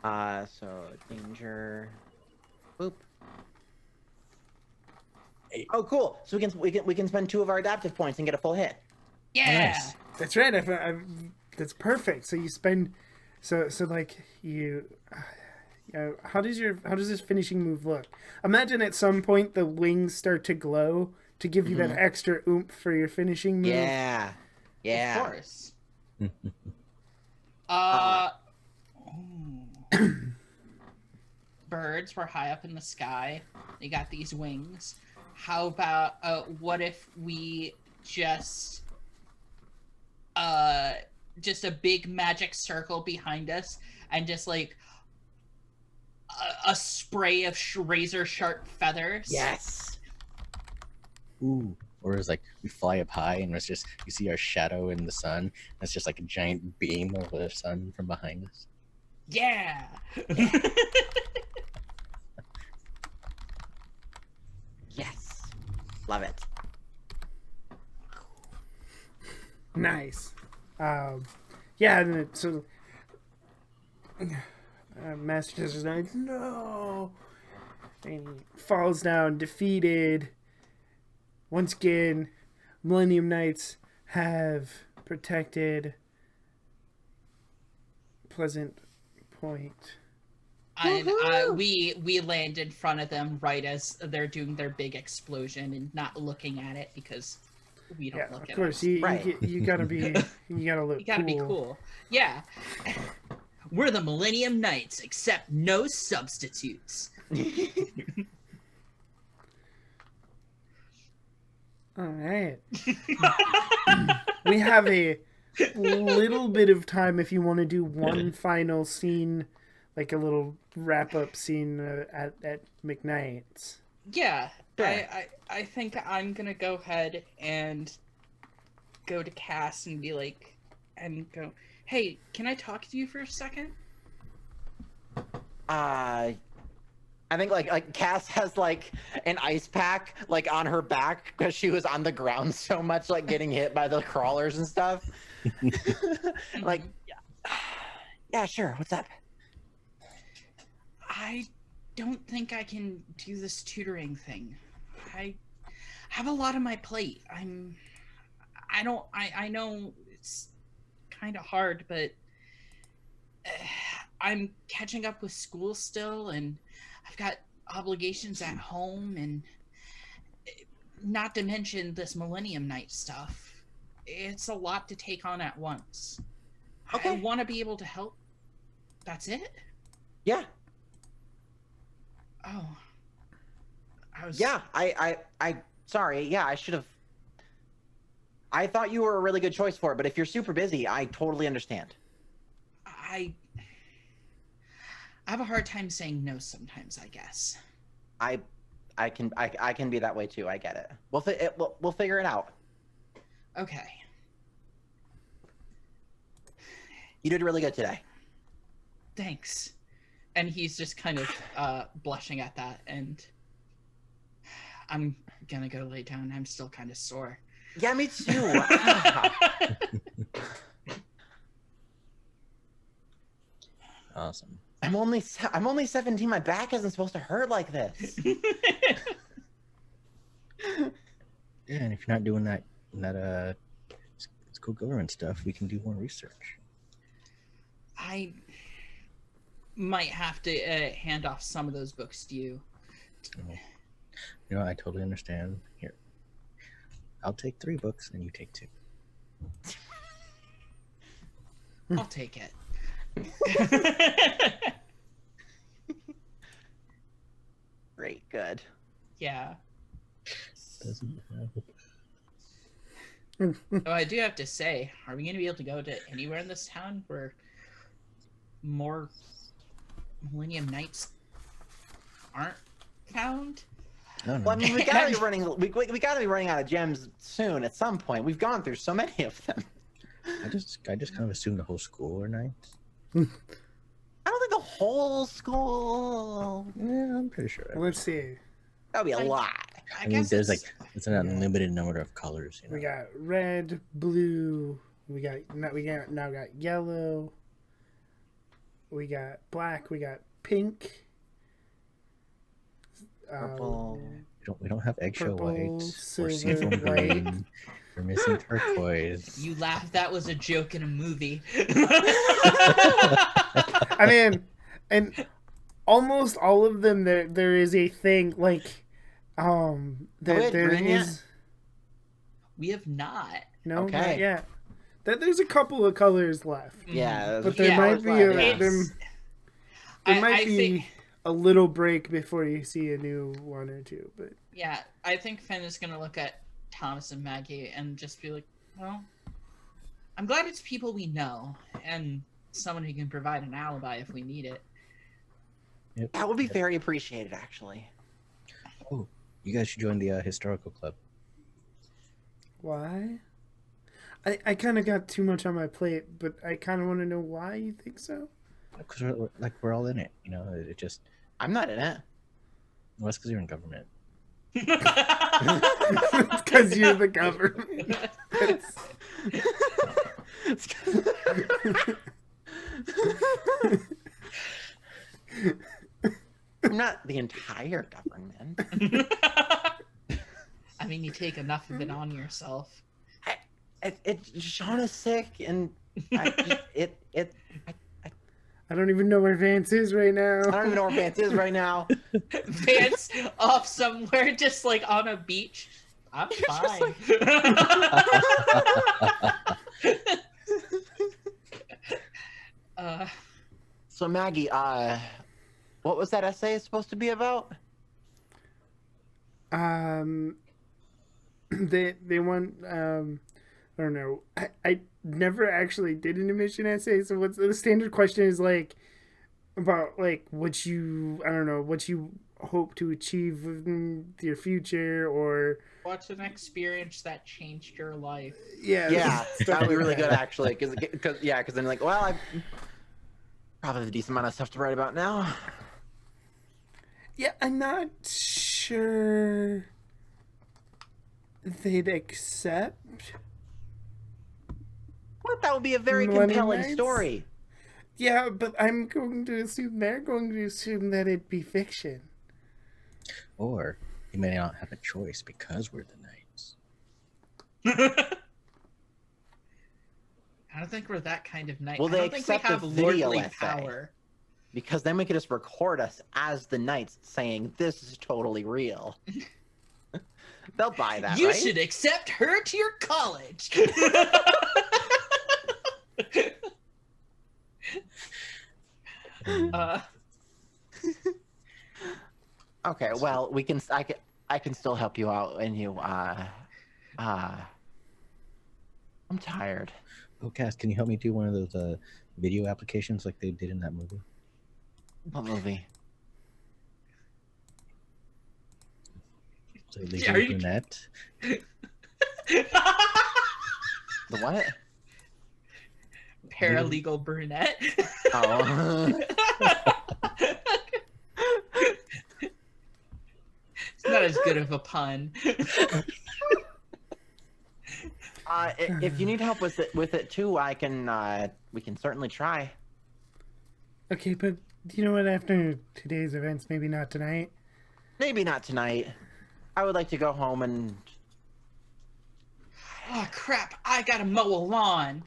So danger. Boop. 8. Oh, cool. So we can spend 2 of our adaptive points and get a full hit. Yeah. Nice. That's right. That's perfect. So you spend, so like you. How does this finishing move look? Imagine at some point the wings start to glow to give you that extra oomph for your finishing move. Yeah. Yeah. Of course. Birds were high up in the sky. They got these wings. How about what if we just a big magic circle behind us and just like a spray of razor sharp feathers? Yes. Ooh. Or it's like we fly up high and it's just you see our shadow in the sun. It's just like a giant beam of the sun from behind us. Yeah. Yes. Love it. Nice. Yeah, and so Master Tester's like, no, and he falls down defeated. Once again, Millennium Knights have protected Pleasant Point. And we land in front of them right as they're doing their big explosion and not looking at it because we don't look at it. Of course, Right. you gotta be, you gotta look. You gotta be cool. Yeah. We're the Millennium Knights, except no substitutes. All right. We have a little bit of time if you want to do one final scene, like a little wrap-up scene at McKnight's. Yeah. Sure. I think I'm gonna go ahead and go to Cass and be like, and go, hey, can I talk to you for a second? I think like Cass has like an ice pack like on her back because she was on the ground so much, like getting hit by the crawlers and stuff. Like, yeah, sure. What's up? I don't think I can do this tutoring thing. I have a lot on my plate. I know it's kind of hard, but I'm catching up with school still, and I've got obligations at home, and not to mention this Millennium Knight stuff. It's a lot to take on at once. Okay. I want to be able to help. That's it? Yeah. Oh. Yeah, I sorry. Yeah, I should have. I thought you were a really good choice for it, but if you're super busy, I totally understand. I have a hard time saying no sometimes, I guess. I can be that way too. I get it. We'll figure it out. Okay. You did really good today. Thanks. And he's just kind of blushing at that, and I'm gonna go lay down. I'm still kind of sore. Yeah, me too. Awesome. I'm only 17. My back isn't supposed to hurt like this. Yeah, and if you're not doing that school government stuff, we can do more research. I might have to hand off some of those books to you. You know, I totally understand. Here, I'll take 3 books and you take 2. I'll take it. Great, good. Yeah. Doesn't help. Oh, I do have to say, are we going to be able to go to anywhere in this town where more Millennium Knights aren't found? I don't know. Well, I mean, we gotta be running. We gotta be running out of gems soon. At some point, we've gone through so many of them. I just kind of assumed the whole school are knights. I don't think the whole school. Yeah, I'm pretty sure. Let's see. That'd be a lot. I mean, guess there's it's- it's an unlimited number of colors. You know? We got red, blue. We got yellow. We got black. We got pink. Purple. We don't have eggshell Purple, white or silver, seafoam white. green. We're missing turquoise. You laughed. That was a joke in a movie. I mean, and almost all of them there is a thing like had there green yet? is We have not. no Okay. not yet. That there's a couple of colors left. Yeah, But there's there might be colors a, left, there, yeah. there might I be think, a little break before you see a new one or two, but yeah, I think Finn is going to look at Thomas and Maggie and just be like, well, I'm glad it's people we know and someone who can provide an alibi if we need it. Yep. That would be very appreciated, actually. Oh, you guys should join the historical club. why? I kind of got too much on my plate, but I kind of want to know why you think so. Because we're all in it. You know, it just. I'm not in it. Well, that's because you're in government. Because you're the government. I'm not the entire government. I mean, you take enough of it on yourself. Sean is sick, and I I don't even know where Vance is right now. don't even know where Vance is right now. Vance off somewhere, just like on a beach. I'm fine. So Maggie, what was that essay supposed to be about? They want I don't know. I never actually did an admission essay, so what's the standard question is like about like what you hope to achieve in your future, or What's an experience that changed your life? Yeah, stuff that would be like really good that. actually, because then like, well, I probably have a decent amount of stuff to write about now. Yeah, I'm not sure they'd accept. But that would be a very Millennium compelling Knights? story. Yeah, but I'm going to assume they're going to assume that it'd be fiction. Or you may not have a choice because we're the knights. I don't think we're that kind of knight. Will I they don't think we accept a have video lordly essay? power. Because then we could just record us as the knights saying this is totally real. They'll buy that, You right? should accept her to your college. uh, Okay, well, I can still help you out, and I'm tired. Oh, Cass, can you help me do one of those video applications like they did in that movie? What movie? So Are Legal you- Brunette. The what? Paralegal brunette. Oh. It's not as good of a pun. If you need help with it too, we can certainly try. Okay, but you know what? After today's events, maybe not tonight. Maybe not tonight. I would like to go home and. Oh crap! I gotta mow a lawn.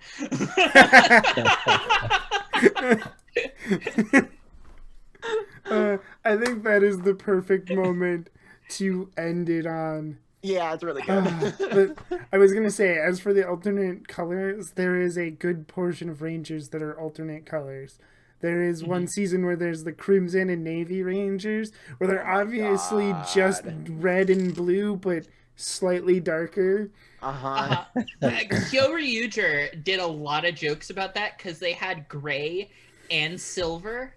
I think that is the perfect moment to end it on. Yeah, it's really good. But I was gonna say, as for the alternate colors, there is a good portion of Rangers that are alternate colors. There is one season where there's the Crimson and Navy Rangers, where they're obviously just red and blue, but slightly darker. Uh-huh. Kyoryuger did a lot of jokes about that because they had gray and silver,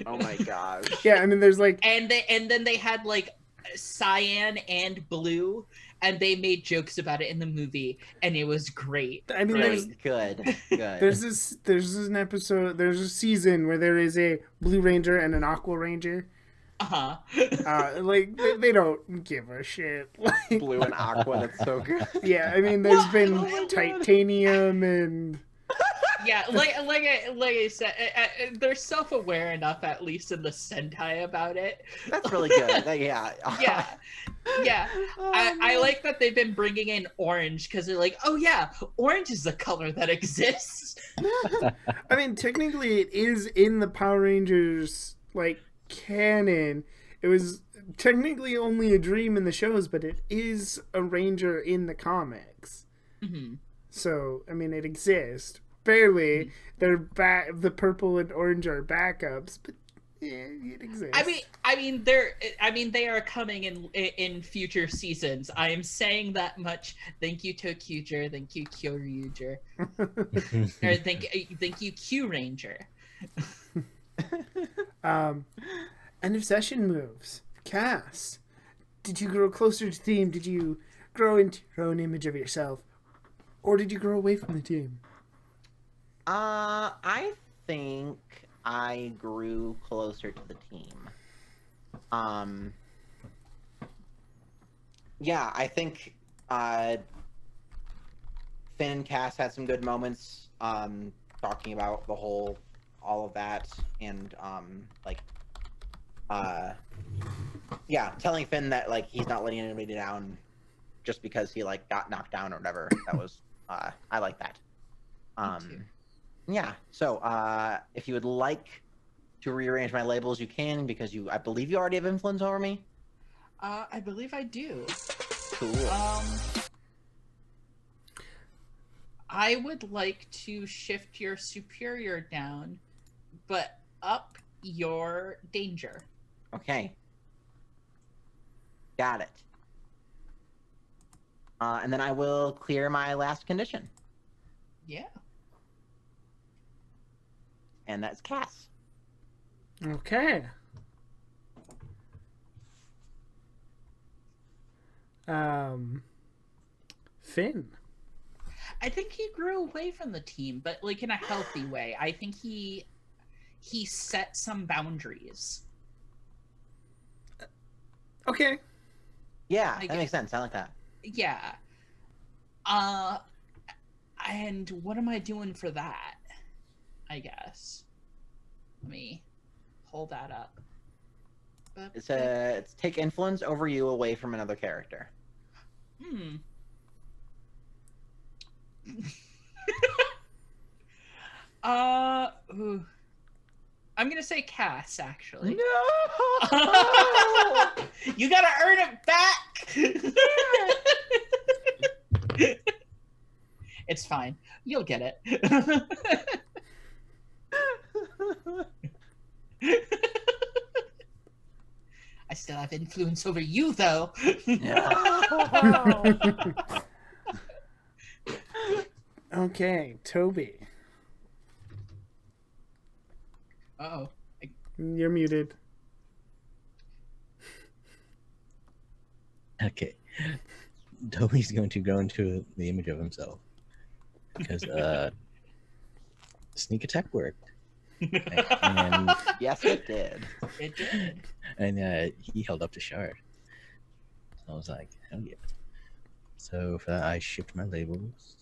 Oh my gosh. Yeah, I mean, there's like, and then they had like cyan and blue, and they made jokes about it in the movie, and it was great. I mean, Great. Good. there's an episode, there's a season where there is a Blue Ranger and an Aqua Ranger. Like they don't give a shit. Like, Blue and aqua. That's so good. yeah, I mean, there's been Oh my God. titanium and Yeah, like I said, they're self-aware enough, at least in the Sentai, about it. That's really good. Yeah. Yeah. Oh, I like that they've been bringing in orange because they're like, oh yeah, orange is the color that exists. I mean, technically, it is in the Power Rangers like canon. It was technically only a dream in the shows, but it is a Ranger in the comics. Mm-hmm. So, I mean, it exists. Barely. They're the purple and orange are backups, but yeah, it exists. I mean, they are coming in future seasons. I am saying that much. Thank you, Tokuger. Thank you, Kyoryuger. Or thank you, Q Ranger. End of session moves. Cass, did you grow closer to the team? Did you grow into your own image of yourself? Or did you grow away from the team? I think I grew closer to the team. Yeah, I think Finn and Cass had some good moments talking about all of that, and yeah, telling Finn that like he's not letting anybody down just because he like got knocked down or whatever. That was I like that. Yeah, so if you would like to rearrange my labels, you can, because I believe you already have influence over me. I believe I do. Cool. I would like to shift your superior down, but up your danger. Okay. Got it. And then I will clear my last condition. Yeah. And that's Cass. Okay. Finn. I think he grew away from the team, but like in a healthy way. I think he set some boundaries. Okay. Yeah, Like, that makes sense. I like that. Yeah. And what am I doing for that? I guess. Let me hold that up. It's take influence over you away from another character. Ooh. I'm gonna say Cass, actually. No! You gotta earn it back! It's fine. You'll get it. I still have influence over you, though. Okay, Toby. Uh-oh. You're muted. Okay. Toby's going to go into the image of himself because sneak attack worked. And Yes, it did. It did. and he held up the shard. So I was like, hell yeah. So for that, I shipped my labels.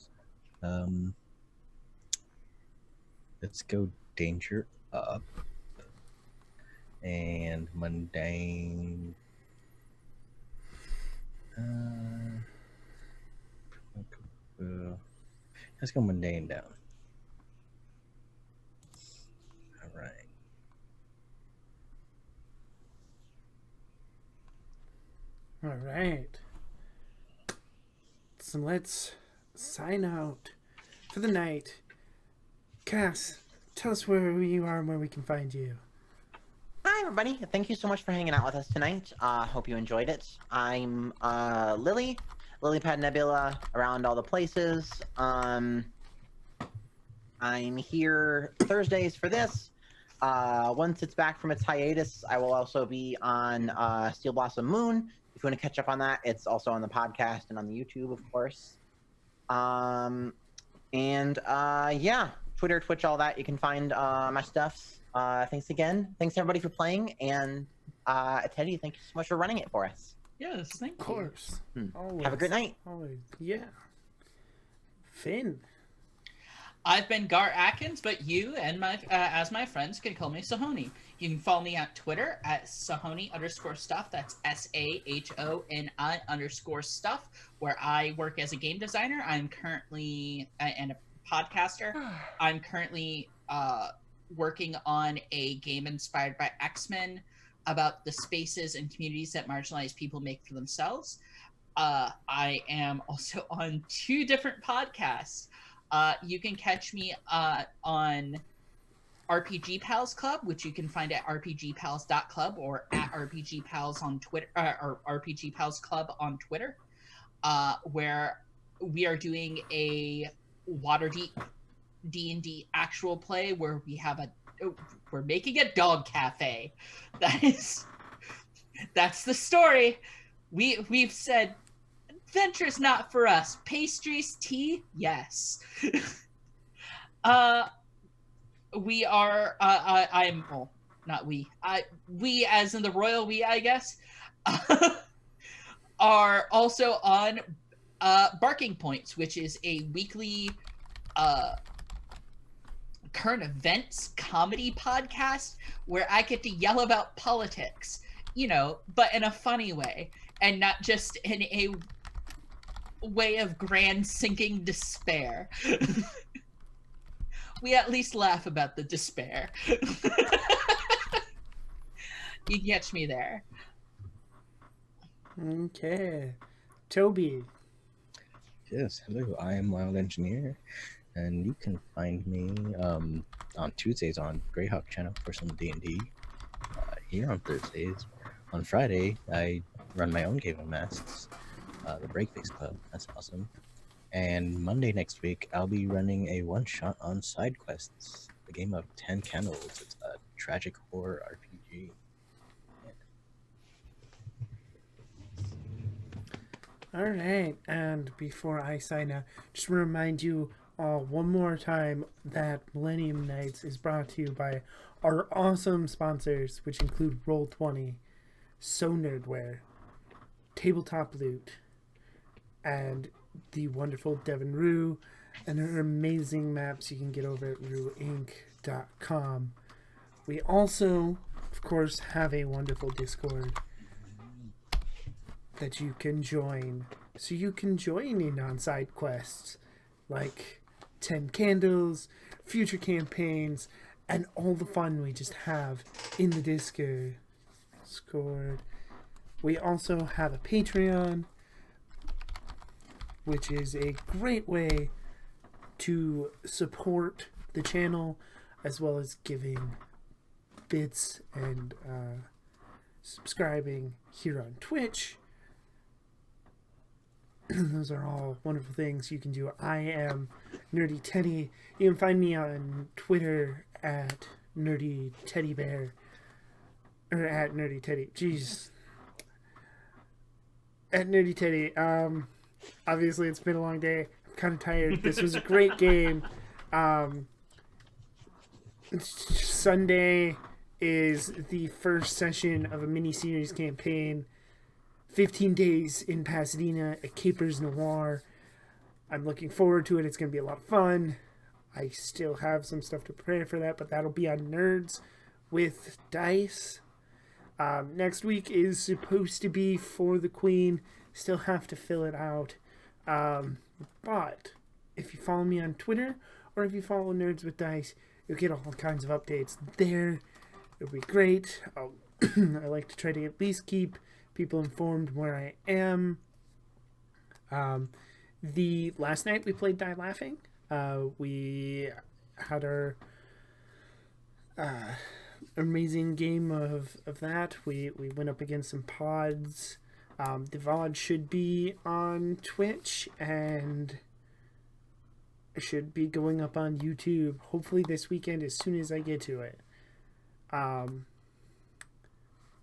Let's go danger up and mundane. Let's go mundane down. All right. All right. So let's sign out for the night. Cass, tell us where you are and where we can find you. Hi, everybody. Thank you so much for hanging out with us tonight. Hope you enjoyed it. I'm Lily, Lilypad Nebula, around all the places. I'm here Thursdays for this. Once it's back from its hiatus, I will also be on Steel Blossom Moon. If you want to catch up on that, it's also on the podcast and on the YouTube, of course. Yeah, Twitter, Twitch, all that. You can find my stuff. Thanks again. Thanks everybody for playing, and Teddy, thank you so much for running it for us. Yes, thank you. Of course. Always. Have a great night. Always. Yeah. Finn. I've been Gar Atkins, but you and my as my friends can call me Sahoni. You can follow me on Twitter at Sahoni_stuff. That's SAHONI_stuff, where I work as a game designer. I'm currently and a podcaster. I'm currently working on a game inspired by X-Men about the spaces and communities that marginalized people make for themselves. I am also on 2 different podcasts. You can catch me on RPG Pals Club, which you can find at rpgpals.club or at RPG Pals on Twitter, or RPG Pals Club on Twitter, where we are doing a Waterdeep D&D actual play where we're making a dog cafe. That's the story. We've said adventure's not for us. Pastries, tea, yes. We are I'm well, not we. We as in the royal we, I guess, are also on Barking Points, which is a weekly current events comedy podcast where I get to yell about politics, but in a funny way and not just in a way of grand sinking despair. We at least laugh about the despair. You can catch me there. Okay. Toby. Yes, hello. I am Wild Engineer, and you can find me on Tuesdays on Greyhawk channel for some D&D. Here on Thursdays. On Friday, I run my own game of masks, the Breakface Club. That's awesome. And Monday next week, I'll be running a one-shot on Side Quests, the game of 10 Candles. It's a tragic horror RPG. All right, and before I sign out, just remind you all one more time that Millennium Knights is brought to you by our awesome sponsors, which include Roll20, So Nerdware, Tabletop Loot, and the wonderful Devin Rue, and her amazing maps you can get over at rueinc.com. We also, of course, have a wonderful Discord that you can join, so you can join in on side quests like 10 candles, future campaigns, and all the fun we just have in the Discord. We also have a Patreon, which is a great way to support the channel, as well as giving bits and subscribing here on Twitch. Those are all wonderful things you can do. I am Nerdy Teddy. You can find me on Twitter at Nerdy Teddy Bear, or at Nerdy Teddy. Jeez, at Nerdy Teddy. Obviously, it's been a long day. I'm kind of tired. This was a great game. Sunday is the first session of a mini-series campaign. 15 days in Pasadena at Capers Noir. I'm looking forward to it. It's going to be a lot of fun. I still have some stuff to prepare for that, but that'll be on Nerds with Dice. Next week is supposed to be For the Queen. Still have to fill it out. But if you follow me on Twitter, or if you follow Nerds with Dice, you'll get all kinds of updates there. It'll be great. I like to try to at least keep people informed where I am. The last night we played Die Laughing. We had our amazing game of that. We went up against some pods. The VOD should be on Twitch and should be going up on YouTube hopefully this weekend as soon as I get to it.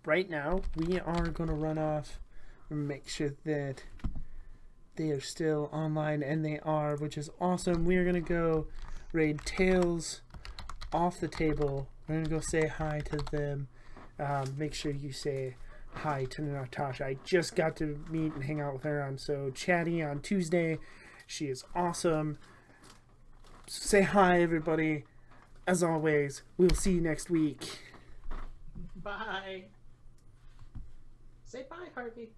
Right now, we are going to run off and make sure that they are still online, and they are, which is awesome. We are going to go raid Tails off the table. We're going to go say hi to them. Make sure you say hi to Natasha. I just got to meet and hang out with her on So Chatty on Tuesday. She is awesome. Say hi, everybody. As always, we'll see you next week. Bye. Say bye, Harvey.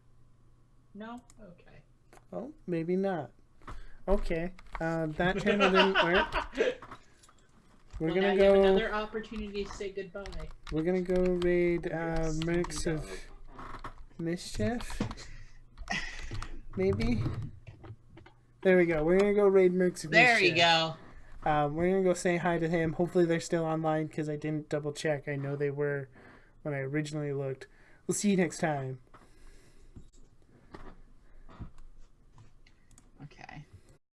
No? Okay. Oh, maybe not. Okay. That channel didn't work. We're gonna now go. You have another opportunity to say goodbye. We're gonna go raid Mercs of Mischief. Maybe. There we go. We're gonna go raid Mercs of Mischief. There you go. We're gonna go say hi to him. Hopefully they're still online because I didn't double check. I know they were when I originally looked. We'll see you next time